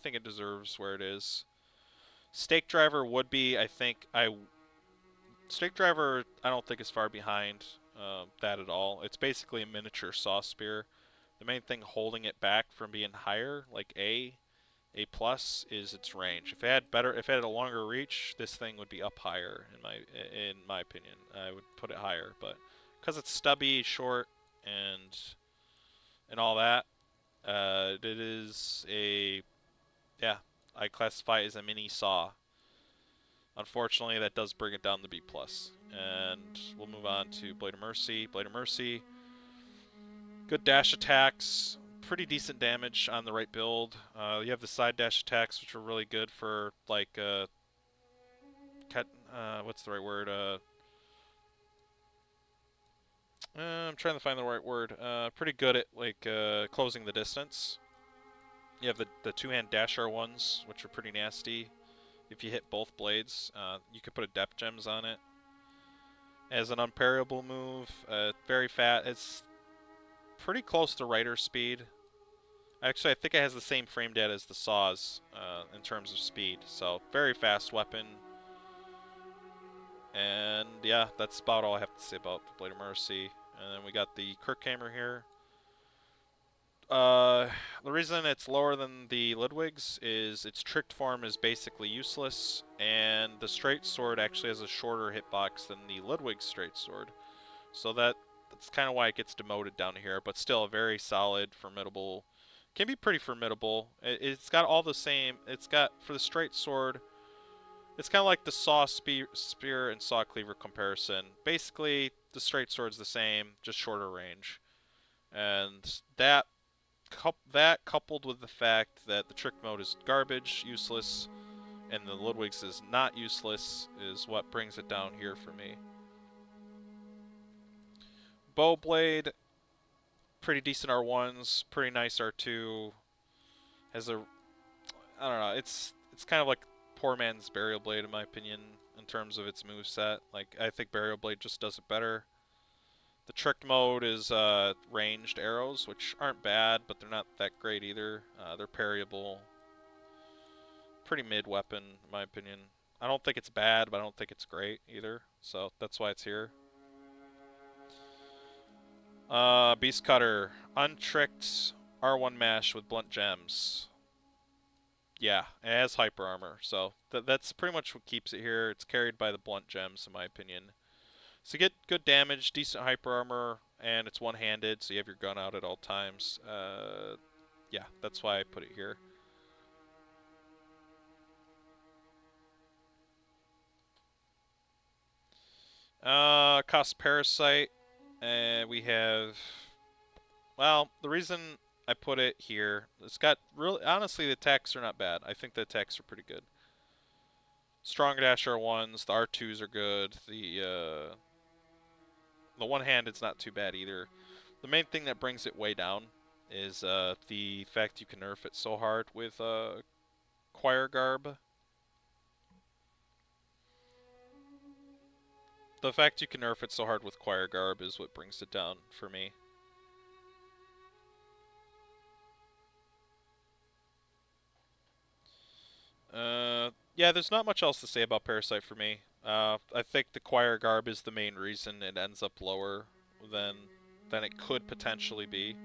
S1: think it deserves where it is. Stake Driver would be, I think, Stake Driver I don't think is far behind that at all. It's basically a miniature saw spear. The main thing holding it back from being higher, like A plus, is its range. If it had a longer reach, this thing would be up higher in my opinion. I would put it higher, but because it's stubby, short, and all that, it is yeah. I classify it as a mini saw. Unfortunately, that does bring it down to B plus. And we'll move on to Blade of Mercy. Blade of Mercy, good dash attacks, pretty decent damage on the right build. You have the side dash attacks, which are really good for like what's the right word? I'm trying to find the right word. Pretty good at like closing the distance. You have the two-hand dash R1s, which are pretty nasty. If you hit both blades, you could put a depth gems on it. As an unparryable move, very fat. It's pretty close to Rider speed. Actually, I think it has the same frame data as the saws in terms of speed. So very fast weapon. And yeah, that's about all I have to say about the Blade of Mercy. And then we got the Kirkhammer here. The reason it's lower than the Ludwig's is its tricked form is basically useless, and the straight sword actually has a shorter hitbox than the Ludwig's straight sword. So that's kind of why it gets demoted down here, but still a very solid, formidable, can be pretty formidable. It's got all the same, it's got, for the straight sword, it's kind of like the saw spear and saw cleaver comparison. Basically, the straight sword's the same, just shorter range. And that coupled with the fact that the trick mode is garbage, useless, and the Ludwig's is not useless, is what brings it down here for me. Bowblade, pretty decent R1s, pretty nice R2. Has a, I don't know, it's kind of like poor man's Burial Blade in my opinion in terms of its moveset. Like, I think Burial Blade just does it better. The tricked mode is ranged arrows, which aren't bad, but they're not that great either. They're parryable. Pretty mid weapon, in my opinion. I don't think it's bad, but I don't think it's great either. So that's why it's here. Beast Cutter. Untricked R1 mash with blunt gems. Yeah, it has hyper armor. So that's pretty much what keeps it here. It's carried by the blunt gems, in my opinion. So you get good damage, decent hyper armor, and it's one-handed, so you have your gun out at all times. Yeah, that's why I put it here. Cost Parasite, we have, well, the reason I put it here, it's got really, honestly, the attacks are not bad. I think the attacks are pretty good. Strong dash R1s, the R2s are good, the one-handed's not too bad either. The main thing that brings it way down is the fact you can nerf it so hard with Choir Garb. The fact you can nerf it so hard with Choir Garb is what brings it down for me. Yeah, there's not much else to say about Parasite for me. I think the Choir Garb is the main reason it ends up lower than it could potentially be.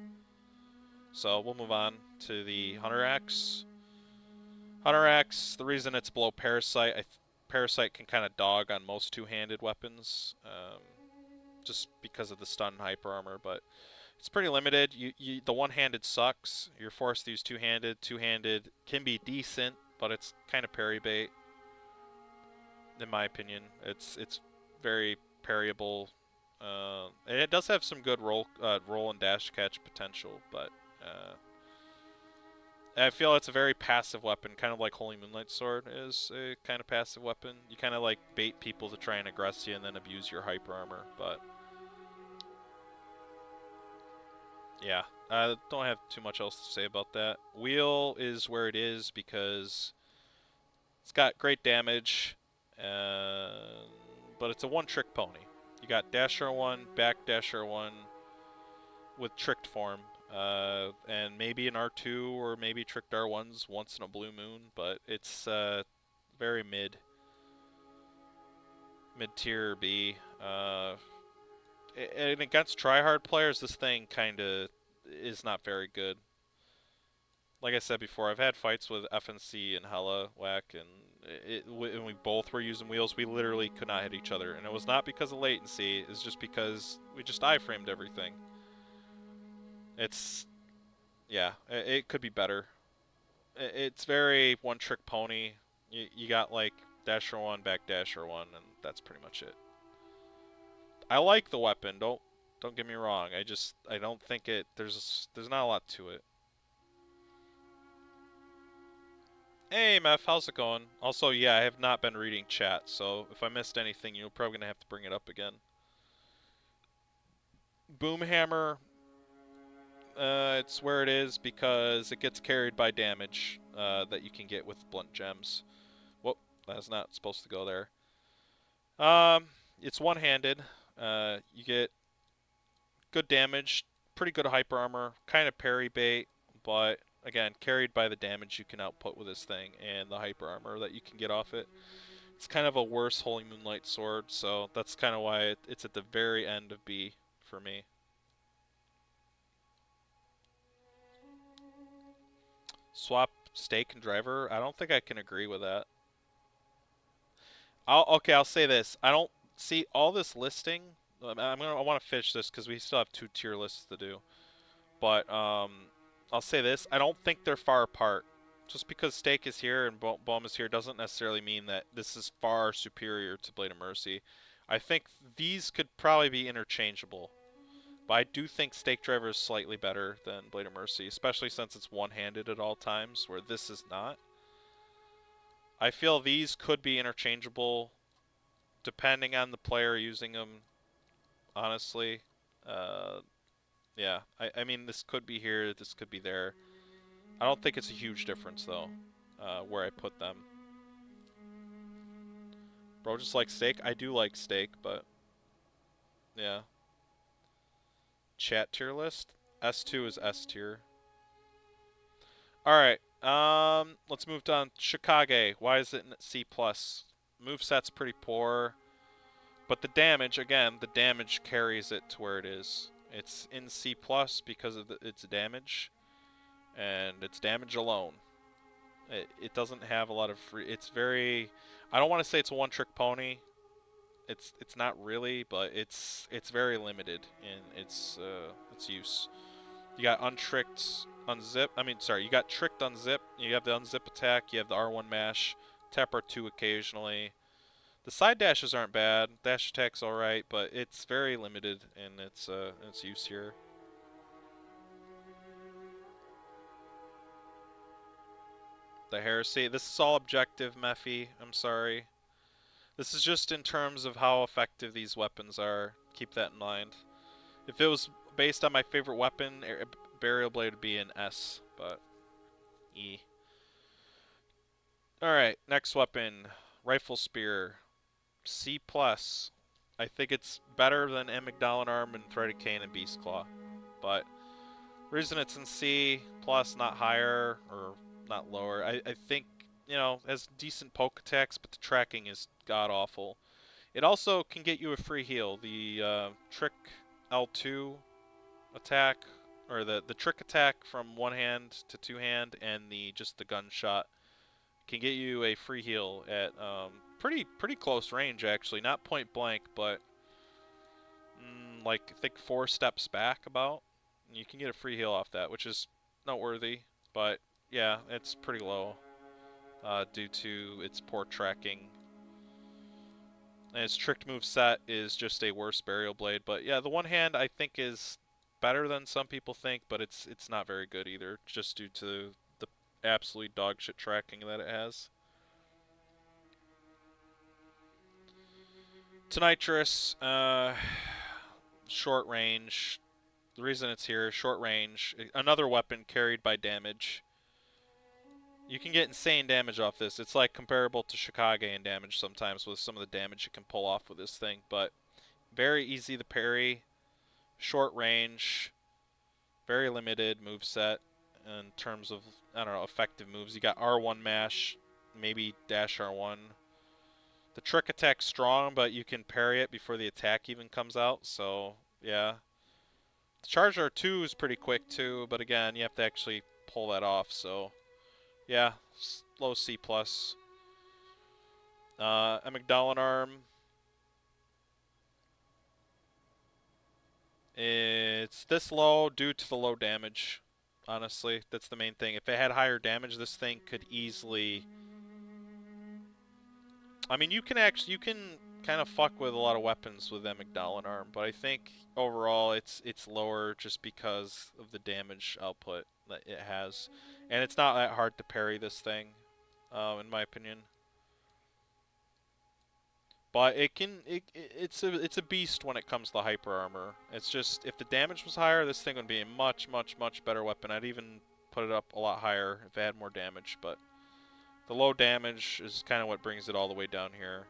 S1: So we'll move on to the Hunter Axe. Hunter Axe, the reason it's below Parasite, Parasite can kind of dog on most two-handed weapons, just because of the stun and hyper armor, but it's pretty limited. The one-handed sucks. You're forced to use two-handed. Two-handed can be decent, but it's kind of parry bait, in my opinion. It's very parryable. And it does have some good roll and dash catch potential, but I feel it's a very passive weapon, kind of like Holy Moonlight Sword is a kind of passive weapon. You kind of like bait people to try and aggress you and then abuse your hyper armor, but yeah, I don't have too much else to say about that. Wheel is where it is because it's got great damage, but it's a one-trick pony. You got dash R1, back dash R1 with tricked form. And maybe an R2 or maybe tricked R1s once in a blue moon, but it's very mid-tier B. And against tryhard players, this thing kind of is not very good. Like I said before, I've had fights with FNC and Hella Whack, and when we both were using wheels, we literally could not hit each other. And it was not because of latency, it's just because we just iframed everything. It's, yeah, it could be better. It's very one-trick pony. You got like dasher 1, back dasher 1, and that's pretty much it. I like the weapon, don't get me wrong. I don't think there's not a lot to it. Hey, Meph, how's it going? Also, yeah, I have not been reading chat, so if I missed anything, you're probably going to have to bring it up again. Boomhammer, it's where it is because it gets carried by damage that you can get with blunt gems. Whoop, that's not supposed to go there. It's one-handed. You get good damage, pretty good hyper armor, kind of parry bait, but again, carried by the damage you can output with this thing and the hyper armor that you can get off it. It's kind of a worse Holy Moonlight sword, so that's kind of why it's at the very end of B for me. Swap stake and driver? I don't think I can agree with that. I'll say this. I don't see all this listing. I want to finish this because we still have 2 tier lists to do. But I'll say this, I don't think they're far apart. Just because Stake is here and Bohm is here doesn't necessarily mean that this is far superior to Blade of Mercy. I think these could probably be interchangeable. But I do think Stake Driver is slightly better than Blade of Mercy, especially since it's one-handed at all times, where this is not. I feel these could be interchangeable depending on the player using them, honestly. Yeah, I mean, this could be here, this could be there. I don't think it's a huge difference, though, where I put them. Bro, just like Steak? I do like Steak, but yeah. Chat tier list? S2 is S tier. Alright, let's move on. Chicago, why is it in C+? Moveset's pretty poor, but the damage, again, the damage carries it to where it is. It's in C+ because of its damage, and it's damage alone. It doesn't have a lot of free. It's very. I don't want to say it's a one-trick pony. It's not really, but it's very limited in its use. You got untricked unzip. I mean, sorry, you got tricked unzip. You have the unzip attack. You have the R1 mash, tap R2 occasionally. The side dashes aren't bad. Dash attack's alright, but it's very limited in its use here. The heresy. This is all objective, Mephi. I'm sorry. This is just in terms of how effective these weapons are. Keep that in mind. If it was based on my favorite weapon, Burial Blade would be an S, but E. Alright, next weapon. Rifle Spear. C+. I think it's better than Amygdalin Arm and Threaded Cane and Beast Claw. But reason it's in C+, not higher or not lower, I think, you know, has decent poke attacks, but the tracking is god-awful. It also can get you a free heal. The Trick L2 attack, or the Trick attack from one hand to two hand, and just the gunshot can get you a free heal at pretty close range, actually. Not point blank, but like I think 4 steps back about. You can get a free heal off that, which is noteworthy. But yeah, it's pretty low due to its poor tracking. And its tricked move set is just a worse Burial Blade. But yeah, the one hand I think is better than some people think, but it's not very good either, just due to the absolute dog shit tracking that it has. Tonitrus, short range. The reason it's here, short range. Another weapon carried by damage. You can get insane damage off this. It's like comparable to Chicago in damage sometimes with some of the damage you can pull off with this thing. But Very easy to parry, short range, very limited move set in terms of, I don't know, effective moves. You got R1 mash, maybe dash R1. The trick attack's strong, but you can parry it before the attack even comes out, so yeah. The charge R2 is pretty quick too, but again, you have to actually pull that off, so yeah, low C+. Amygdalin arm. It's this low due to the low damage. Honestly, that's the main thing. If it had higher damage, this thing could easily... I mean, you can kind of fuck with a lot of weapons with Amygdalin arm, but I think overall it's lower just because of the damage output that it has, and it's not that hard to parry this thing, in my opinion. But it's a beast when it comes to hyper armor. It's just, if the damage was higher, this thing would be a much better weapon. I'd even put it up a lot higher if it had more damage, but the low damage is kind of what brings it all the way down here.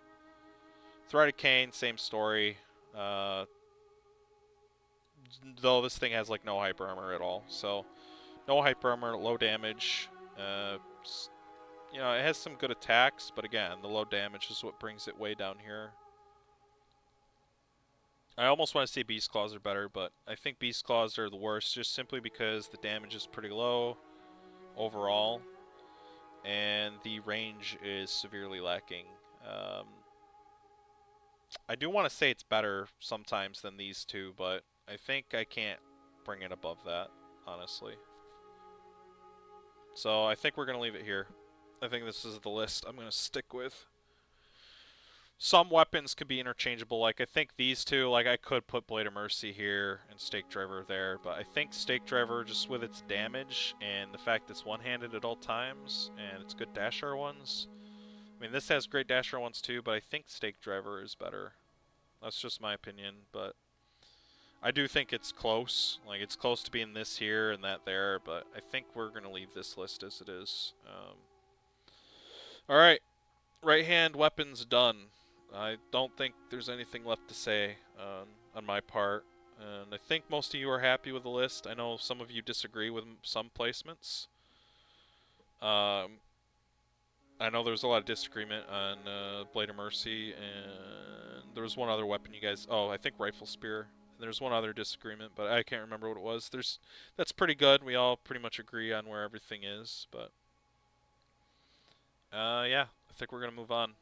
S1: Threaded Cane, same story. Though this thing has like no hyper armor at all, so no hyper armor, low damage. You know, it has some good attacks, but again, the low damage is what brings it way down here. I almost want to say Beast Claws are better, but I think Beast Claws are the worst just simply because the damage is pretty low overall, and the range is severely lacking. I do want to say it's better sometimes than these two, but I think I can't bring it above that, honestly. So I think we're going to leave it here. I think this is the list I'm going to stick with. Some weapons could be interchangeable. Like, I think these two, like, I could put Blade of Mercy here and Stake Driver there, but I think Stake Driver, just with its damage and the fact it's one-handed at all times, and it's good dash R1s. I mean, this has great dash R1s too, but I think Stake Driver is better. That's just my opinion, but I do think it's close. Like, it's close to being this here and that there, but I think we're going to leave this list as it is. Alright, right hand weapons done. I don't think there's anything left to say on my part, and I think most of you are happy with the list. I know some of you disagree with some placements. I know there's a lot of disagreement on Blade of Mercy, and there was one other weapon you guys... Oh, I think Rifle Spear. There's one other disagreement, but I can't remember what it was. That's pretty good. We all pretty much agree on where everything is, but... yeah, I think we're going to move on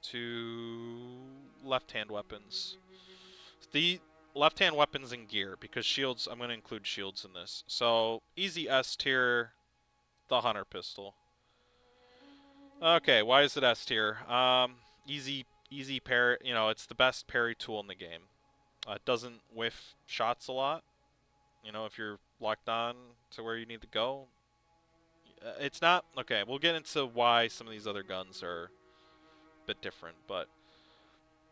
S1: to left-hand weapons. The left-hand weapons and gear, because shields, I'm going to include shields in this. So, easy S tier, the Hunter Pistol. Okay, why is it S tier? Easy parry, you know, it's the best parry tool in the game. It doesn't whiff shots a lot. You know, if you're locked on to where you need to go. It's not... Okay, we'll get into why some of these other guns are a bit different, but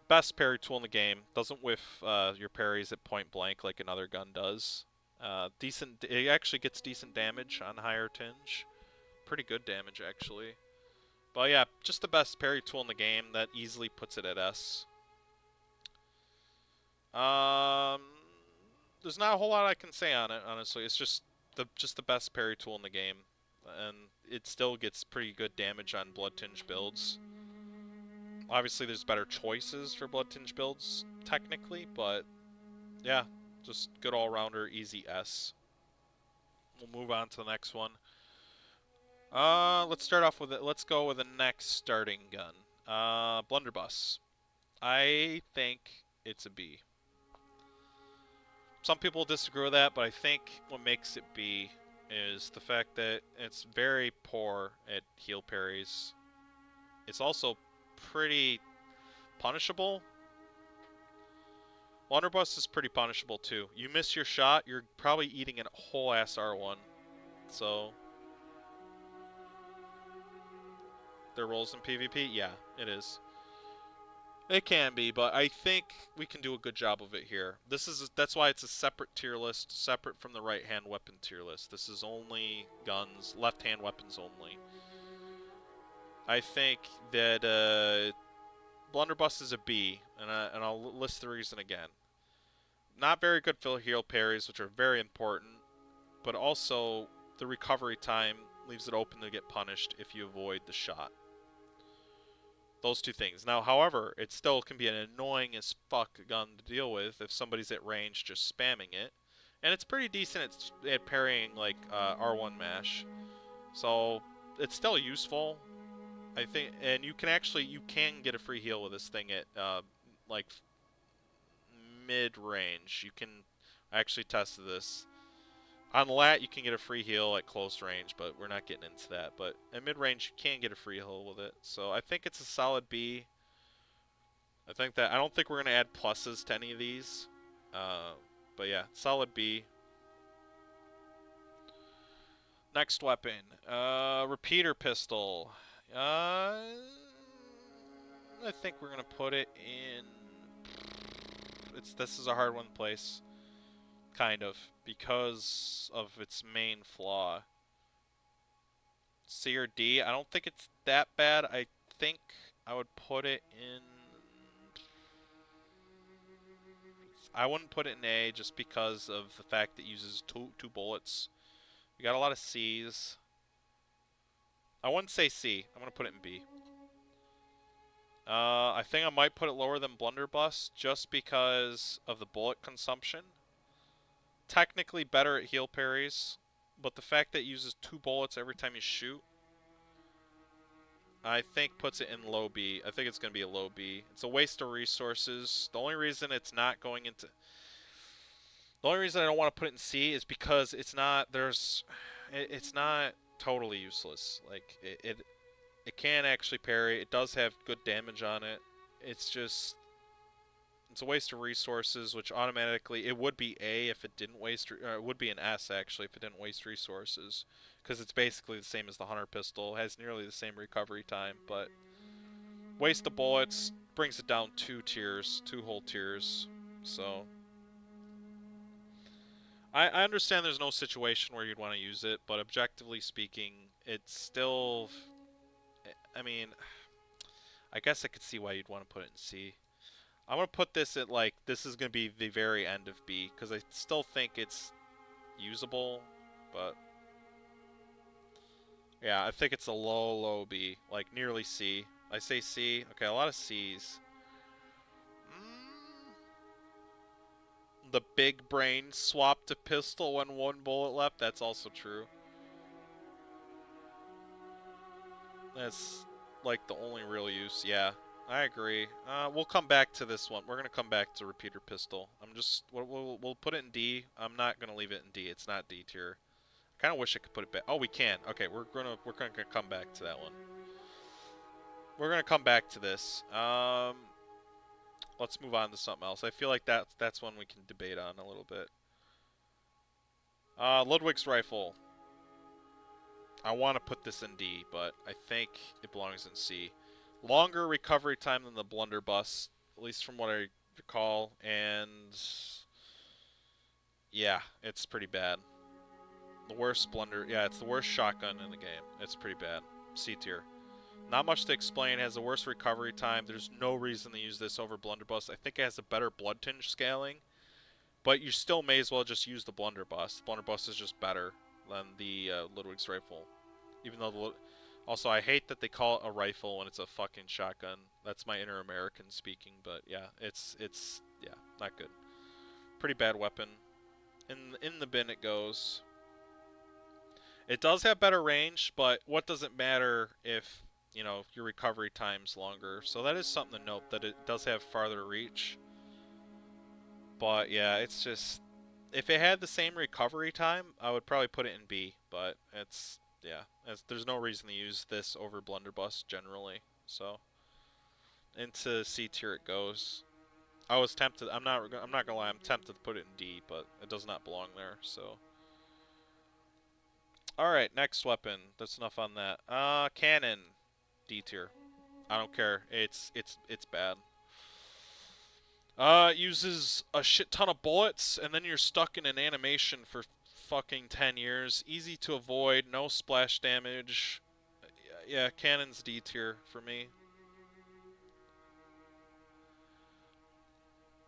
S1: best parry tool in the game. Doesn't whiff your parries at point blank like another gun does. It actually gets decent damage on higher tinge. Pretty good damage, actually. But yeah, just the best parry tool in the game. That easily puts it at S. There's not a whole lot I can say on it, honestly. It's just the best parry tool in the game. And it still gets pretty good damage on Blood Tinge builds. Obviously, there's better choices for Blood Tinge builds, technically, but yeah, just good all-rounder, easy S. We'll move on to the next one. Let's start off with it. Let's go with the next starting gun. Blunderbuss. I think it's a B. Some people disagree with that, but I think what makes it B is the fact that it's very poor at heal parries. It's also pretty punishable. Blunderbuss is pretty punishable too. You miss your shot, you're probably eating a whole ass R1. So there rolls in PvP? Yeah, it is. It can be, but I think we can do a good job of it here. That's why it's a separate tier list, separate from the right-hand weapon tier list. This is only guns, left-hand weapons only. I think that Blunderbuss is a B, and I'll list the reason again. Not very good for heal parries, which are very important, but also the recovery time leaves it open to get punished if you avoid the shot. Those two things. Now, however, it still can be an annoying as fuck gun to deal with if somebody's at range just spamming it. And it's pretty decent at parrying like R1 mash. So it's still useful, I think. And you can get a free heal with this thing at like mid-range. I actually tested this. On lat, you can get a free heal at close range, but we're not getting into that. But at mid-range, you can get a free heal with it. So I think it's a solid B. I don't think we're going to add pluses to any of these. But yeah, solid B. Next weapon. Repeater pistol. I think we're going to put it in... This is a hard one to place. Kind of, because of its main flaw. C or D, I don't think it's that bad. I think I would put it in... I wouldn't put it in A just because of the fact that it uses two bullets. We got a lot of C's. I wouldn't say C. I'm going to put it in B. I think I might put it lower than Blunderbuss just because of the bullet consumption. Technically better at heal parries, but the fact that it uses 2 bullets every time you shoot, I think puts it in low B. I think it's going to be a low B. It's a waste of resources. The only reason it's not going into... The only reason I don't want to put it in C is because it's not... It's not totally useless. Like, it can actually parry. It does have good damage on it. It's just... It's a waste of resources, which automatically... It would be A if it didn't waste... it would be an S, actually, if it didn't waste resources. Because it's basically the same as the Hunter pistol. It has nearly the same recovery time, but... Waste of bullets brings it down 2 tiers. 2 whole tiers. So... I understand there's no situation where you'd want to use it, but objectively speaking, it's still... I mean... I guess I could see why you'd want to put it in C. I'm going to put this at, like, this is going to be the very end of B, because I still think it's usable, but... Yeah, I think it's a low B, like, nearly C. I say C. Okay, a lot of C's. The big brain swapped a pistol when 1 bullet left, that's also true. That's, like, the only real use, yeah. I agree. We'll come back to this one. We're gonna come back to repeater pistol. We'll put it in D. I'm not gonna leave it in D. It's not D tier. I kind of wish I could put it back. Oh, we can. Okay, we're gonna come back to that one. We're gonna come back to this. Let's move on to something else. I feel like that's one we can debate on a little bit. Ludwig's rifle. I want to put this in D, but I think it belongs in C. Longer recovery time than the blunderbuss, at least from what I recall, and yeah, it's pretty bad. The worst it's the worst shotgun in the game. It's pretty bad. C tier. Not much to explain. It has the worst recovery time. There's no reason to use this over blunderbuss. I think it has a better blood tinge scaling, but you still may as well just use the blunderbuss. The blunderbuss is just better than the Ludwig's rifle, even though also, I hate that they call it a rifle when it's a fucking shotgun. That's my inner American speaking, but yeah, it's yeah, not good. Pretty bad weapon. In the bin it goes. It does have better range, but what does it matter if, you know, your recovery time's longer? So that is something to note, that it does have farther reach. But yeah, it's just, if it had the same recovery time, I would probably put it in B, but it's... Yeah, there's no reason to use this over blunderbuss generally. So into C tier it goes. I was tempted. I'm not gonna lie. I'm tempted to put it in D, but it does not belong there. So all right, next weapon. That's enough on that. Cannon, D tier. I don't care. It's bad. It uses a shit ton of bullets, and then you're stuck in an animation for fucking 10 years. Easy to avoid, no splash damage. Yeah, Cannon's D tier for me.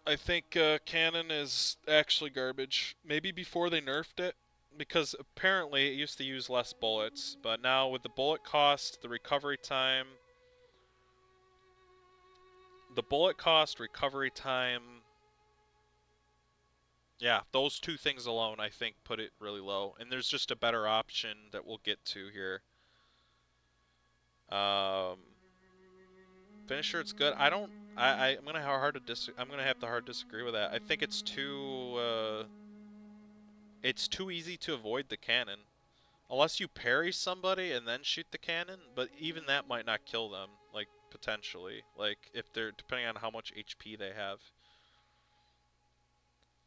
S1: I think cannon is actually garbage. Maybe before they nerfed it, because apparently it used to use less bullets, but now with the bullet cost, the recovery time, recovery time, yeah, those two things alone I think put it really low. And there's just a better option that we'll get to here. Finisher, it's good. I don't. I'm gonna have to hard disagree with that. I think it's too. It's too easy to avoid the cannon, unless you parry somebody and then shoot the cannon. But even that might not kill them. Like potentially, like if they're depending on how much HP they have.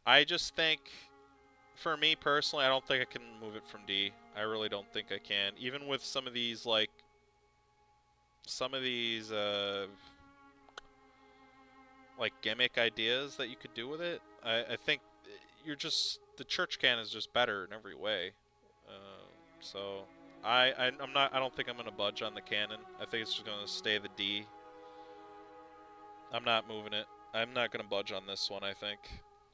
S1: I just think, for me personally, I don't think I can move it from D. I really don't think I can. Even with some of these like gimmick ideas that you could do with it, I think the church cannon is just better in every way. So I don't think I'm gonna budge on the cannon. I think it's just gonna stay the D. I'm not moving it. I'm not gonna budge on this one. I think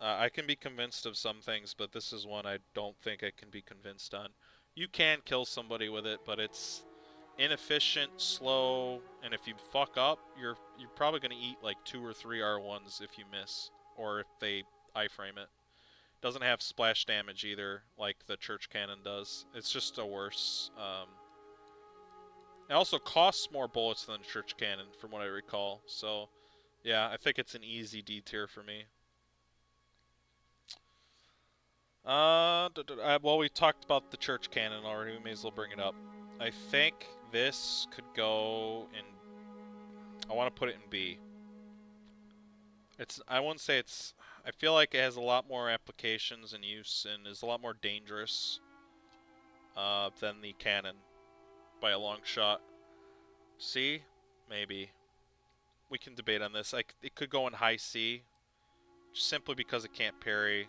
S1: I can be convinced of some things, but this is one I don't think I can be convinced on. You can kill somebody with it, but it's inefficient, slow, and if you fuck up, you're probably gonna eat like 2 or 3 R1s if you miss, or if they iframe it. Doesn't have splash damage either, like the church cannon does. It's just a worse. It also costs more bullets than a church cannon, from what I recall. So, yeah, I think it's an easy D tier for me. Well, we talked about the church cannon already. We may as well bring it up. I think this could go in. I want to put it in B. I wouldn't say it's. I feel like it has a lot more applications and use, and is a lot more dangerous than the cannon by a long shot. C, maybe. We can debate on this. It could go in high C, simply because it can't parry.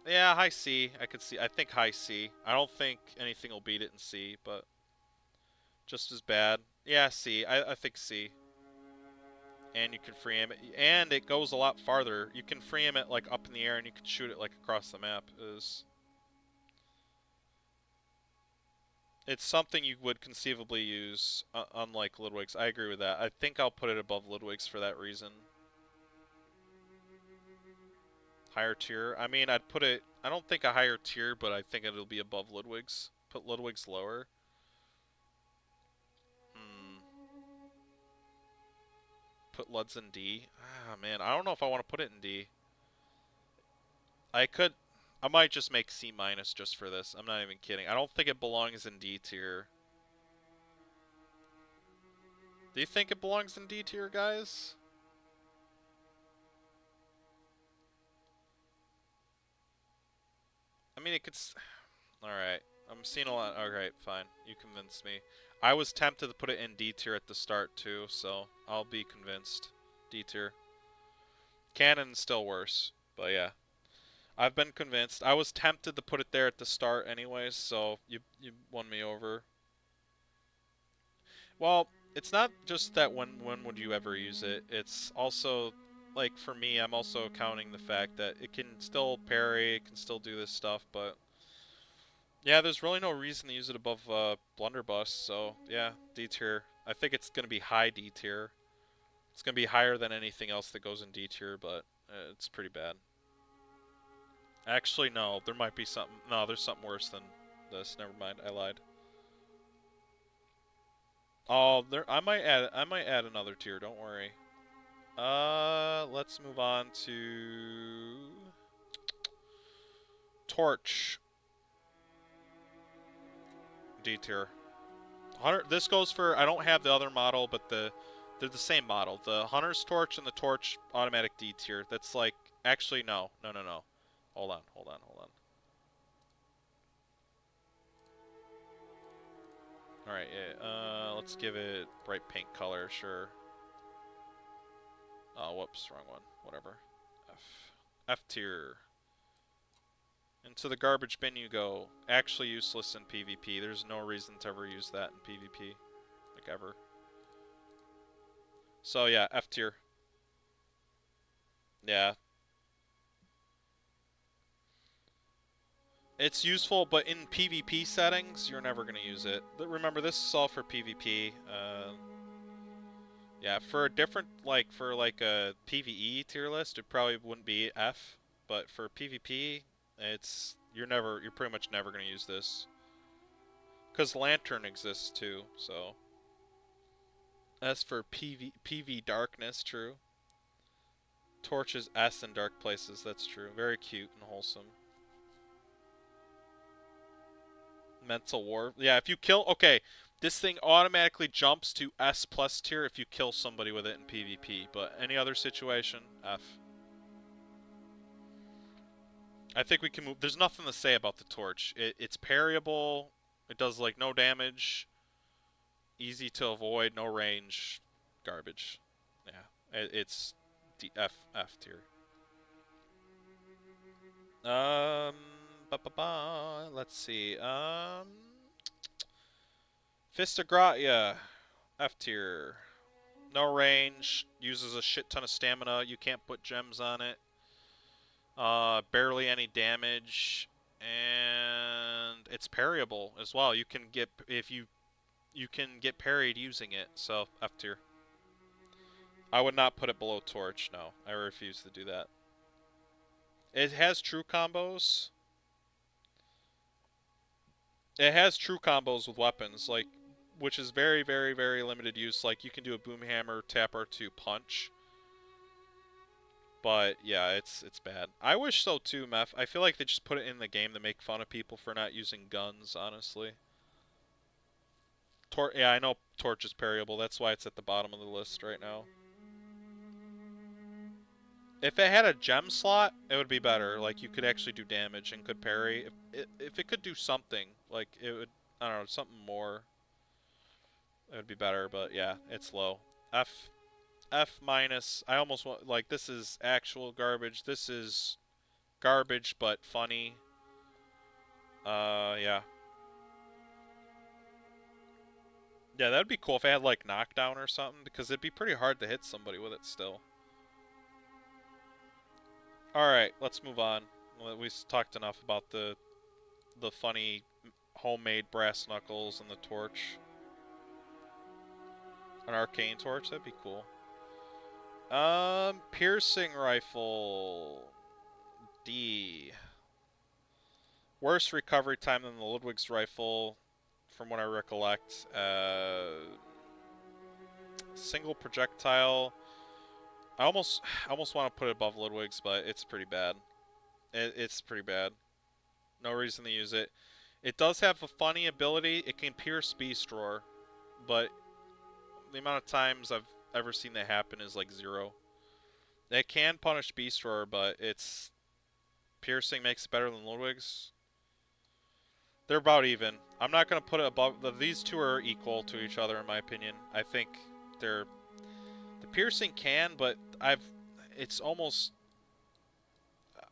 S1: Yeah, high C. I think high C. I don't think anything will beat it in C, but just as bad. Yeah, C. I think C. And you can free aim it. And it goes a lot farther. You can free aim it like up in the air and you can shoot it like across the map. It's something you would conceivably use, unlike Ludwig's. I agree with that. I think I'll put it above Ludwig's for that reason. Higher tier. I mean, I'd put it. I don't think a higher tier, but I think it'll be above Ludwig's. Put Ludwig's lower. Put Lud's in D. Ah, man, I don't know if I want to put it in D. I might just make C minus just for this. I'm not even kidding. I don't think it belongs in D tier. Do you think it belongs in D tier, guys? I mean, it could. Alright. I'm seeing a lot. Alright, fine. You convinced me. I was tempted to put it in D tier at the start, too, so I'll be convinced. D tier. Cannon's still worse, but yeah. I've been convinced. I was tempted to put it there at the start anyways, so you won me over. Well, it's not just that when would you ever use it. It's also, like, for me, I'm also counting the fact that it can still parry, it can still do this stuff, but yeah, there's really no reason to use it above Blunderbuss, so yeah, D tier. I think it's going to be high D tier. It's going to be higher than anything else that goes in D tier, but it's pretty bad. Actually, no, there might be something. No, there's something worse than this. Never mind, I lied. Oh, I might add another tier, don't worry. Let's move on to Torch. D tier. This goes for, I don't have the other model, but they're the same model. The Hunter's Torch and the Torch automatic D tier. That's like, actually no. Hold on. Alright, yeah, let's give it bright pink color, sure. Oh, whoops, wrong one. Whatever. F tier. Into the garbage bin you go. Actually useless in PvP. There's no reason to ever use that in PvP. Like, ever. So, yeah, F tier. Yeah. It's useful, but in PvP settings, you're never going to use it. Remember, this is all for PvP. Yeah, for a different, for a PvE tier list, it probably wouldn't be F. But for PvP, you're pretty much never going to use this. Because Lantern exists too, so. As for PV darkness, true. Torch is S in dark places, that's true. Very cute and wholesome. Mental War. Yeah, if you kill... Okay, this thing automatically jumps to S plus tier if you kill somebody with it in PvP. But any other situation, F. I think we can move... There's nothing to say about the Torch. It's parryable. It does, like, no damage. Easy to avoid. No range. Garbage. Yeah. It's F tier. Let's see. Fist of Gratia, F tier. No range, uses a shit ton of stamina. You can't put gems on it. Barely any damage, and it's parryable as well. You can get you can get parried using it. So F tier. I would not put it below Torch. No, I refuse to do that. It has true combos. It has true combos with weapons, like, which is very, very, very limited use. Like, you can do a boom hammer, tap R2, punch. But yeah, it's bad. I wish so too, Meth. I feel like they just put it in the game to make fun of people for not using guns, honestly. Yeah, I know Torch is parryable. That's why it's at the bottom of the list right now. If it had a gem slot, it would be better. Like, you could actually do damage and could parry. If it could do something, like, it would, I don't know, something more, it would be better. But yeah, it's low. F minus. I almost want, like, this is actual garbage. This is garbage, but funny. Yeah. Yeah, that'd be cool if it had, like, knockdown or something, because it'd be pretty hard to hit somebody with it still. Alright, let's move on. We talked enough about the funny homemade brass knuckles and the torch. An arcane torch, that'd be cool. Piercing rifle. D. Worse recovery time than the Ludwig's rifle, from what I recollect. Single projectile. I almost want to put it above Ludwig's, but it's pretty bad. It's pretty bad. No reason to use it. It does have a funny ability. It can pierce Beast Roar, but the amount of times I've ever seen that happen is like 0. It can punish Beast Roar, but its piercing makes it better than Ludwig's. They're about even. I'm not going to put it above... These two are equal to each other, in my opinion. I think they're... The piercing can, but it's almost...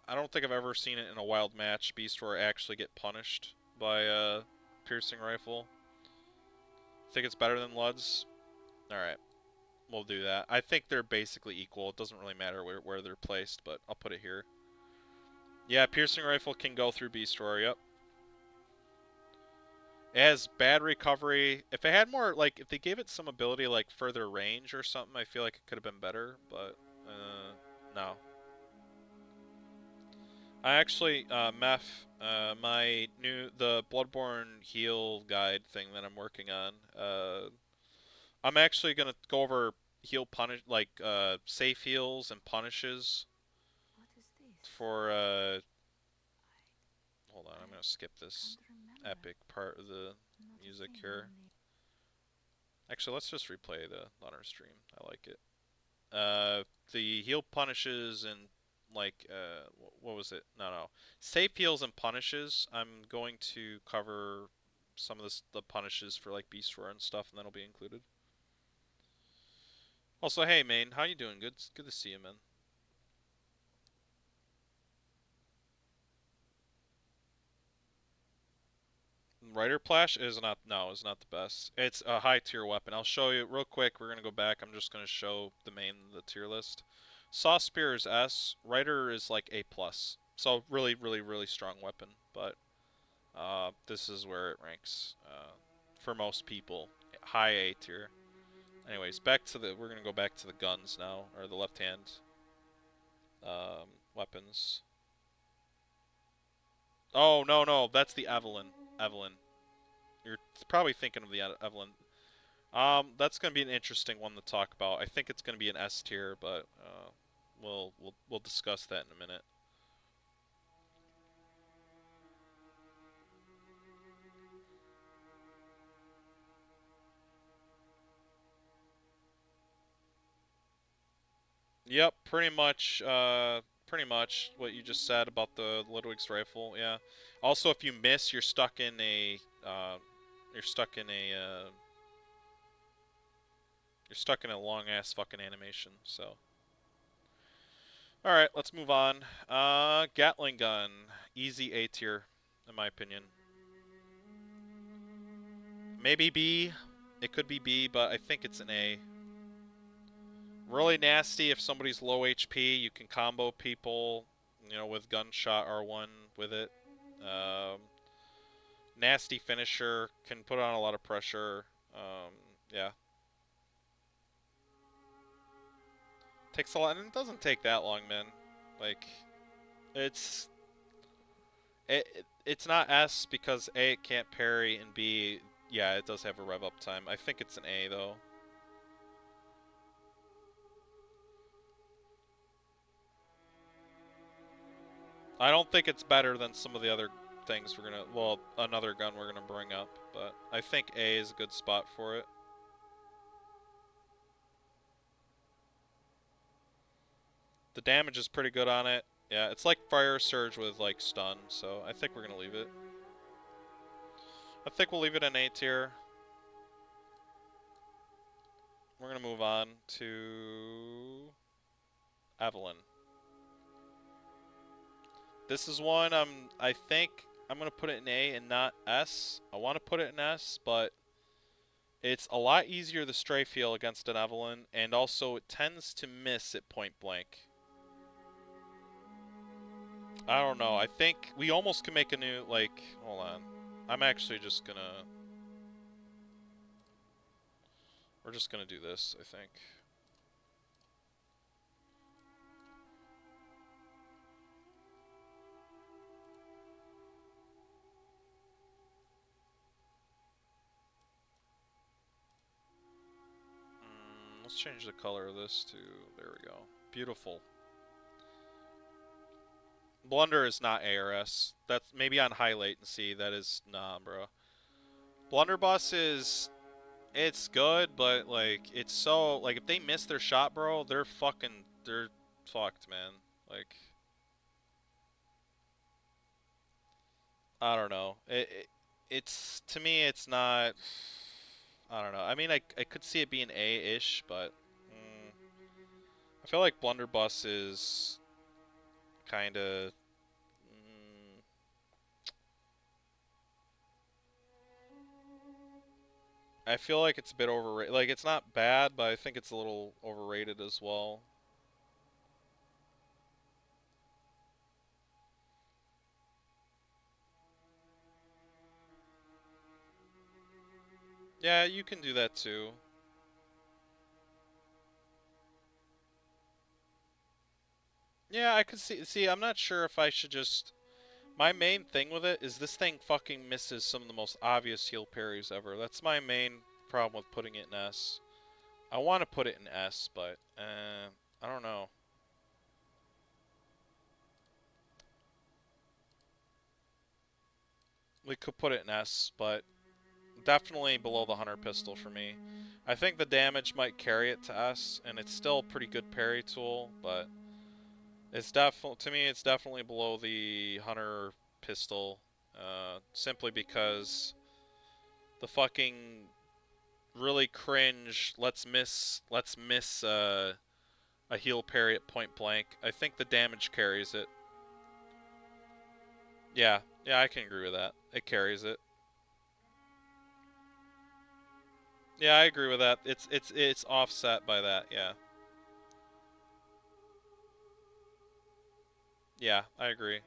S1: I don't think I've ever seen it in a wild match, Beast Roar actually get punished by a piercing rifle. Think it's better than Lud's? Alright. We'll do that. I think they're basically equal. It doesn't really matter where they're placed, but I'll put it here. Yeah, piercing rifle can go through Beast Roar, yep. It has bad recovery. If it had more, like, if they gave it some ability, like, further range or something, I feel like it could have been better, but, no. I actually, the Bloodborne heal guide thing that I'm working on, I'm actually gonna go over heal punish, like, safe heals and punishes
S2: What is this?
S1: for, hold on, I'm gonna skip this epic part of the music here. Actually, let's just replay the Honor stream. I like it. The heal punishes and, like, what was it? No. Safe heals and punishes. I'm going to cover some of the punishes for, like, Beast Roar and stuff, and that'll be included. Also, hey, Main, how you doing? Good to see you, man. Rider Plash is not the best. It's a high tier weapon. I'll show you real quick. We're gonna go back. I'm just gonna show the tier list. Saw Spear is S. Rider is like A+. So really, really, really strong weapon. But this is where it ranks for most people. High A tier. Anyways, back to the... We're going to go back to the guns now. Or the left hand weapons. Oh, no, no. That's the Evelyn. Evelyn. You're probably thinking of the Evelyn. That's going to be an interesting one to talk about. I think it's going to be an S tier, but we'll discuss that in a minute. Yep, pretty much what you just said about the Ludwig's rifle. Yeah. Also, if you miss, you're stuck in a long ass fucking animation. So. All right, let's move on. Gatling gun, easy A tier, in my opinion. Maybe B. It could be B, but I think it's an A. Really nasty if somebody's low HP. You can combo people, you know, with gunshot R1 with it. Nasty finisher, can put on a lot of pressure. Yeah. Takes a lot, and it doesn't take that long, man. Like, it's not S because A, it can't parry, and B, yeah, it does have a rev up time. I think it's an A though. I don't think it's better than some of the other things we're gonna, well, another gun we're gonna bring up, but I think A is a good spot for it. The damage is pretty good on it. Yeah, it's like Fire Surge with like stun, so I think we're gonna leave it. I think we'll leave it in A tier. We're gonna move on to Evelyn. This is one I think I'm gonna put it in A and not S. I want to put it in S, but it's a lot easier to strafe heal against an Evelyn, and also it tends to miss at point blank. I don't know. I think we almost can make a new, like, hold on. I'm actually just gonna... We're just gonna do this, I think. Let's change the color of this to... There we go. Beautiful. Blunder is not ARS. That's maybe on high latency. That is... Nah, bro. Blunderbuss is... It's good, but, like, it's so... Like, if they miss their shot, bro, they're fucking... They're fucked, man. Like... I don't know. It's... To me, it's not... I don't know. I mean, I could see it being A-ish, but... I feel like Blunderbuss is... Kinda... I feel like it's a bit overrated. Like, it's not bad, but I think it's a little overrated as well. Yeah, you can do that too. Yeah, I could see, I'm not sure if I should just... My main thing with it is this thing fucking misses some of the most obvious heal parries ever. That's my main problem with putting it in S. I want to put it in S, but, I don't know. We could put it in S, but definitely below the Hunter pistol for me. I think the damage might carry it to S, and it's still a pretty good parry tool, but it's definitely, to me, it's definitely below the Hunter pistol, simply because the fucking really cringe let's miss a heal parry at point blank. I think the damage carries it. Yeah, I can agree with that. It carries it. Yeah, I agree with that. It's offset by that, yeah. Yeah, I agree.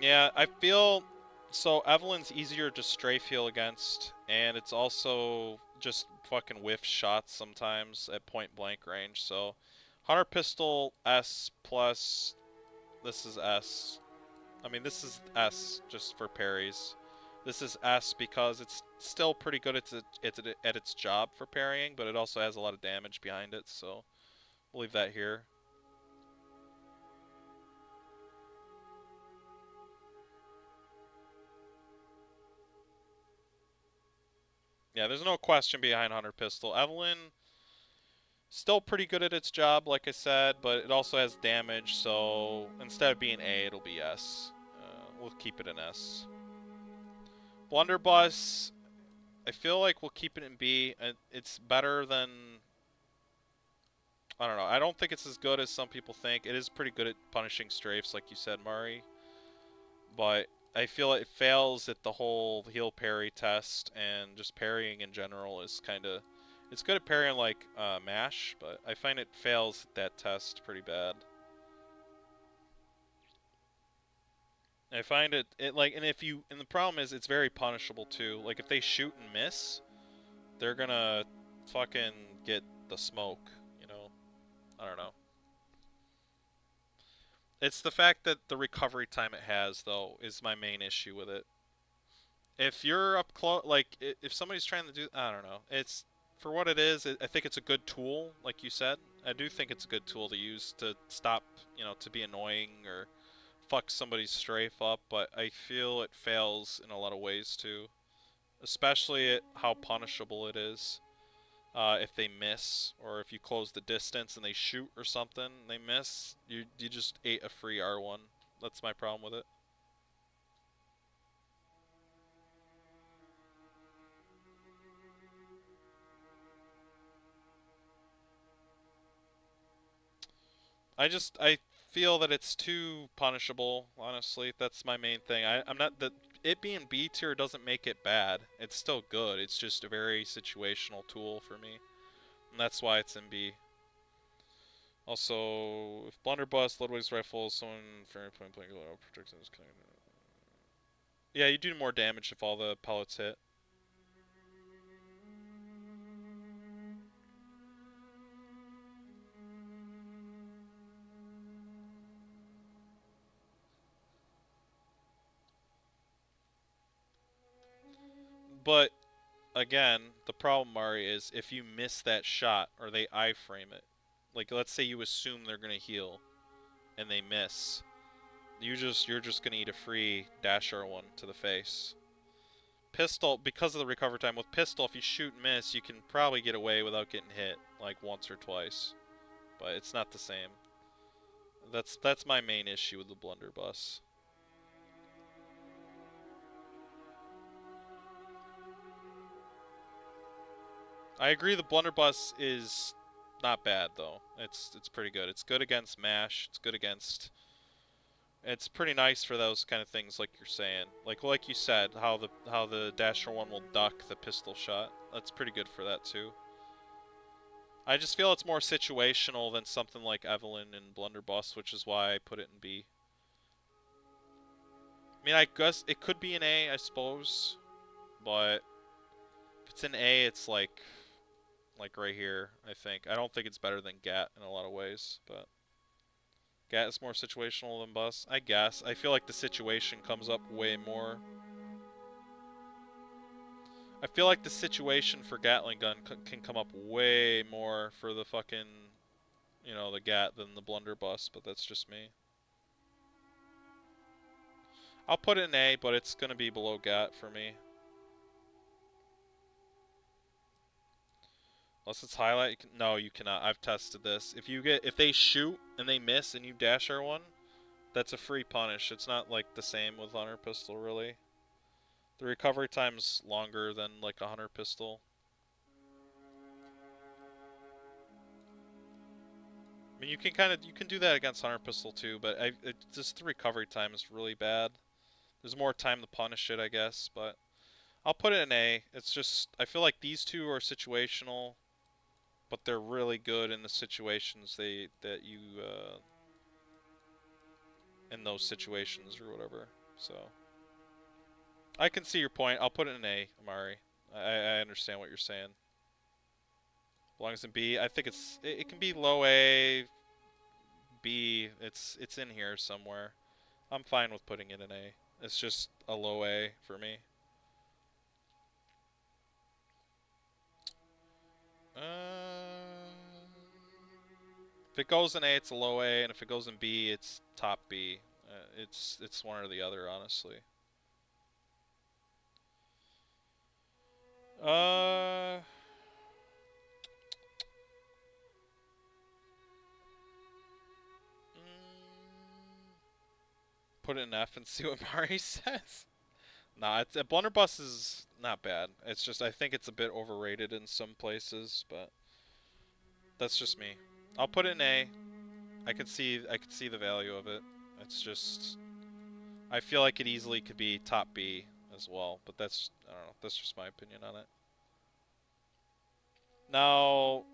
S1: Yeah, I feel so Evelyn's easier to strafe heal against, and it's also just fucking whiff shots sometimes at point blank range. So Hunter Pistol S plus this is S. I mean this is S just for parries. This is S because it's still pretty good at its job for parrying, but it also has a lot of damage behind it, so we'll leave that here. Yeah, there's no question behind Hunter Pistol. Evelyn, still pretty good at its job, like I said, but it also has damage, so instead of being A, it'll be S. We'll keep it in S. Blunderbuss, I feel like we'll keep it in B. It's better than... I don't know. I don't think it's as good as some people think. It is pretty good at punishing strafes, like you said, Mari. But I feel it fails at the whole heal parry test, and just parrying in general is kind of... It's good at parrying like MASH, but I find it fails at that test pretty bad. I find it like, and the problem is it's very punishable too. Like if they shoot and miss, they're gonna fucking get the smoke, you know? I don't know. It's the fact that the recovery time it has, though, is my main issue with it. If you're up close, like, if somebody's trying to do, I don't know. It's, for what it is, I think it's a good tool, like you said. I do think it's a good tool to use to stop, to be annoying or fuck somebody's strafe up, but I feel it fails in a lot of ways, too. Especially at how punishable it is. If they miss, or if you close the distance and they shoot or something, and they miss, you just ate a free R1. That's my problem with it. I feel that it's too punishable, honestly. That's my main thing. I'm not, that it being B tier doesn't make it bad. It's still good. It's just a very situational tool for me. And that's why it's in B. Also, if Blunderbuss, Ludwig's rifle, someone for point blank protects this kind of... Yeah, you do more damage if all the pellets hit. But again, the problem, Mari, is if you miss that shot or they iframe it, like let's say you assume they're gonna heal and they miss, you're just gonna eat a free dash R1 to the face. Pistol, because of the recover time with pistol, if you shoot and miss, you can probably get away without getting hit like once or twice, but it's not the same. That's my main issue with the blunderbuss. I agree the blunderbuss is not bad though. It's pretty good. It's good against MASH. It's good against... It's pretty nice for those kind of things like you're saying. Like you said, how the Dasher one will duck the pistol shot. That's pretty good for that too. I just feel it's more situational than something like Evelyn and Blunderbuss, which is why I put it in B. I mean, I guess it could be an A, I suppose, but if it's an A, it's like right here, I think. I don't think it's better than GAT in a lot of ways, but GAT is more situational than Bus, I guess. I feel like the situation comes up way more. I feel like the situation for Gatling gun can come up way more for the fucking, the GAT than the blunderbuss, but that's just me. I'll put it in A, but it's gonna be below GAT for me. Unless it's highlight, no, you cannot. I've tested this. If they shoot and they miss and you dash R1, that's a free punish. It's not like the same with Hunter Pistol, really. The recovery time's longer than like a Hunter Pistol. I mean, you can do that against Hunter Pistol too, but just the recovery time is really bad. There's more time to punish it, I guess, but I'll put it in A. It's just, I feel like these two are situational. but they're really good in the situations that you in those situations or whatever. So I can see your point. I'll put it in A, Amari. I understand what you're saying. Belongs in B. I think it can be low A, B. It's in here somewhere. I'm fine with putting it in A. It's just a low A for me. If it goes in A, it's a low A, and if it goes in B, it's top B. It's one or the other, honestly. Put it in F and see what Mari says. Nah, Blunderbuss is not bad. It's just I think it's a bit overrated in some places, but that's just me. I'll put it in A. I could see the value of it. It's just I feel like it easily could be top B as well, but that's I don't know. That's just my opinion on it. Now,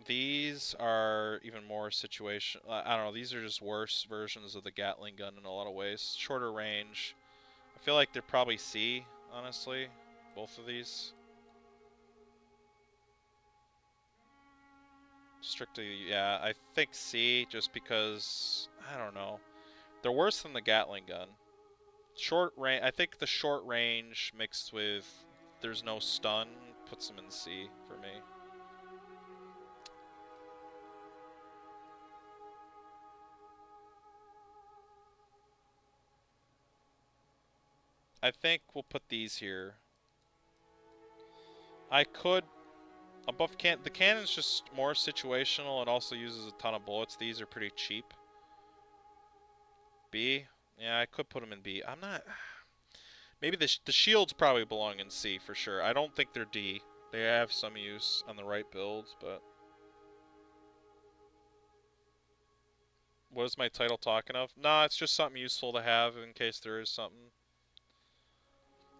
S1: these are even more situation. I don't know. These are just worse versions of the Gatling gun in a lot of ways. Shorter range. I feel like they're probably C, honestly. Both of these. Strictly, yeah. I think C, just because I don't know. They're worse than the Gatling gun. Short range. I think the short range mixed with there's no stun puts them in C for me. I think we'll put these here. I could above the cannon's just more situational and also uses a ton of bullets. These are pretty cheap. B? Yeah, I could put them in B. I'm not. Maybe the shields probably belong in C for sure. I don't think they're D. They have some use on the right builds, but what is my title talking of? Nah, it's just something useful to have in case there is something.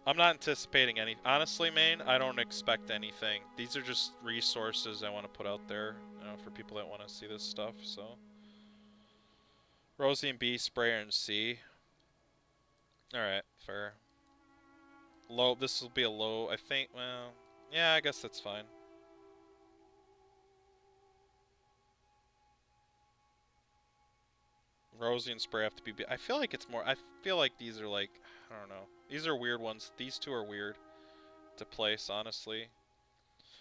S1: I'm not anticipating any. Honestly, main, I don't expect anything. These are just resources I want to put out there, you know, for people that want to see this stuff. So, Rosie and B, Sprayer and C. All right, fair. Low. This will be a low. I think. Well, yeah, I guess that's fine. Rosie and Spray have to be. I feel like it's more. I feel like these are like. I don't know. These are weird ones. These two are weird to place, honestly.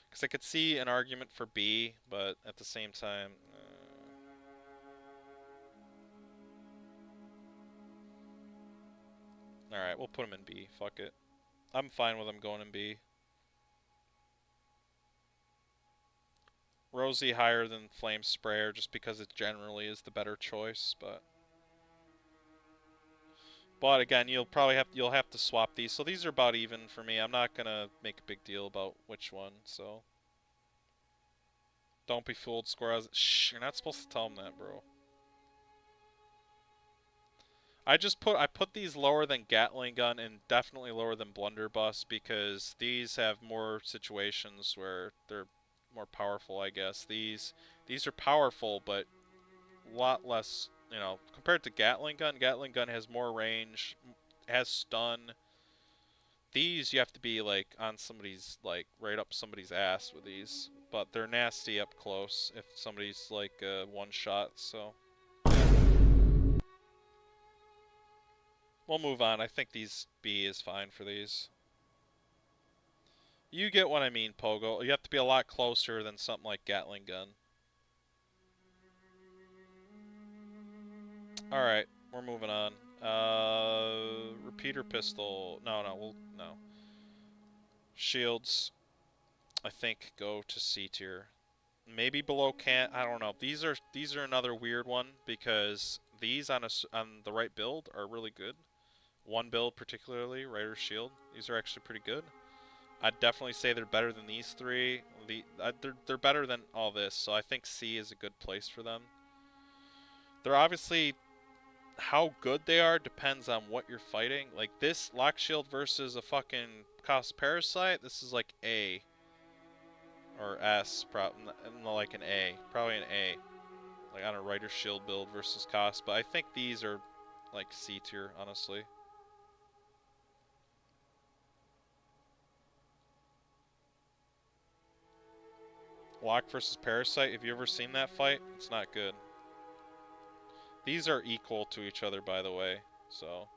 S1: Because I could see an argument for B, but at the same time. Alright, we'll put them in B. Fuck it. I'm fine with them going in B. Rosie higher than Flame Sprayer just because it generally is the better choice, but again, you'll have to swap these. So these are about even for me. I'm not gonna make a big deal about which one. So don't be fooled, Squirrels. Shh, you're not supposed to tell them that, bro. I put these lower than Gatling gun and definitely lower than Blunderbuss because these have more situations where they're more powerful. I guess these are powerful, but a lot less. You know, compared to Gatling gun has more range, has stun. These you have to be like on somebody's like right up somebody's ass with these, but they're nasty up close if somebody's like one shot. So we'll move on. I think these B is fine for these. You get what I mean, Pogo. You have to be a lot closer than something like Gatling gun. Alright, we're moving on. Repeater pistol. No. Shields, I think, go to C tier. Maybe below can. I don't know. These are another weird one because these on the right build are really good. One build particularly, Rider's Shield. These are actually pretty good. I'd definitely say they're better than these three. They're better than all this, so I think C is a good place for them. They're obviously. How good they are depends on what you're fighting. Like this Lock Shield versus a fucking Cost Parasite, this is like A. Or S, like an A. Probably an A. Like on a Rider Shield build versus cost. But I think these are like C tier, honestly. Lock versus Parasite, have you ever seen that fight? It's not good. These are equal to each other, by the way, so...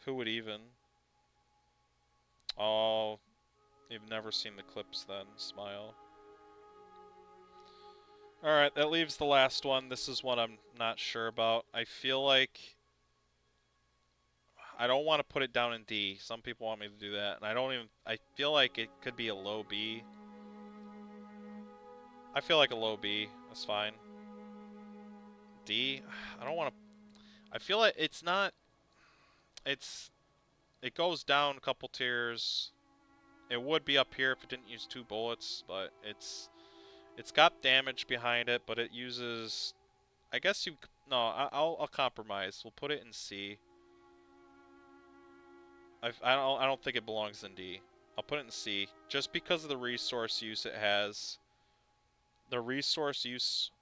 S1: Who would even? Oh, you've never seen the clips then, smile. Alright, that leaves the last one. This is one I'm not sure about. I feel like... I don't want to put it down in D. Some people want me to do that, and I feel like it could be a low B. I feel like a low B. That's fine. D? I don't want to... I feel like it's not... It goes down a couple tiers. It would be up here if it didn't use 2 bullets, but it's got damage behind it, but it uses... I guess you... No, I'll compromise. We'll put it in C. I don't think it belongs in D. I'll put it in C, just because of the resource use it has. The resource use...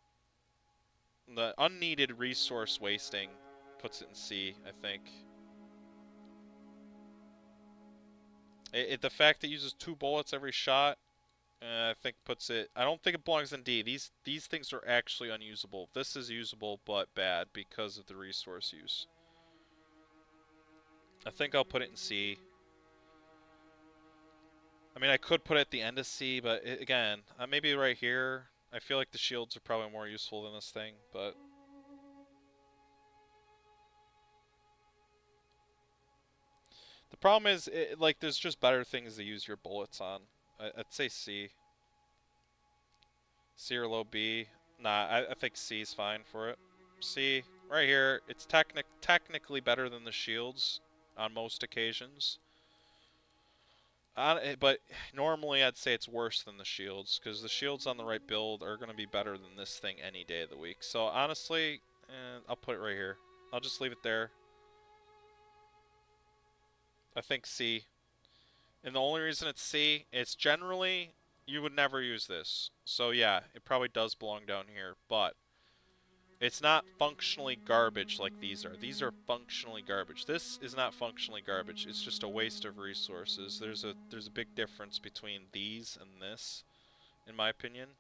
S1: The unneeded resource wasting puts it in C, I think. The fact that it uses 2 bullets every shot, I think puts it... I don't think it belongs in D. These things are actually unusable. This is usable, but bad because of the resource use. I think I'll put it in C. I mean, I could put it at the end of C, but again, maybe right here. I feel like the shields are probably more useful than this thing, but... The problem is, like, there's just better things to use your bullets on. I'd say C. C or low B. Nah, I think C is fine for it. C, right here, it's technically better than the shields on most occasions. But normally I'd say it's worse than the shields, because the shields on the right build are going to be better than this thing any day of the week. So honestly, I'll put it right here. I'll just leave it there. I think C. And the only reason it's C, it's generally, you would never use this. So yeah, it probably does belong down here, but it's not functionally garbage like these are. These are functionally garbage. This is not functionally garbage. It's just a waste of resources. There's a big difference between these and this, in my opinion.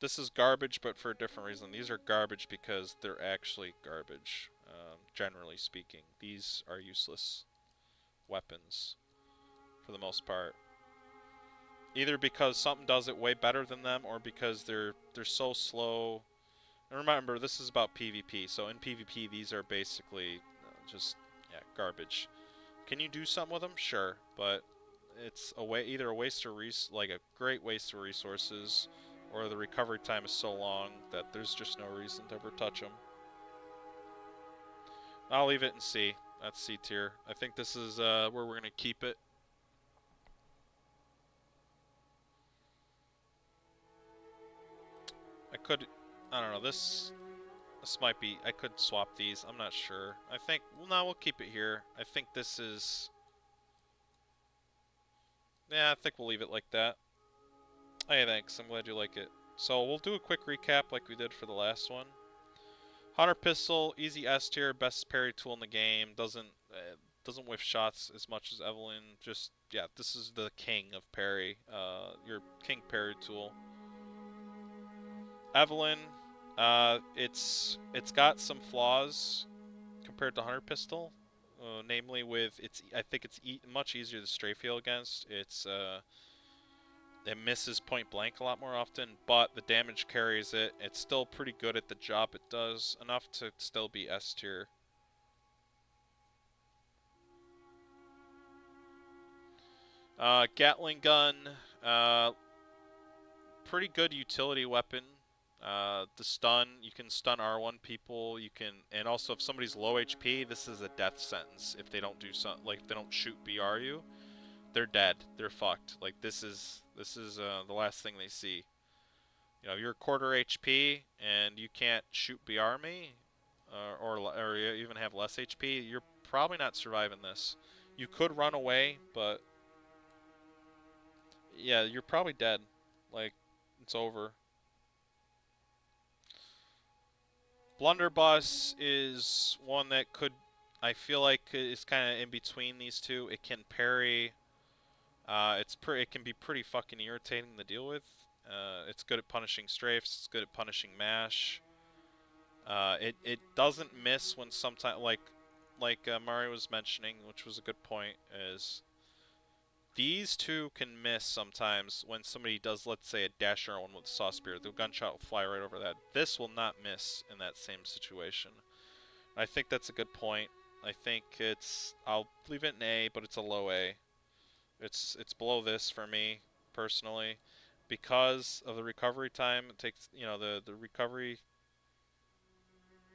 S1: This is garbage, but for a different reason. These are garbage because they're actually garbage, generally speaking. These are useless weapons, for the most part. Either because something does it way better than them, or because they're so slow. And remember, this is about PvP, so in PvP these are basically just garbage. Can you do something with them? Sure, but it's either a waste of like a great waste of resources, or the recovery time is so long that there's just no reason to ever touch them. I'll leave it in C. That's C tier. I think this is where we're gonna keep it. I don't know, this might be, I could swap these, I'm not sure. I think, well, no, we'll keep it here. I think this is, yeah, I think we'll leave it like that. Hey, thanks, I'm glad you like it. So we'll do a quick recap like we did for the last one. Hunter Pistol, easy S tier, best parry tool in the game, doesn't whiff shots as much as Evelyn, just, yeah, this is the king of parry, your king parry tool. Evelyn, it's got some flaws compared to Hunter Pistol, namely with I think it's much easier to strafe heal against. It misses point blank a lot more often, but the damage carries it. It's still pretty good at the job it does, enough to still be S tier. Gatling gun, pretty good utility weapon. The stun, you can stun R1 people, and also if somebody's low HP, this is a death sentence if they don't do something, like if they don't shoot BR you, they're dead, they're fucked. Like this is the last thing they see. You know, you're quarter HP and you can't shoot BR me, or you even have less HP, you're probably not surviving this. You could run away, but yeah, you're probably dead. Like, it's over. Blunderbuss is one that could, I feel like, is kind of in between these two. It can parry. It can be pretty fucking irritating to deal with. It's good at punishing strafes. It's good at punishing mash. It doesn't miss when sometimes like Mario was mentioning, which was a good point, is these two can miss sometimes when somebody does, let's say, a dash R1 with a saw spear. The gunshot will fly right over that. This will not miss in that same situation. I think that's a good point. I think I'll leave it an A, but it's a low A. It's below this for me personally because of the recovery time. It takes, the recovery,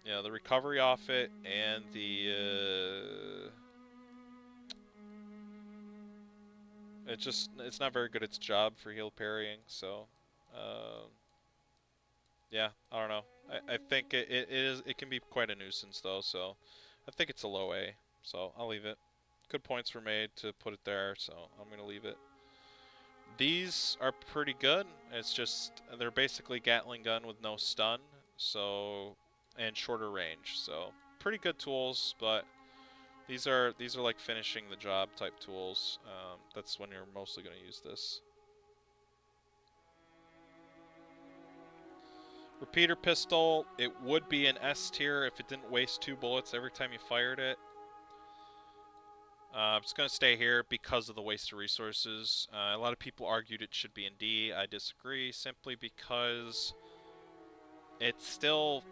S1: the recovery off it, and it's not very good at its job for heal parrying. So yeah, I don't know. I think it can be quite a nuisance though. So I think it's a low A. So I'll leave it. Good points were made to put it there, so I'm gonna leave it. These are pretty good. It's just they're basically Gatling gun with no stun, so and shorter range. So pretty good tools, but these are like finishing the job type tools. That's when you're mostly going to use this. Repeater pistol, it would be an S tier if it didn't waste 2 bullets every time you fired it. It's going to stay here because of the waste of resources. A lot of people argued it should be in D. I disagree, simply because it's still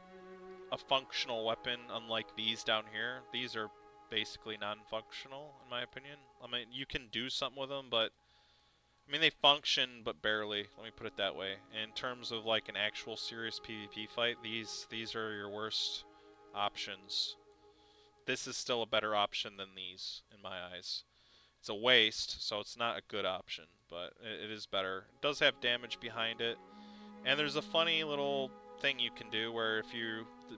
S1: a functional weapon, unlike these down here. These are basically non-functional, in my opinion. I mean, you can do something with them, but I mean, they function, but barely. Let me put it that way. In terms of like an actual serious PvP fight, these are your worst options. This is still a better option than these, in my eyes. It's a waste, so it's not a good option, but it is better. It does have damage behind it, and there's a funny little thing you can do where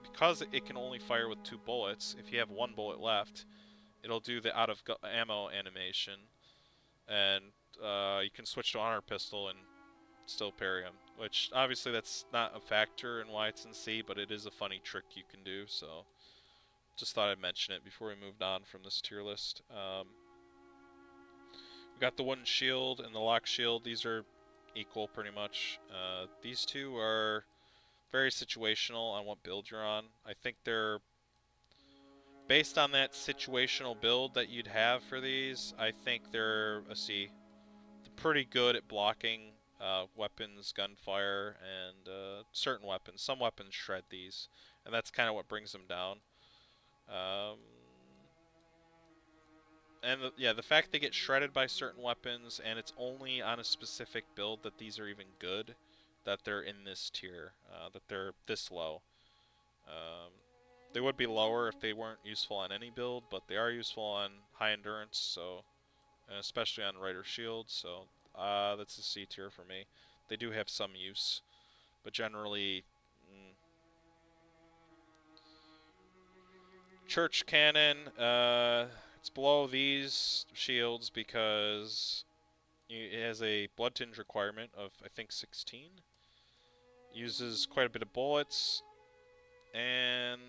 S1: because it can only fire with 2 bullets, if you have 1 bullet left, it'll do the out of ammo animation, and you can switch to honor pistol and still parry him, which obviously that's not a factor in why it's in C, but it is a funny trick you can do, so just thought I'd mention it before we moved on from this tier list. We got the wooden shield and the lock shield. These are equal pretty much. These two are very situational on what build you're on. I think they're based on that situational build that you'd have for these. I think they're a C. They're pretty good at blocking weapons, gunfire, and certain weapons. Some weapons shred these, and that's kind of what brings them down. And the fact they get shredded by certain weapons, and it's only on a specific build that these are even good, that they're in this tier, that they're this low. They would be lower if they weren't useful on any build, but they are useful on high endurance, so, and especially on Rider Shield, so that's a C tier for me. They do have some use, but generally, Church Cannon, it's below these shields because it has a blood tinge requirement of, I think, 16. Uses quite a bit of bullets, and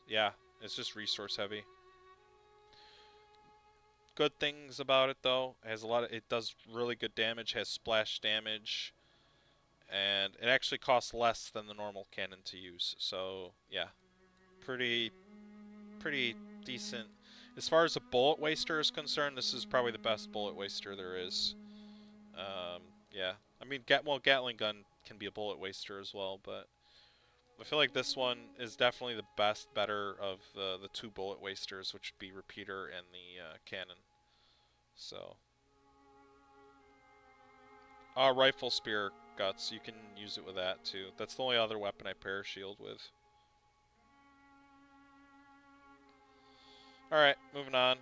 S1: yeah, it's just resource heavy. Good things about it though, it does really good damage, has splash damage, and it actually costs less than the normal cannon to use. So yeah, pretty decent. As far as a bullet waster is concerned, this is probably the best bullet waster there is. Yeah, I mean, Gatling gun can be a bullet waster as well, but I feel like this one is definitely the better of the 2 bullet wasters, which would be Repeater and the cannon. So, rifle spear guts, you can use it with that too. That's the only other weapon I pair shield with. Alright, moving on.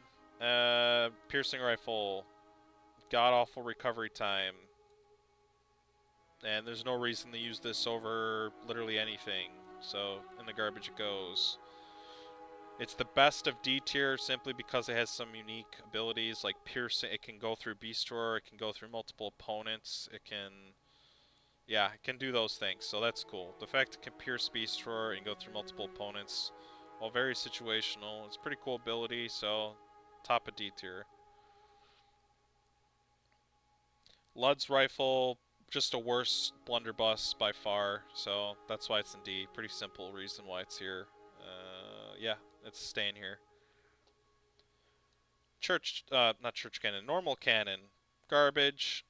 S1: Piercing rifle. God-awful recovery time. And there's no reason to use this over literally anything. So, in the garbage it goes. It's the best of D tier simply because it has some unique abilities like piercing. It can go through Beast Roar. It can go through multiple opponents. It can, yeah, it can do those things. So that's cool. The fact it can pierce Beast Roar and go through multiple opponents, while very situational, it's a pretty cool ability. So top of D tier. Lud's Rifle, just a worse blunderbuss by far. So that's why it's in D. Pretty simple reason why it's here. Yeah, it's staying here. Not church cannon, normal cannon, garbage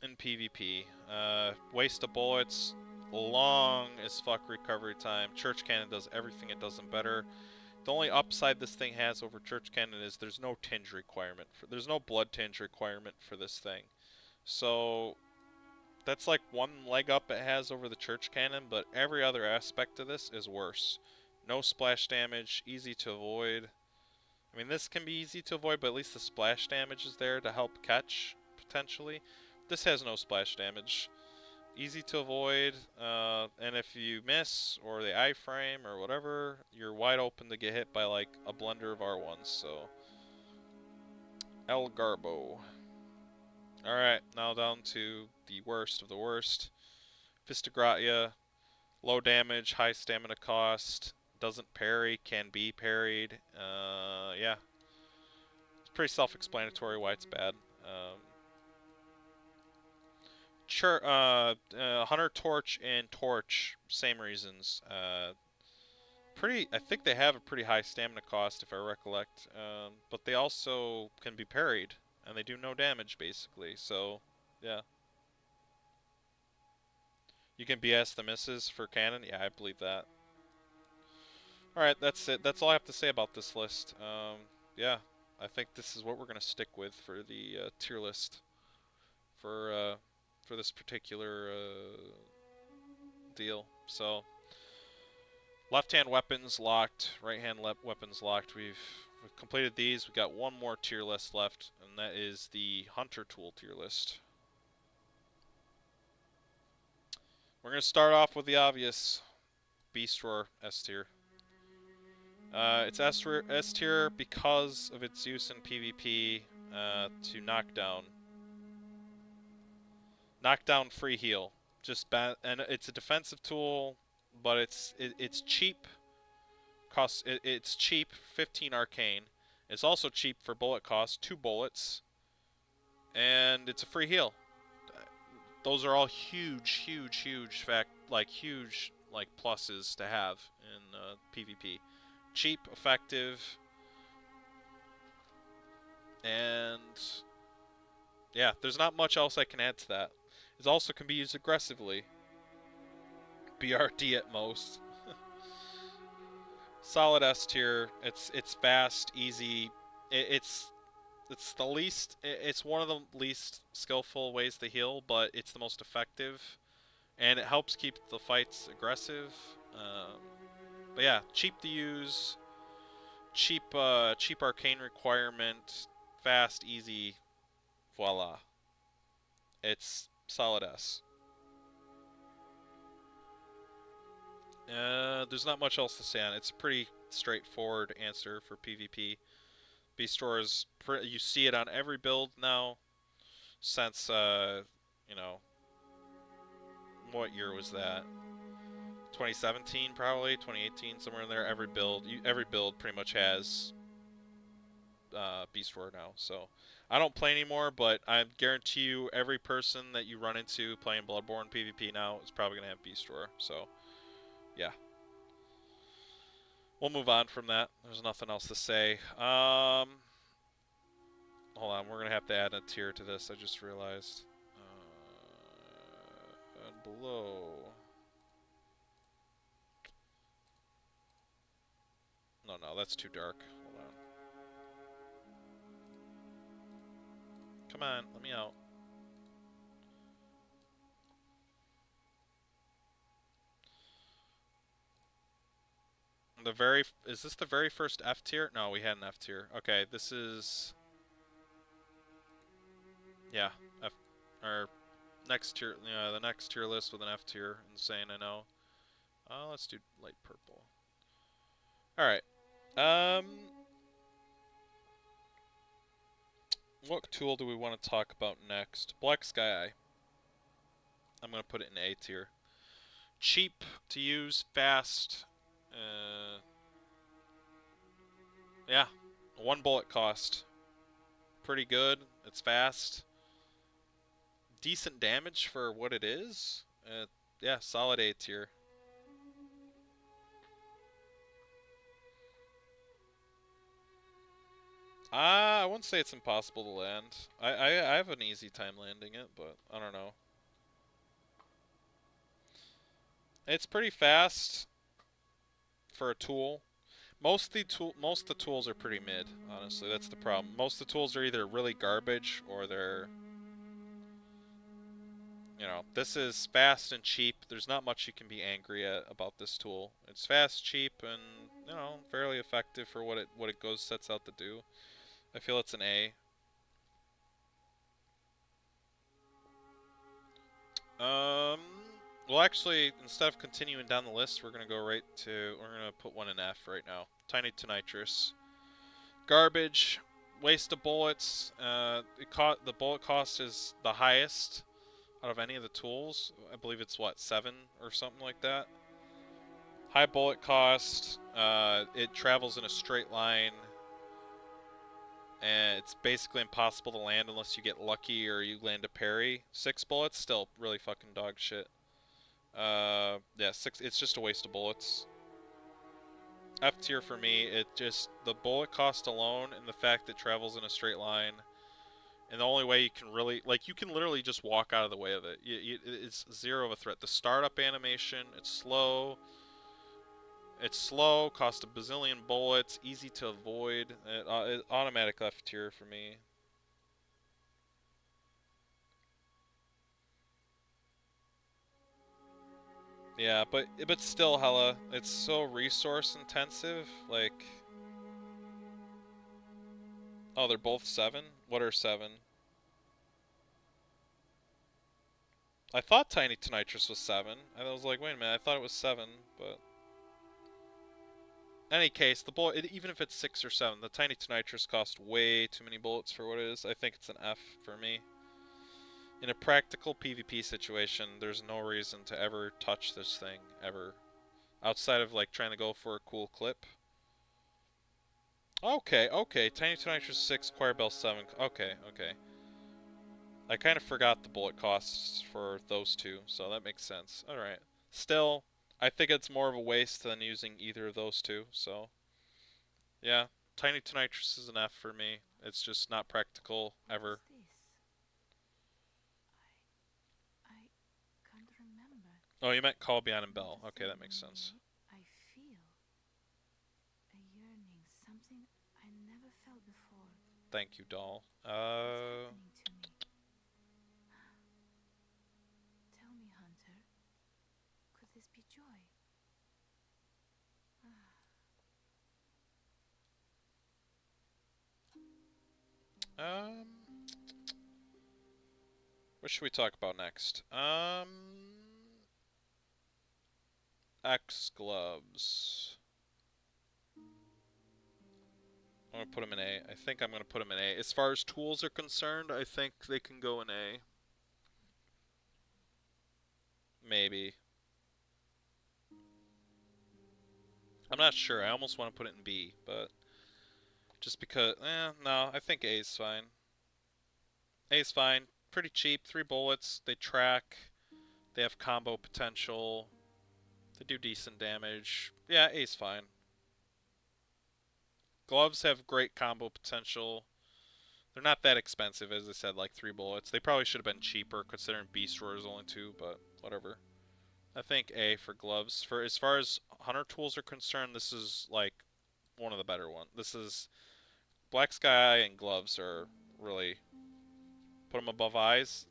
S1: in PvP. Waste of bullets, long as fuck recovery time. Church cannon does everything it does and better. The only upside this thing has over church cannon is there's no tinge requirement. There's no blood tinge requirement for this thing. So that's like one leg up it has over the church cannon, but every other aspect of this is worse. No splash damage, easy to avoid. I mean, this can be easy to avoid, but at least the splash damage is there to help catch, potentially. This has no splash damage. Easy to avoid, and if you miss, or the iframe, or whatever, you're wide open to get hit by, like, a blunder of R1s, so... El Garbo. Alright, now down to the worst of the worst. Fistagratia. Low damage, high stamina cost. Doesn't parry, can be parried. Yeah. It's pretty self-explanatory why it's bad. Hunter Torch and Torch, same reasons. I think they have a pretty high stamina cost, if I recollect. But they also can be parried, and they do no damage, basically. So, yeah. You can BS the misses for cannon? Yeah, I believe that. Alright, that's it. That's all I have to say about this list. Yeah, I think this is what we're going to stick with for the tier list for this particular deal. So, left-hand weapons locked, right-hand weapons locked. We've completed these. We've got one more tier list left, and that is the Hunter Tool tier list. We're going to start off with the obvious Beast Roar S tier. It's S tier because of its use in PvP to knock down free heal. And it's a defensive tool, but it's cheap. It's cheap, 15 arcane. It's also cheap for bullet cost, 2 bullets, and it's a free heal. Those are all huge pluses to have in PvP. Cheap, effective, and yeah, there's not much else I can add to that. It also can be used aggressively. BRD at most. Solid S tier. It's fast, easy. It's one of the least skillful ways to heal, but it's the most effective, and it helps keep the fights aggressive. But yeah, cheap to use, cheap arcane requirement, fast, easy, voila. It's solid S. There's not much else to say on it. It's a pretty straightforward answer for PvP. Beast Roar is you see it on every build now, since you know, what year was that? 2017 probably, 2018, somewhere in there. Every build pretty much has Beast Roar now. So I don't play anymore, but I guarantee you every person that you run into playing Bloodborne PvP now is probably gonna have Beast Roar. So yeah, we'll move on from that. There's nothing else to say. Hold on, we're gonna have to add a tier to this. I just realized. And below. No, that's too dark. Hold on. Come on, let me out. Is this the very first F tier? No, we had an F tier. Okay, this is, yeah, next tier, the next tier list with an F tier. Insane, I know. Let's do light purple. All right. Um, what tool do we want to talk about next? Black Sky Eye. I'm gonna put it in A tier. Cheap to use, fast. Yeah, 1 bullet cost. Pretty good. It's fast. Decent damage for what it is. Yeah, solid A tier. I wouldn't say it's impossible to land. I have an easy time landing it, but I don't know. It's pretty fast for a tool. Most of the tools are pretty mid, honestly. That's the problem. Most of the tools are either really garbage or they're, you know, this is fast and cheap. There's not much you can be angry at about this tool. It's fast, cheap, and, you know, fairly effective for what it sets out to do. I feel it's an A. Well, actually, instead of continuing down the list, we're gonna put one in F right now. Tiny to nitrous. Garbage, waste of bullets. The bullet cost is the highest out of any of the tools. I believe it's what, 7 or something like that. High bullet cost. It travels in a straight line. And it's basically impossible to land unless you get lucky or you land a parry. 6 bullets, still really fucking dog shit. Yeah, 6. It's just a waste of bullets. F tier for me. The bullet cost alone and the fact that it travels in a straight line, and the only way you can really, like, you can literally just walk out of the way of it. It's zero of a threat. The startup animation, it's slow. It's slow, cost a bazillion bullets, easy to avoid. Automatic F tier for me. Yeah, but still, hella, it's so resource intensive. Like, oh, they're both 7. What are 7? I thought Tiny to Nitrous was 7. I was like, wait a minute, I thought it was 7, but in any case, the bullet, even if it's 6 or 7, the Tiny to Nitrous cost way too many bullets for what it is. I think it's an F for me. In a practical PvP situation, there's no reason to ever touch this thing, ever. Outside of, like, trying to go for a cool clip. Okay, Tiny to Nitrous 6, Choir Bell 7. Okay. I kind of forgot the bullet costs for those two, so that makes sense. Alright. Still, I think it's more of a waste than using either of those two, so... Yeah, Tiny to Nitrous is an F for me. It's just not practical, ever.
S2: What's this? I can't remember.
S1: Oh, you meant Call Beyond and Bell. Okay, that makes sense.
S2: I feel a yearning, something I never felt before.
S1: Thank you, doll.
S2: What's happening to me? Tell me, Hunter. Could this be joy?
S1: What should we talk about next? X gloves. I'm gonna put them in A. I think I'm gonna put them in A. As far as tools are concerned, I think they can go in A. Maybe. I'm not sure. I almost want to put it in B, but just because, no, I think A is fine. A is fine. Pretty cheap. 3 bullets. They track. They have combo potential. They do decent damage. Yeah, A is fine. Gloves have great combo potential. They're not that expensive, as I said, like 3 bullets. They probably should have been cheaper, considering Beast Roar is only 2, but whatever. I think A for gloves. For as far as hunter tools are concerned, this is like one of the better ones. This is Black Sky and gloves are really put them above eyes.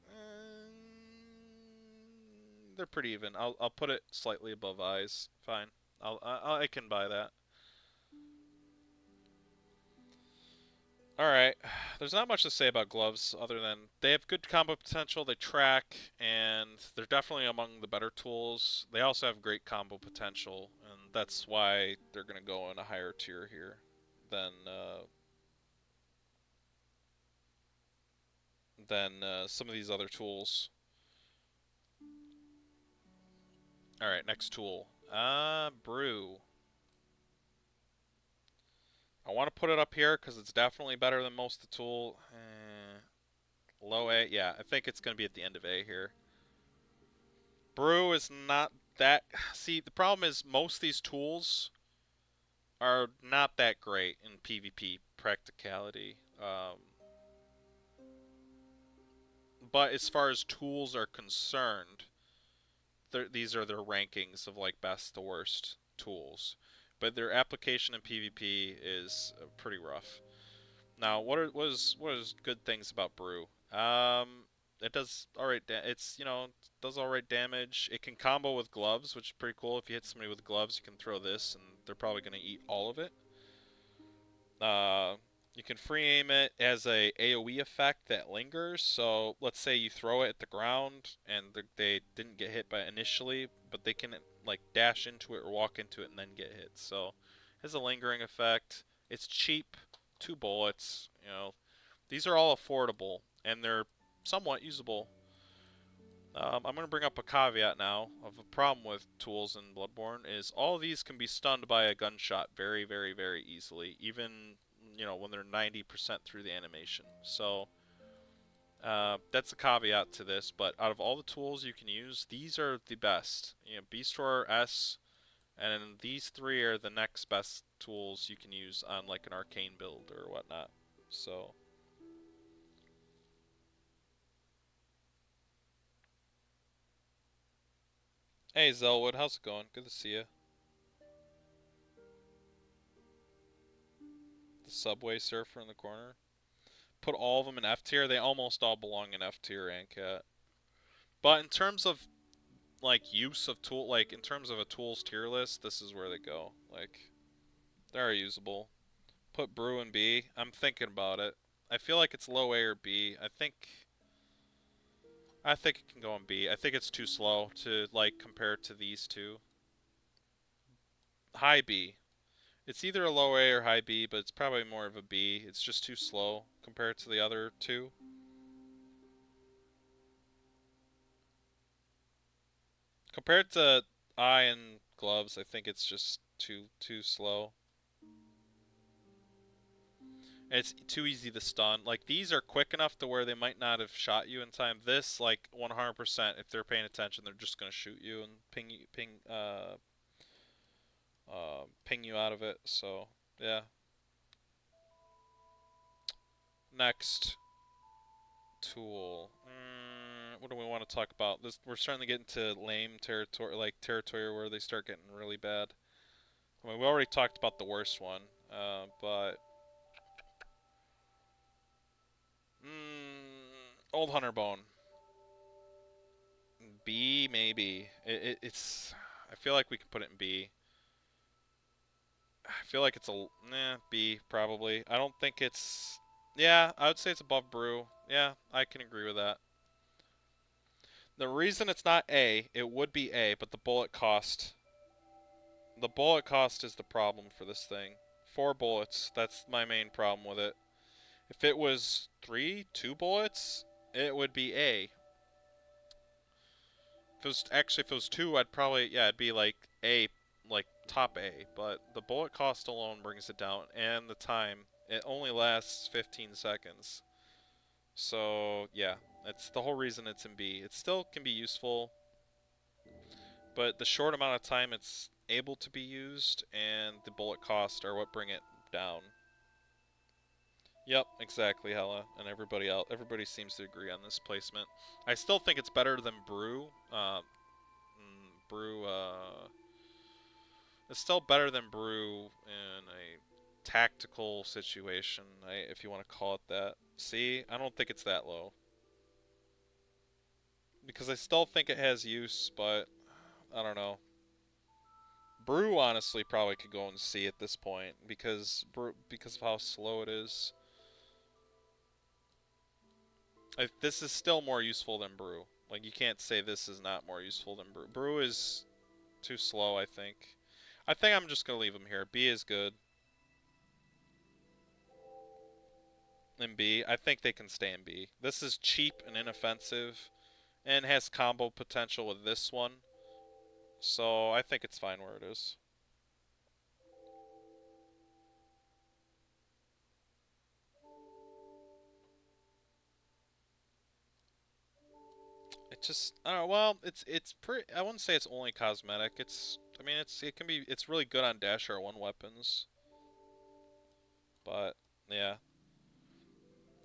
S1: They're pretty even. I'll put it slightly above eyes. Fine. I can buy that. Alright, there's not much to say about gloves other than they have good combo potential, they track, and they're definitely among the better tools. They also have great combo potential, and that's why they're going to go in a higher tier here than some of these other tools. Alright, next tool. Brew. I want to put it up here because it's definitely better than most of the tool. Low A, yeah, I think it's going to be at the end of A here. Brew is not that... See, the problem is most of these tools are not that great in PvP practicality. But as far as tools are concerned, these are their rankings of like best to worst tools. But their application in PvP is pretty rough. Now, what is good things about Brew? It does alright. It's does alright damage. It can combo with gloves, which is pretty cool. If you hit somebody with gloves, you can throw this, and they're probably gonna eat all of it. Uh, you can free aim it as a AOE effect that lingers. So let's say you throw it at the ground and they didn't get hit by it initially, but they can like dash into it or walk into it and then get hit. So it has a lingering effect. It's cheap, 2 bullets. These are all affordable and they're somewhat usable. I'm going to bring up a caveat now of a problem with tools in Bloodborne is all of these can be stunned by a gunshot very, very, very easily, even when they're 90% through the animation. So that's a caveat to this, but out of all the tools you can use, these are the best. Beast Roar, S, and these three are the next best tools you can use on like an arcane build or whatnot. So hey Zelwood, how's it going? Good to see you. The Subway Surfer in the corner. Put all of them in F tier. They almost all belong in F tier and cat. But in terms of like use of tool, like in terms of a tools tier list, this is where they go. Like they're usable. Put Brew in B. I'm thinking about it. I feel like it's low A or B. I think it can go in B. I think it's too slow to like compare to these two. High B. It's either a low A or high B, but it's probably more of a B. It's just too slow compared to the other two. Compared to eye and gloves, I think it's just too slow. And it's too easy to stun. Like these are quick enough to where they might not have shot you in time. This, like 100%, if they're paying attention, they're just gonna shoot you and ping you out of it. So yeah. Next tool. What do we want to talk about? This we're starting to get into lame territory, like territory where they start getting really bad. I mean, we already talked about the worst one, but Old Hunter Bone. B maybe. It's. I feel like we can put it in B. I feel like it's a B probably. I don't think it's. Yeah, I would say it's above Brew. Yeah, I can agree with that. The reason it's not A, it would be A, but the bullet cost. The bullet cost is the problem for this thing. 4 bullets. That's my main problem with it. If it was 2 bullets, it would be A. If it was 2, I'd probably it'd be like A, like top A. But the bullet cost alone brings it down, and the time. It only lasts 15 seconds. So yeah, that's the whole reason it's in B. It still can be useful, but the short amount of time it's able to be used and the bullet cost are what bring it down. Yep, exactly, Hella, and everybody else. Everybody seems to agree on this placement. I still think it's better than Brew. Brew. It's still better than Brew in a tactical situation, if you want to call it that. See, I don't think it's that low because I still think it has use, but I don't know. Brew honestly probably could go and C at this point because of how slow it is. This is still more useful than brew. Like, you can't say this is not more useful than brew. Brew is too slow, I think. I think I'm just gonna leave them here. B is good. And B, I think they can stay in B. This is cheap and inoffensive, and has combo potential with this one. So I think it's fine where it is. It just, I don't know, well, it's pretty, I wouldn't say it's only cosmetic. I mean, it's really good on Dash R1 weapons. But, yeah.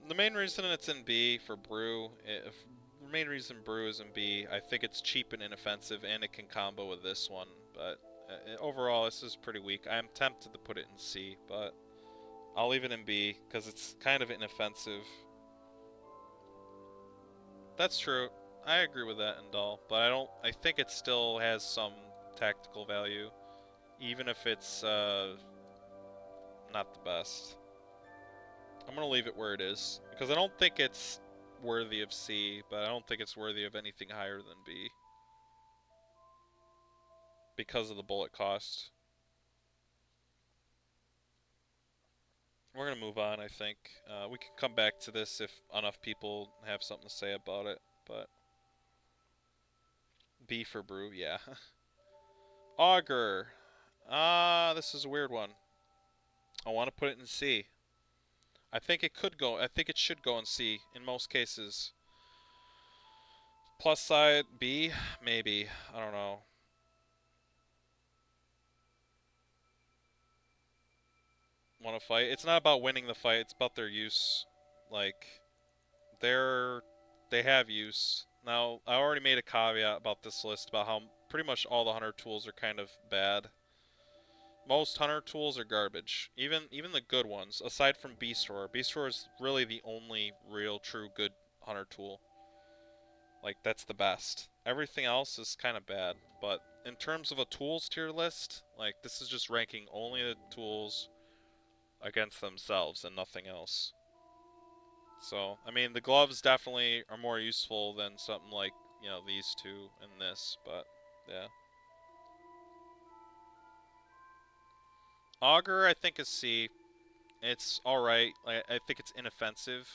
S1: The main reason it's in B for Brew, the main reason Brew is in B, I think it's cheap and inoffensive, and it can combo with this one. But overall, this is pretty weak. I'm tempted to put it in C, but I'll leave it in B because it's kind of inoffensive. That's true. I agree with that, Indal, but I think it still has some tactical value, even if it's not the best. I'm gonna leave it where it is because I don't think it's worthy of C, but I don't think it's worthy of anything higher than B because of the bullet cost. We're gonna move on, I think. We can come back to this if enough people have something to say about it, but B for Brew, yeah. Augur. This is a weird one. I want to put it in C. I think it should go in C in most cases. Plus side B, maybe. I don't know. Want to fight? It's not about winning the fight. It's about their use. Like, they have use. Now, I already made a caveat about this list about how pretty much all the hunter tools are kind of bad. Most hunter tools are garbage. Even the good ones, aside from Beast Roar. Beast Roar is really the only real, true, good hunter tool. Like, that's the best. Everything else is kind of bad. But in terms of a tools tier list, like, this is just ranking only the tools against themselves and nothing else. So, I mean, the gloves definitely are more useful than something like, you know, these two and this, but, yeah. Augur, I think, is C. It's alright. I think it's inoffensive,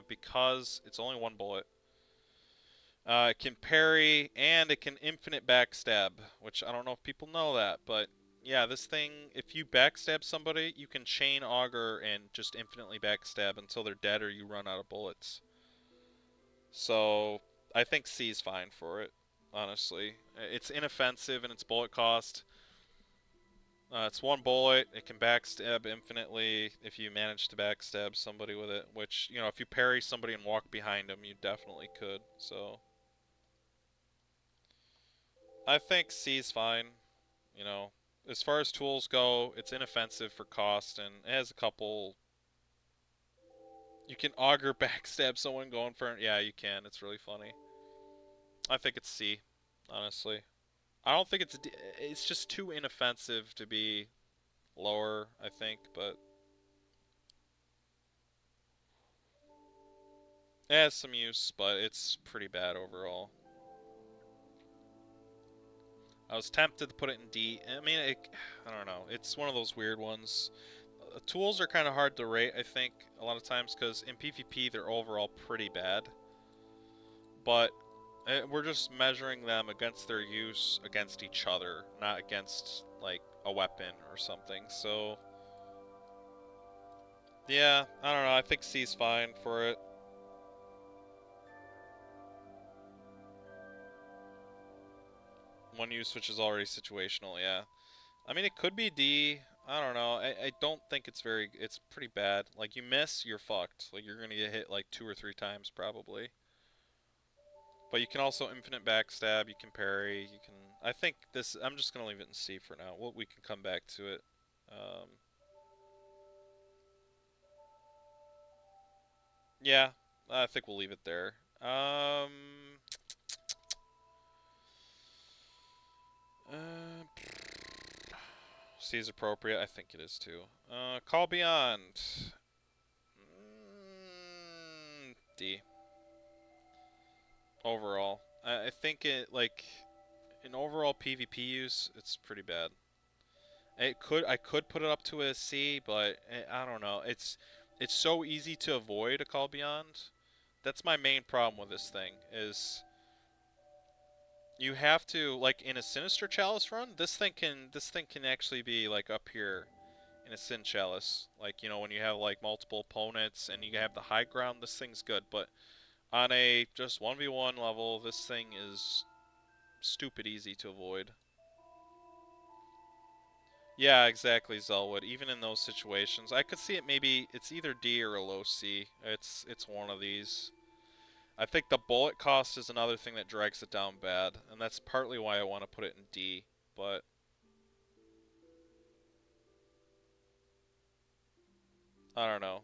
S1: because it's only one bullet. It can parry, and it can infinite backstab, which I don't know if people know that, but yeah, this thing, if you backstab somebody, you can chain Augur and just infinitely backstab until they're dead or you run out of bullets. So, I think C is fine for it, honestly. It's inoffensive and its bullet cost. It's one bullet. It can backstab infinitely if you manage to backstab somebody with it, which, you know, if you parry somebody and walk behind them, you definitely could, so... I think C's fine. You know, as far as tools go, it's inoffensive for cost, and it has a couple... You can auger backstab someone going for it. Yeah, you can. It's really funny. I think it's C, honestly. I don't think it's... It's just too inoffensive to be lower, I think, but... It has some use, but it's pretty bad overall. I was tempted to put it in D. I mean, I don't know. It's one of those weird ones. Tools are kind of hard to rate, I think, a lot of times, because in PvP they're overall pretty bad. But we're just measuring them against their use against each other, not against, like, a weapon or something. So, yeah, I don't know. I think C's fine for it. One use which is already situational, yeah. I mean, it could be D. I don't know. I don't think it's very... It's pretty bad. Like, you miss, you're fucked. Like, you're gonna get hit, like, 2 or 3 times, probably. But you can also infinite backstab, you can parry, you can... I think this... I'm just gonna leave it in C for now. We can come back to it. Yeah, I think we'll leave it there. C is appropriate. I think it is too. Call Beyond. D. overall. I think it, like, in overall PvP use, it's pretty bad. I could put it up to a C, but I don't know. It's so easy to avoid a Call Beyond. That's my main problem with this thing, is you have to, like, in a Sinister Chalice run, this thing can actually be like up here in a Sin Chalice. Like, you know, when you have like multiple opponents and you have the high ground, this thing's good, but on a just 1v1 level, this thing is stupid easy to avoid. Yeah, exactly, Zelwood. Even in those situations, I could see it, maybe it's either D or a low C. It's one of these. I think the bullet cost is another thing that drags it down bad, and that's partly why I want to put it in D, but I don't know.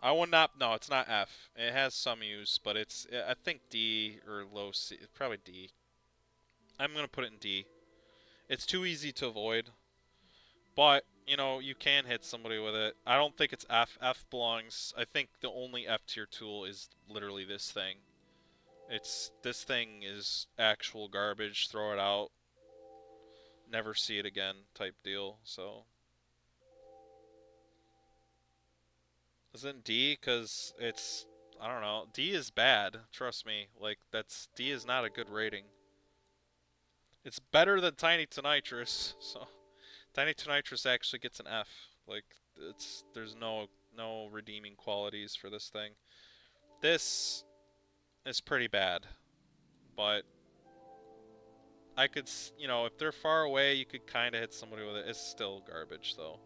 S1: I would not, no, it's not F. It has some use, but I think D or low C, probably D. I'm going to put it in D. It's too easy to avoid, but, you know, you can hit somebody with it. I don't think it's F. F belongs, I think the only F tier tool is literally this thing. This thing is actual garbage, throw it out, never see it again type deal, so. Isn't D? Because it's, I don't know, D is bad, trust me. Like, D is not a good rating. It's better than Tiny Tonitrus, so Tiny Tonitrus actually gets an F. Like, there's no redeeming qualities for this thing. This is pretty bad, but I could, you know, if they're far away, you could kind of hit somebody with it. It's still garbage, though.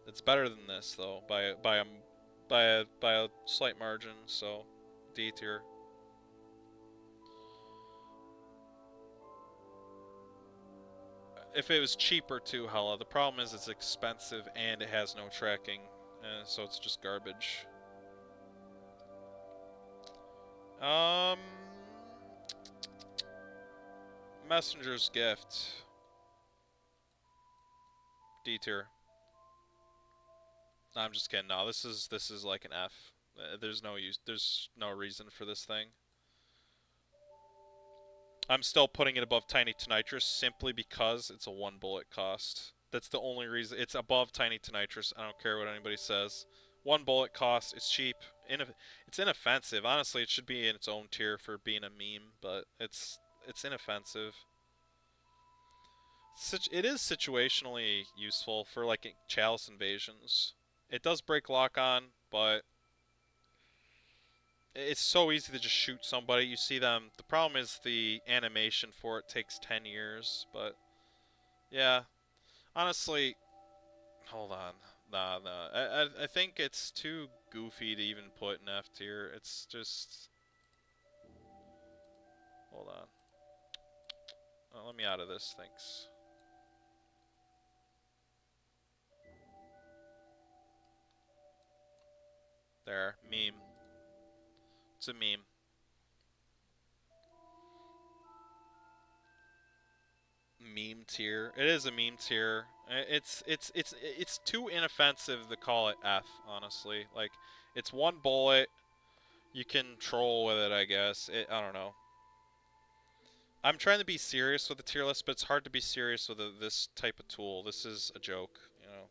S1: It's better than this, though, by a slight margin. So, D tier. If it was cheaper too, hella. The problem is it's expensive and it has no tracking, so it's just garbage. Um, Messenger's Gift. D tier. No, I'm just kidding. No, this is like an F. There's no use. There's no reason for this thing. I'm still putting it above Tiny Tonitrus simply because it's a 1 bullet cost. That's the only reason. It's above Tiny Tonitrus. I don't care what anybody says. 1 bullet cost. It's cheap. It's inoffensive. Honestly, it should be in its own tier for being a meme, but it's inoffensive. It is situationally useful for like Chalice invasions. It does break lock on, but it's so easy to just shoot somebody. You see them. The problem is the animation for it takes 10 years, but yeah. Honestly, hold on. Nah. I think it's too goofy to even put in F tier. It's just... Hold on. Oh, let me out of this, thanks. There. Meme. It's a meme. Meme tier. It is a meme tier. It's too inoffensive to call it F, honestly. Like, it's 1 bullet. You can troll with it, I guess. I don't know. I'm trying to be serious with the tier list, but it's hard to be serious with this type of tool. This is a joke, you know.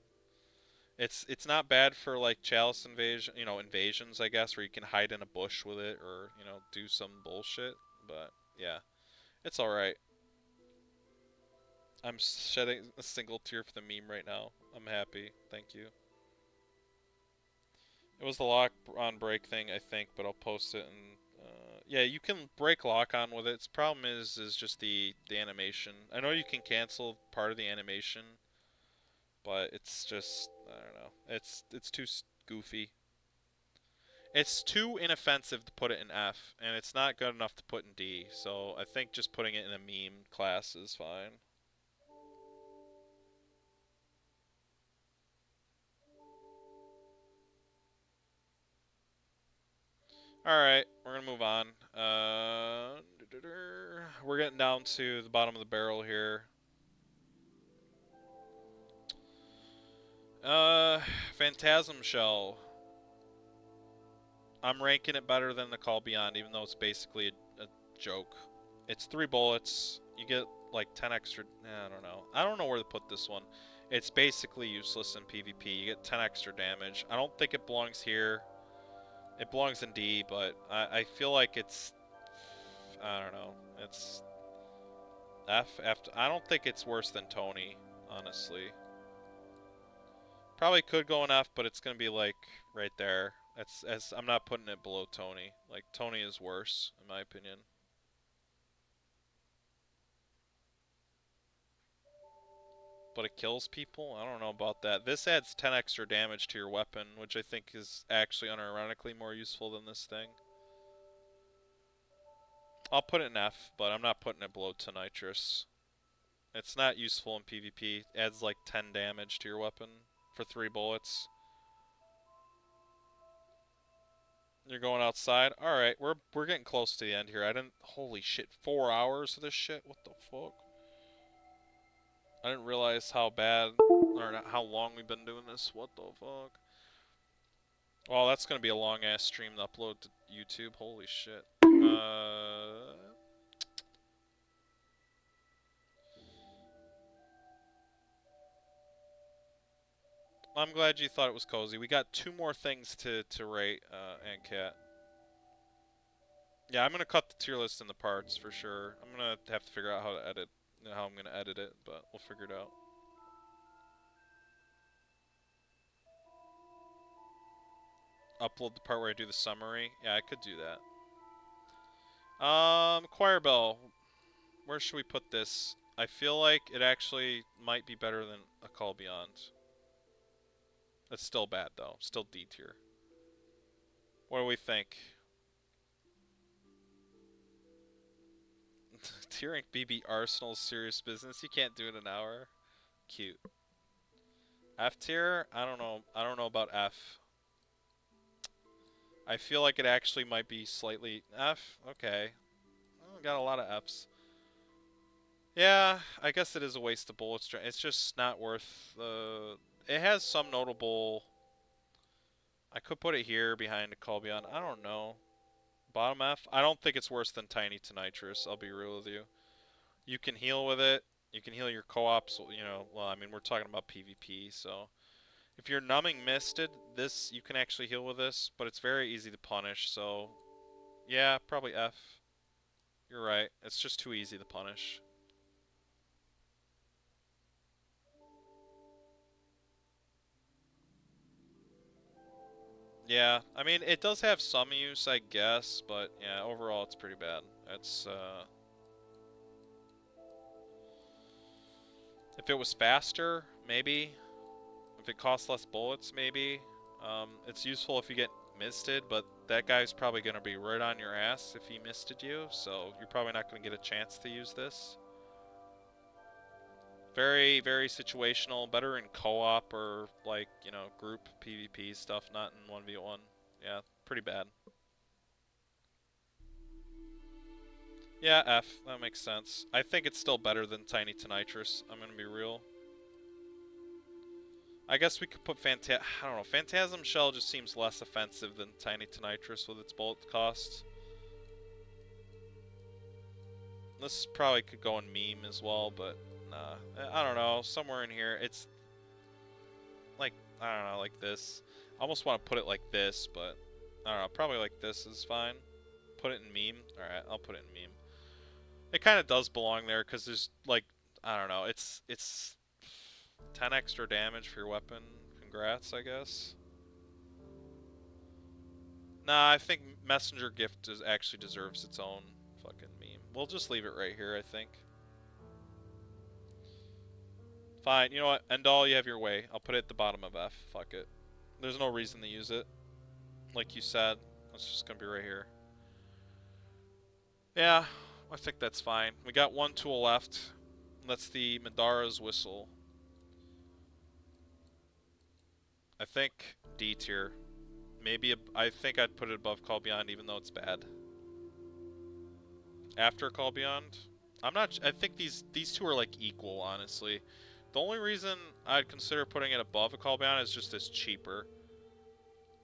S1: It's not bad for like Chalice invasion, you know, invasions, I guess, where you can hide in a bush with it or, you know, do some bullshit. But yeah, it's all right. I'm shedding a single tear for the meme right now. I'm happy. Thank you. It was the lock on break thing, I think, but I'll post it and yeah, you can break lock on with it. Its problem is just the animation. I know you can cancel part of the animation, but it's just, I don't know. It's too goofy. It's too inoffensive to put it in F, and it's not good enough to put in D. So I think just putting it in a meme class is fine. Alright, we're gonna move on. We're getting down to the bottom of the barrel here. Phantasm Shell. I'm ranking it better than the Call Beyond, even though it's basically a joke. It's 3 bullets. You get like 10 extra. I don't know. I don't know where to put this one. It's basically useless in PvP. You get 10 extra damage. I don't think it belongs here. It belongs in D, but I feel like it's... I don't know. It's... F. I don't think it's worse than Tony, honestly. Probably could go in F, but it's going to be like right there. I'm not putting it below Tony. Like, Tony is worse, in my opinion. But it kills people? I don't know about that. This adds 10 extra damage to your weapon, which I think is actually unironically more useful than this thing. I'll put it in F, but I'm not putting it below Nitrous. It's not useful in PvP. It adds like 10 damage to your weapon for 3 bullets. You're going outside? Alright, we're getting close to the end here. Holy shit, 4 hours of this shit? What the fuck? I didn't realize how bad, or not how long we've been doing this. What the fuck? Well, that's gonna be a long ass stream to upload to YouTube. Holy shit. I'm glad you thought it was cozy. We got 2 more things to rate, Cat. Yeah, I'm gonna cut the tier list into parts for sure. I'm gonna have to figure out how to edit, how I'm gonna edit it, but we'll figure it out. Upload the part where I do the summary. Yeah, I could do that. Choir Bell. Where should we put this? I feel like it actually might be better than A Call Beyond. It's still bad though. Still D tier. What do we think? Tiering BB Arsenal's serious business. You can't do it in an hour. Cute. F tier? I don't know. I don't know about F. I feel like it actually might be slightly F. Okay. Well, got a lot of Fs. Yeah, I guess it is a waste of bullets. It's just not worth it has some notable... I could put it here behind a Call Beyond. I don't know. Bottom F? I don't think it's worse than Tiny to Nitrous, I'll be real with you. You can heal with it. You can heal your co-ops, you know, well, I mean, we're talking about PvP, so... If you're numbing misted, this, you can actually heal with this, but it's very easy to punish, so... Yeah, probably F. You're right. It's just too easy to punish. Yeah, I mean, it does have some use, I guess, but yeah, overall it's pretty bad. It's, if it was faster, maybe. If it costs less bullets, maybe. It's useful if you get misted, but that guy's probably going to be right on your ass if he misted you, so you're probably not going to get a chance to use this. Very, very situational. Better in co-op or, like, you know, group PvP stuff, not in 1v1. Yeah, pretty bad. Yeah, F. That makes sense. I think it's still better than Tiny to Nitrous. I'm gonna be real. I guess we could put I don't know. Phantasm Shell just seems less offensive than Tiny to Nitrous with its bullet cost. This probably could go in meme as well, but nah. I don't know. Somewhere in here, it's like, I don't know, like this. I almost want to put it like this, but I don't know. Probably like this is fine. Put it in meme. Alright, I'll put it in meme. It kind of does belong there because there's like, I don't know. It's 10 extra damage for your weapon. Congrats, I guess. Nah, I think Messenger Gift actually deserves its own fucking meme. We'll just leave it right here, I think. Fine, you know what? End all, you have your way. I'll put it at the bottom of F. Fuck it. There's no reason to use it. Like you said, it's just gonna be right here. Yeah, I think that's fine. We got one tool left. That's the Madara's Whistle. I think D tier. Maybe I think I'd put it above Call Beyond even though it's bad. After Call Beyond? I think these two are like equal, honestly. The only reason I'd consider putting it above a Call Beyond is just it's cheaper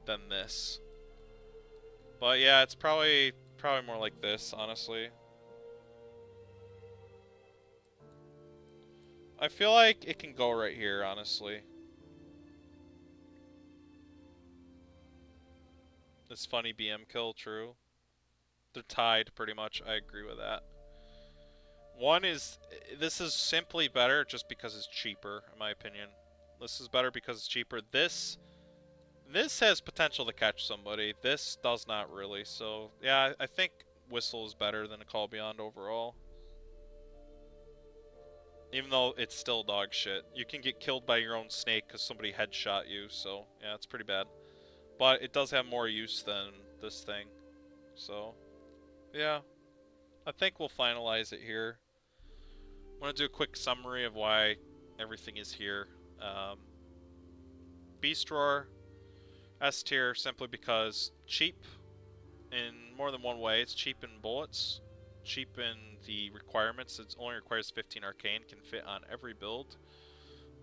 S1: than this. But yeah, it's probably more like this, honestly. I feel like it can go right here, honestly. This funny BM kill, true. They're tied, pretty much. I agree with that. This is simply better just because it's cheaper, in my opinion. This is better because it's cheaper. This has potential to catch somebody. This does not really. So, yeah, I think Whistle is better than a Call Beyond overall. Even though it's still dog shit. You can get killed by your own snake because somebody headshot you, so yeah, it's pretty bad. But it does have more use than this thing. So, yeah. I think we'll finalize it here. I'm going to do a quick summary of why everything is here. Beast Roar, S tier, simply because cheap in more than one way. It's cheap in bullets, cheap in the requirements. It only requires 15 arcane, can fit on every build.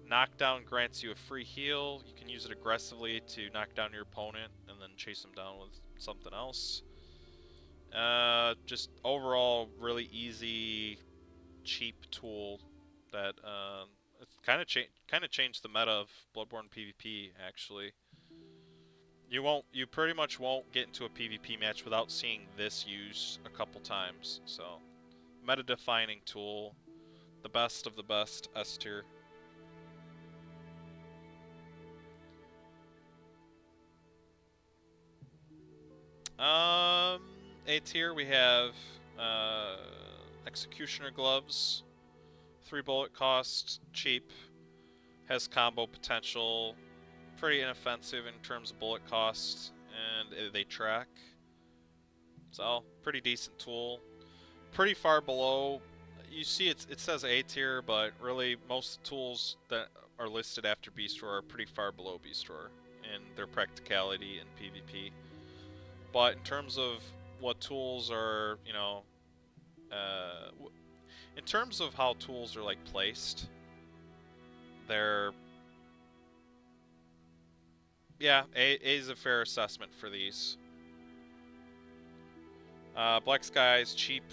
S1: Knockdown grants you a free heal. You can use it aggressively to knock down your opponent and then chase them down with something else. Just overall really easy, cheap tool that it's kind of changed the meta of Bloodborne PvP. Actually, you pretty much won't get into a PvP match without seeing this used a couple times. So, meta defining tool, the best of the best, S tier. A tier we have Executioner Gloves, 3 bullet cost, cheap, has combo potential, pretty inoffensive in terms of bullet cost, and they track. So, pretty decent tool. Pretty far below, you see it says A tier, but really most tools that are listed after Beast Roar are pretty far below Beast Roar in their practicality in PvP. But in terms of what tools are, you know, in terms of how tools are like placed, they're, yeah, A is a fair assessment for these. Black Sky is cheap.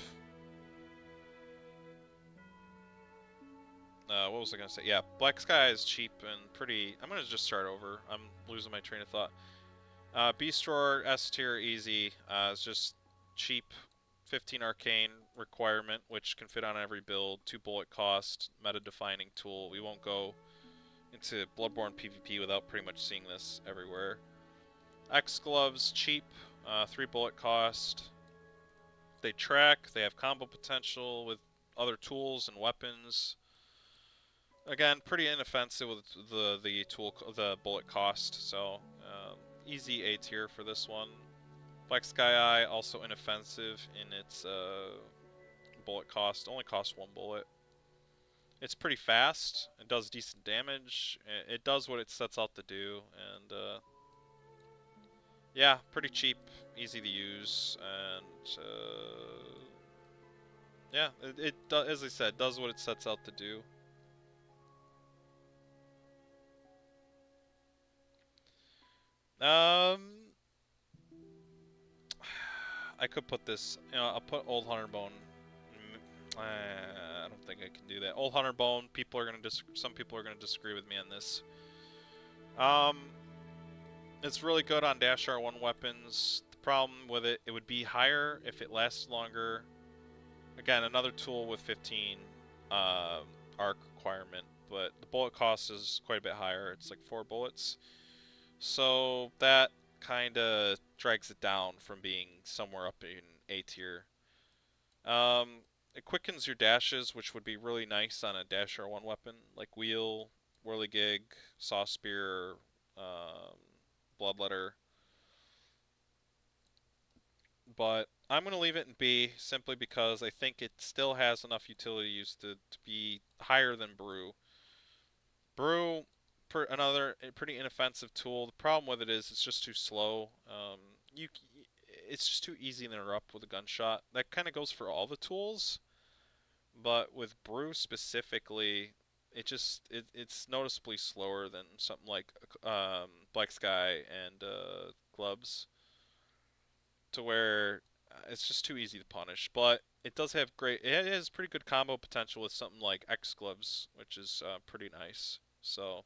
S1: What was I gonna say? Yeah, Black Sky is cheap and pretty. I'm gonna just start over. I'm losing my train of thought. Beast Roar, S tier, easy. It's just cheap, 15 arcane requirement, which can fit on every build. 2 bullet cost, meta defining tool. We won't go into Bloodborne PvP without pretty much seeing this everywhere. X gloves, cheap, 3 bullet cost. They track. They have combo potential with other tools and weapons. Again, pretty inoffensive with the bullet cost. So easy A tier for this one. Black Sky Eye, also inoffensive in its bullet cost. Only costs 1 bullet. It's pretty fast. It does decent damage. It does what it sets out to do, and yeah, pretty cheap, easy to use, and yeah, as I said, does what it sets out to do. I could put this, you know, I'll put Old Hunter Bone. I don't think I can do that. Old Hunter Bone, some people are gonna disagree with me on this. It's really good on Dash R1 weapons. The problem with it would be higher if it lasts longer. Again, another tool with 15 arc requirement, but the bullet cost is quite a bit higher. It's like 4 bullets. So that kind of drags it down from being somewhere up in A tier. It quickens your dashes, which would be really nice on a Dash R1 weapon, like Wheel, Whirligig, Saw Spear, Bloodletter. But I'm going to leave it in B simply because I think it still has enough utility use to be higher than Brew. Brew, another pretty inoffensive tool. The problem with it is it's just too slow. It's just too easy to interrupt with a gunshot. That kind of goes for all the tools, but with Brew specifically, it's noticeably slower than something like Black Sky and Gloves. to where it's just too easy to punish. But it does have great. It has pretty good combo potential with something like X gloves, which is pretty nice. So,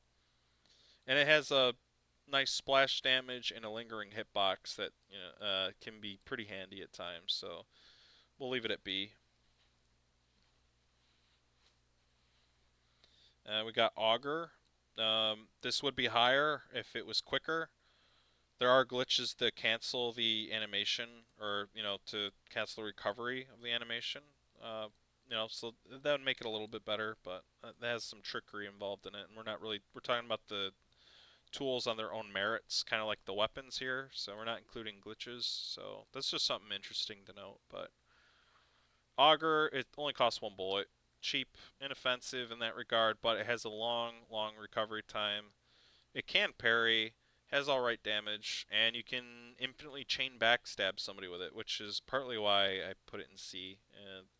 S1: and it has a nice splash damage and a lingering hitbox that can be pretty handy at times. So we'll leave it at B. We got Augur. This would be higher if it was quicker. There are glitches that cancel the animation, or to cancel the recovery of the animation. So that would make it a little bit better, but that has some trickery involved in it, and we're talking about the tools on their own merits, kind of like the weapons here. So we're not including glitches. So that's just something interesting to note. But Augur, it only costs 1 bullet. Cheap, inoffensive in that regard, but it has a long recovery time. It can parry, has alright damage, and you can infinitely chain backstab somebody with it, which is partly why I put it in C.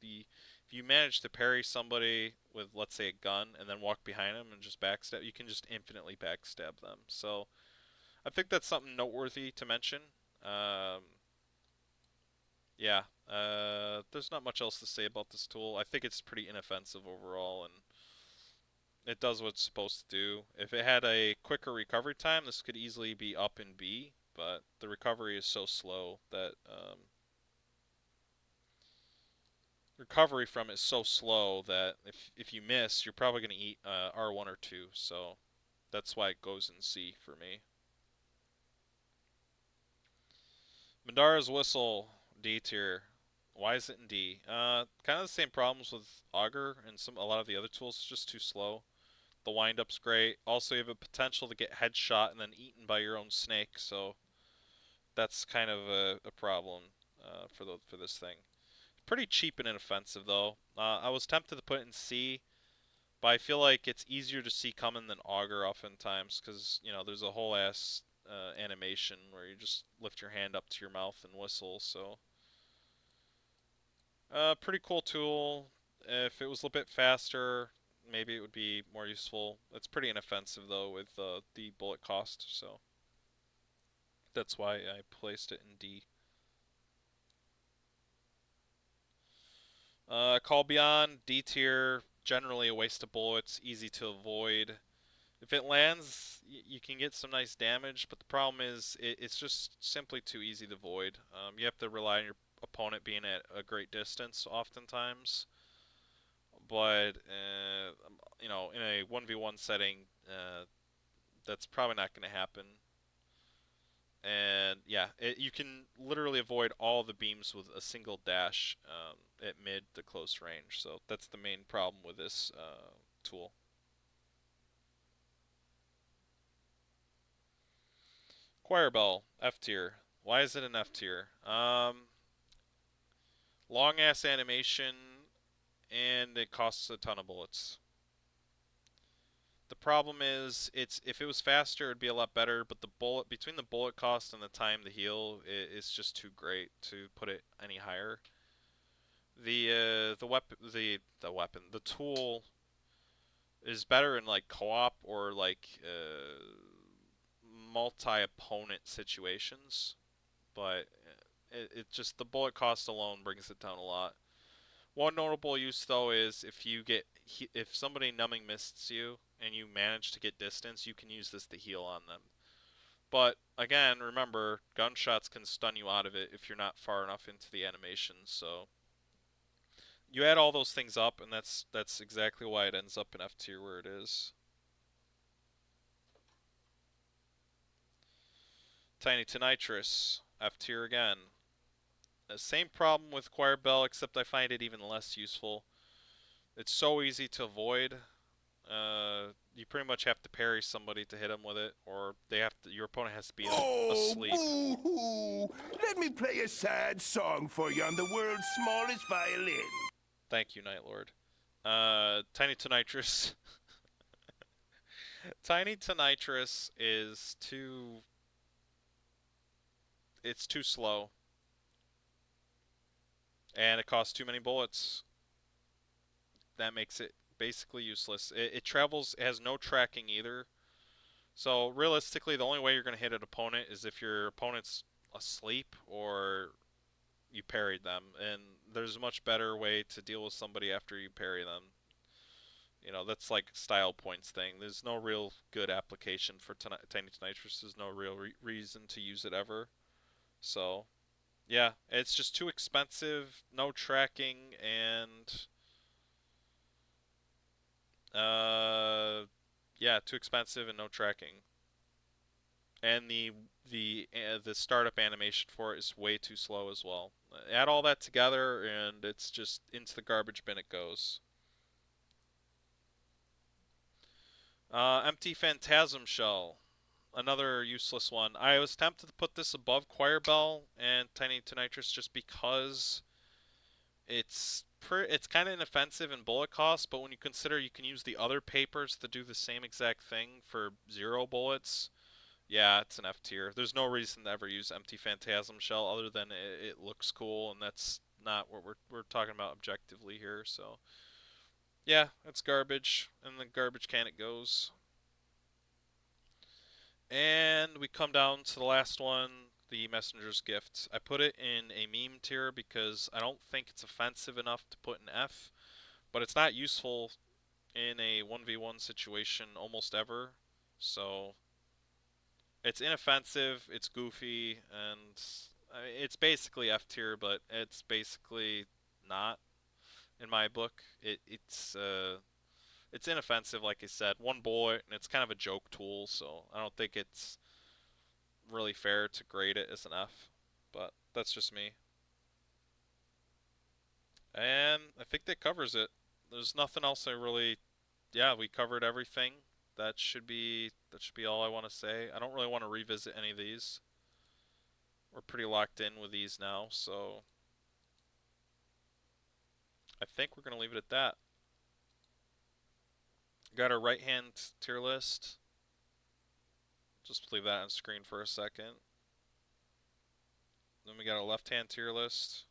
S1: If you manage to parry somebody with, let's say, a gun, and then walk behind them and just backstab, you can just infinitely backstab them. So I think that's something noteworthy to mention. Yeah, there's not much else to say about this tool. I think it's pretty inoffensive overall, and it does what it's supposed to do. If it had a quicker recovery time, this could easily be up in B, but the recovery is so slow that recovery from it is so slow that if you miss, you're probably going to eat R1 or 2, so that's why it goes in C for me. Mandara's Whistle, D tier. Why is it in D? Kind of the same problems with Augur and a lot of the other tools. It's just too slow. The wind-up's great. Also, you have a potential to get headshot and then eaten by your own snake, so that's kind of a problem for this thing. Pretty cheap and inoffensive, though. I was tempted to put it in C, but I feel like it's easier to see coming than Augur oftentimes, because there's a whole ass animation where you just lift your hand up to your mouth and whistle. So, pretty cool tool. If it was a little bit faster, maybe it would be more useful. It's pretty inoffensive though with the bullet cost, so that's why I placed it in D. Call Beyond, D tier, generally a waste of bullets, easy to avoid. If it lands, you can get some nice damage, but the problem is it's just simply too easy to avoid. You have to rely on your opponent being at a great distance oftentimes. But, in a 1v1 setting, that's probably not going to happen. And yeah, you can literally avoid all the beams with a single dash at mid to close range. So that's the main problem with this tool. Choir Bell, F tier. Why is it an F tier? Long ass animation, and it costs a ton of bullets. The problem is, if it was faster, it'd be a lot better. But between the bullet cost and the time to heal, it's just too great to put it any higher. The tool is better in like co-op or like multi-opponent situations, but it just the bullet cost alone brings it down a lot. One notable use though is if somebody numbing mists you and you manage to get distance, you can use this to heal on them. But again, remember, gunshots can stun you out of it if you're not far enough into the animation. So you add all those things up, and that's exactly why it ends up in F tier where it is. Tiny to Nitrous, F tier again. Same problem with Choir Bell, except I find it even less useful. It's so easy to avoid. You pretty much have to parry somebody to hit them with it, or your opponent has to be asleep.
S3: Boo-hoo! Let me play a sad song for you on the world's smallest violin.
S1: Thank you, Night Lord. Tiny to Nitrous. Tiny to Nitrous is it's too slow. And it costs too many bullets. That makes it basically useless. It travels, it has no tracking either. So realistically, the only way you're going to hit an opponent is if your opponent's asleep or you parried them, and there's a much better way to deal with somebody after you parry them. You know, that's like style points thing. There's no real good application for Tiny Nitrous. There's no real reason to use it ever. So, yeah, it's just too expensive, no tracking, and yeah, too expensive and no tracking. And the startup animation for it is way too slow as well. Add all that together, and it's just into the garbage bin it goes. Empty Phantasm Shell, another useless one. I was tempted to put this above Choir Bell and Tiny Nitrous just because it's kind of inoffensive in bullet cost, but when you consider you can use the other papers to do the same exact thing for 0 bullets, yeah, it's an F tier. There's no reason to ever use Empty Phantasm Shell other than it looks cool, and that's not what we're talking about objectively here. So yeah, it's garbage, and the garbage can it goes. And we come down to the last one, the Messenger's Gift. I put it in a meme tier because I don't think it's offensive enough to put an F, but it's not useful in a 1v1 situation almost ever. So it's inoffensive, it's goofy, and it's basically F tier, but it's basically not in my book. It's inoffensive, like I said, one bullet, and it's kind of a joke tool, so I don't think it's really fair to grade it as an F, but that's just me. And I think that covers it. There's nothing else I really, yeah, we covered everything. That should be all I want to say. I don't really want to revisit any of these. We're pretty locked in with these now, so I think we're going to leave it at that. Got our right hand tier list. Just leave that on screen for a second. Then we got a left hand tier list.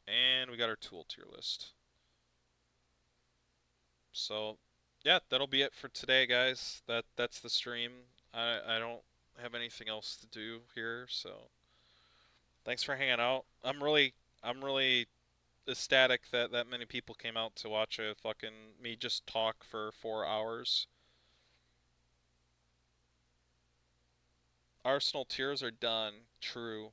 S1: And we got our tool tier list. So, yeah, that'll be it for today, guys. That's the stream. I don't have anything else to do here, so thanks for hanging out. I'm really ecstatic that that many people came out to watch a fucking me just talk for 4 hours. Arsenal tiers are done. True.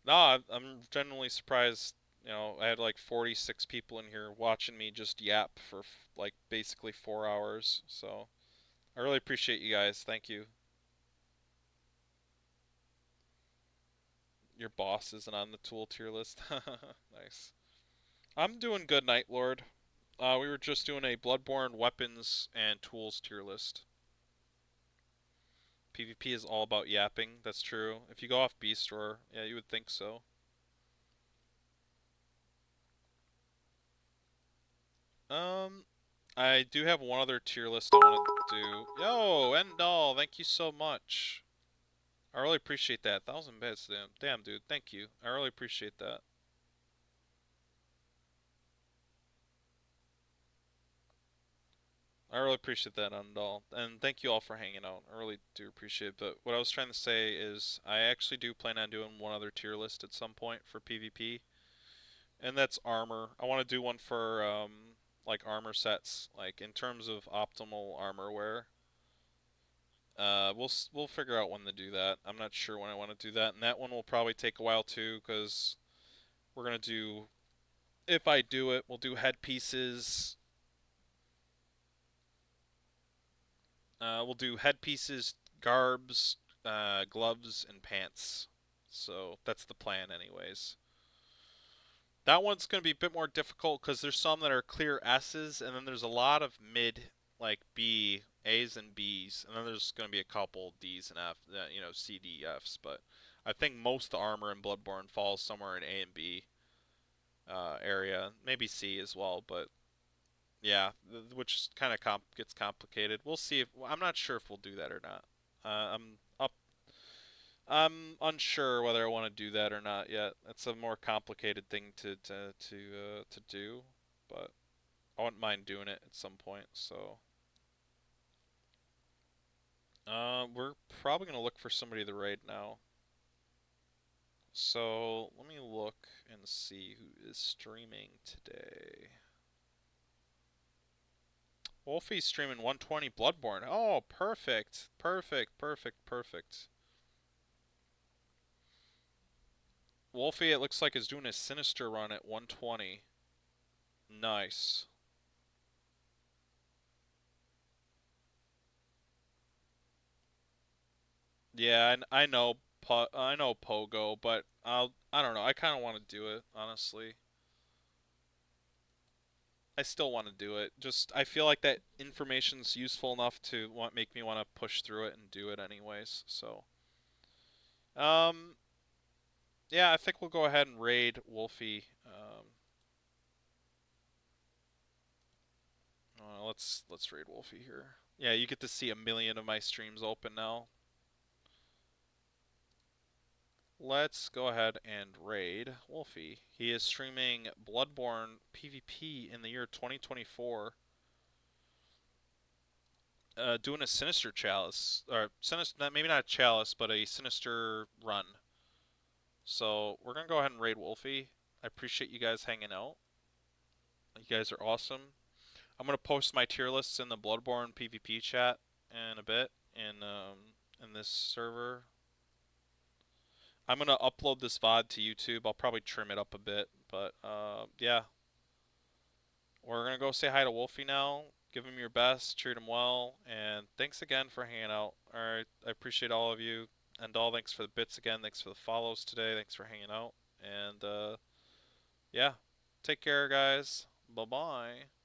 S1: No, I'm genuinely surprised. You know, I had like 46 people in here watching me just yap for like basically 4 hours. So I really appreciate you guys. Thank you. Your boss isn't on the tool tier list. Nice. I'm doing good, Night Lord. We were just doing a Bloodborne weapons and tools tier list. PvP is all about yapping. That's true. If you go off B store, yeah, you would think so. Um, I do have one other tier list I want to do. Yo, Endall, thank you so much. I really appreciate that. 1,000 bits, damn, dude. Thank you. I really appreciate that. I really appreciate that, Endall. And thank you all for hanging out. I really do appreciate it. But what I was trying to say is I actually do plan on doing one other tier list at some point for PvP. And that's armor. I want to do one for, like, armor sets. Like, in terms of optimal armor wear. We'll figure out when to do that. I'm not sure when I want to do that, and that one will probably take a while too, because we're gonna do. If I do it, we'll do headpieces. We'll do headpieces, garbs, gloves, and pants. So that's the plan, anyways. That one's gonna be a bit more difficult because there's some that are clear S's, and then there's a lot of mid, like B, A's and B's, and then there's going to be a couple D's and F, you know, C, D, F's. But I think most of the armor in Bloodborne falls somewhere in A and B area, maybe C as well. But yeah, which kind of gets complicated. We'll see if I'm not sure if we'll do that or not. I'm up. I'm unsure whether I want to do that or not yet. It's a more complicated thing to do, but I wouldn't mind doing it at some point. So. We're probably gonna look for somebody to raid now. So let me look and see who is streaming today. Wolfie's streaming 120 Bloodborne. Oh, perfect. Perfect, perfect, perfect. Wolfie, it looks like, is doing a Sinister run at 120. Nice. Yeah, I know I know Pogo, but I don't know. I kind of want to do it, honestly. I still want to do it. Just I feel like that information's useful enough to make me want to push through it and do it anyways. So, um, yeah, I think we'll go ahead and raid Wolfie. Let's raid Wolfie here. Yeah, you get to see a million of my streams open now. Let's go ahead and raid Wolfie. He is streaming Bloodborne PvP in the year 2024. Doing a Sinister Chalice. Or, sinister, maybe not a Chalice, but a Sinister run. So, we're going to go ahead and raid Wolfie. I appreciate you guys hanging out. You guys are awesome. I'm going to post my tier lists in the Bloodborne PvP chat in a bit in this server. I'm going to upload this VOD to YouTube. I'll probably trim it up a bit, but yeah. We're going to go say hi to Wolfie now. Give him your best, treat him well, and thanks again for hanging out. Alright, I appreciate all of you. And all, thanks for the bits again. Thanks for the follows today. Thanks for hanging out. And yeah, take care, guys. Bye-bye.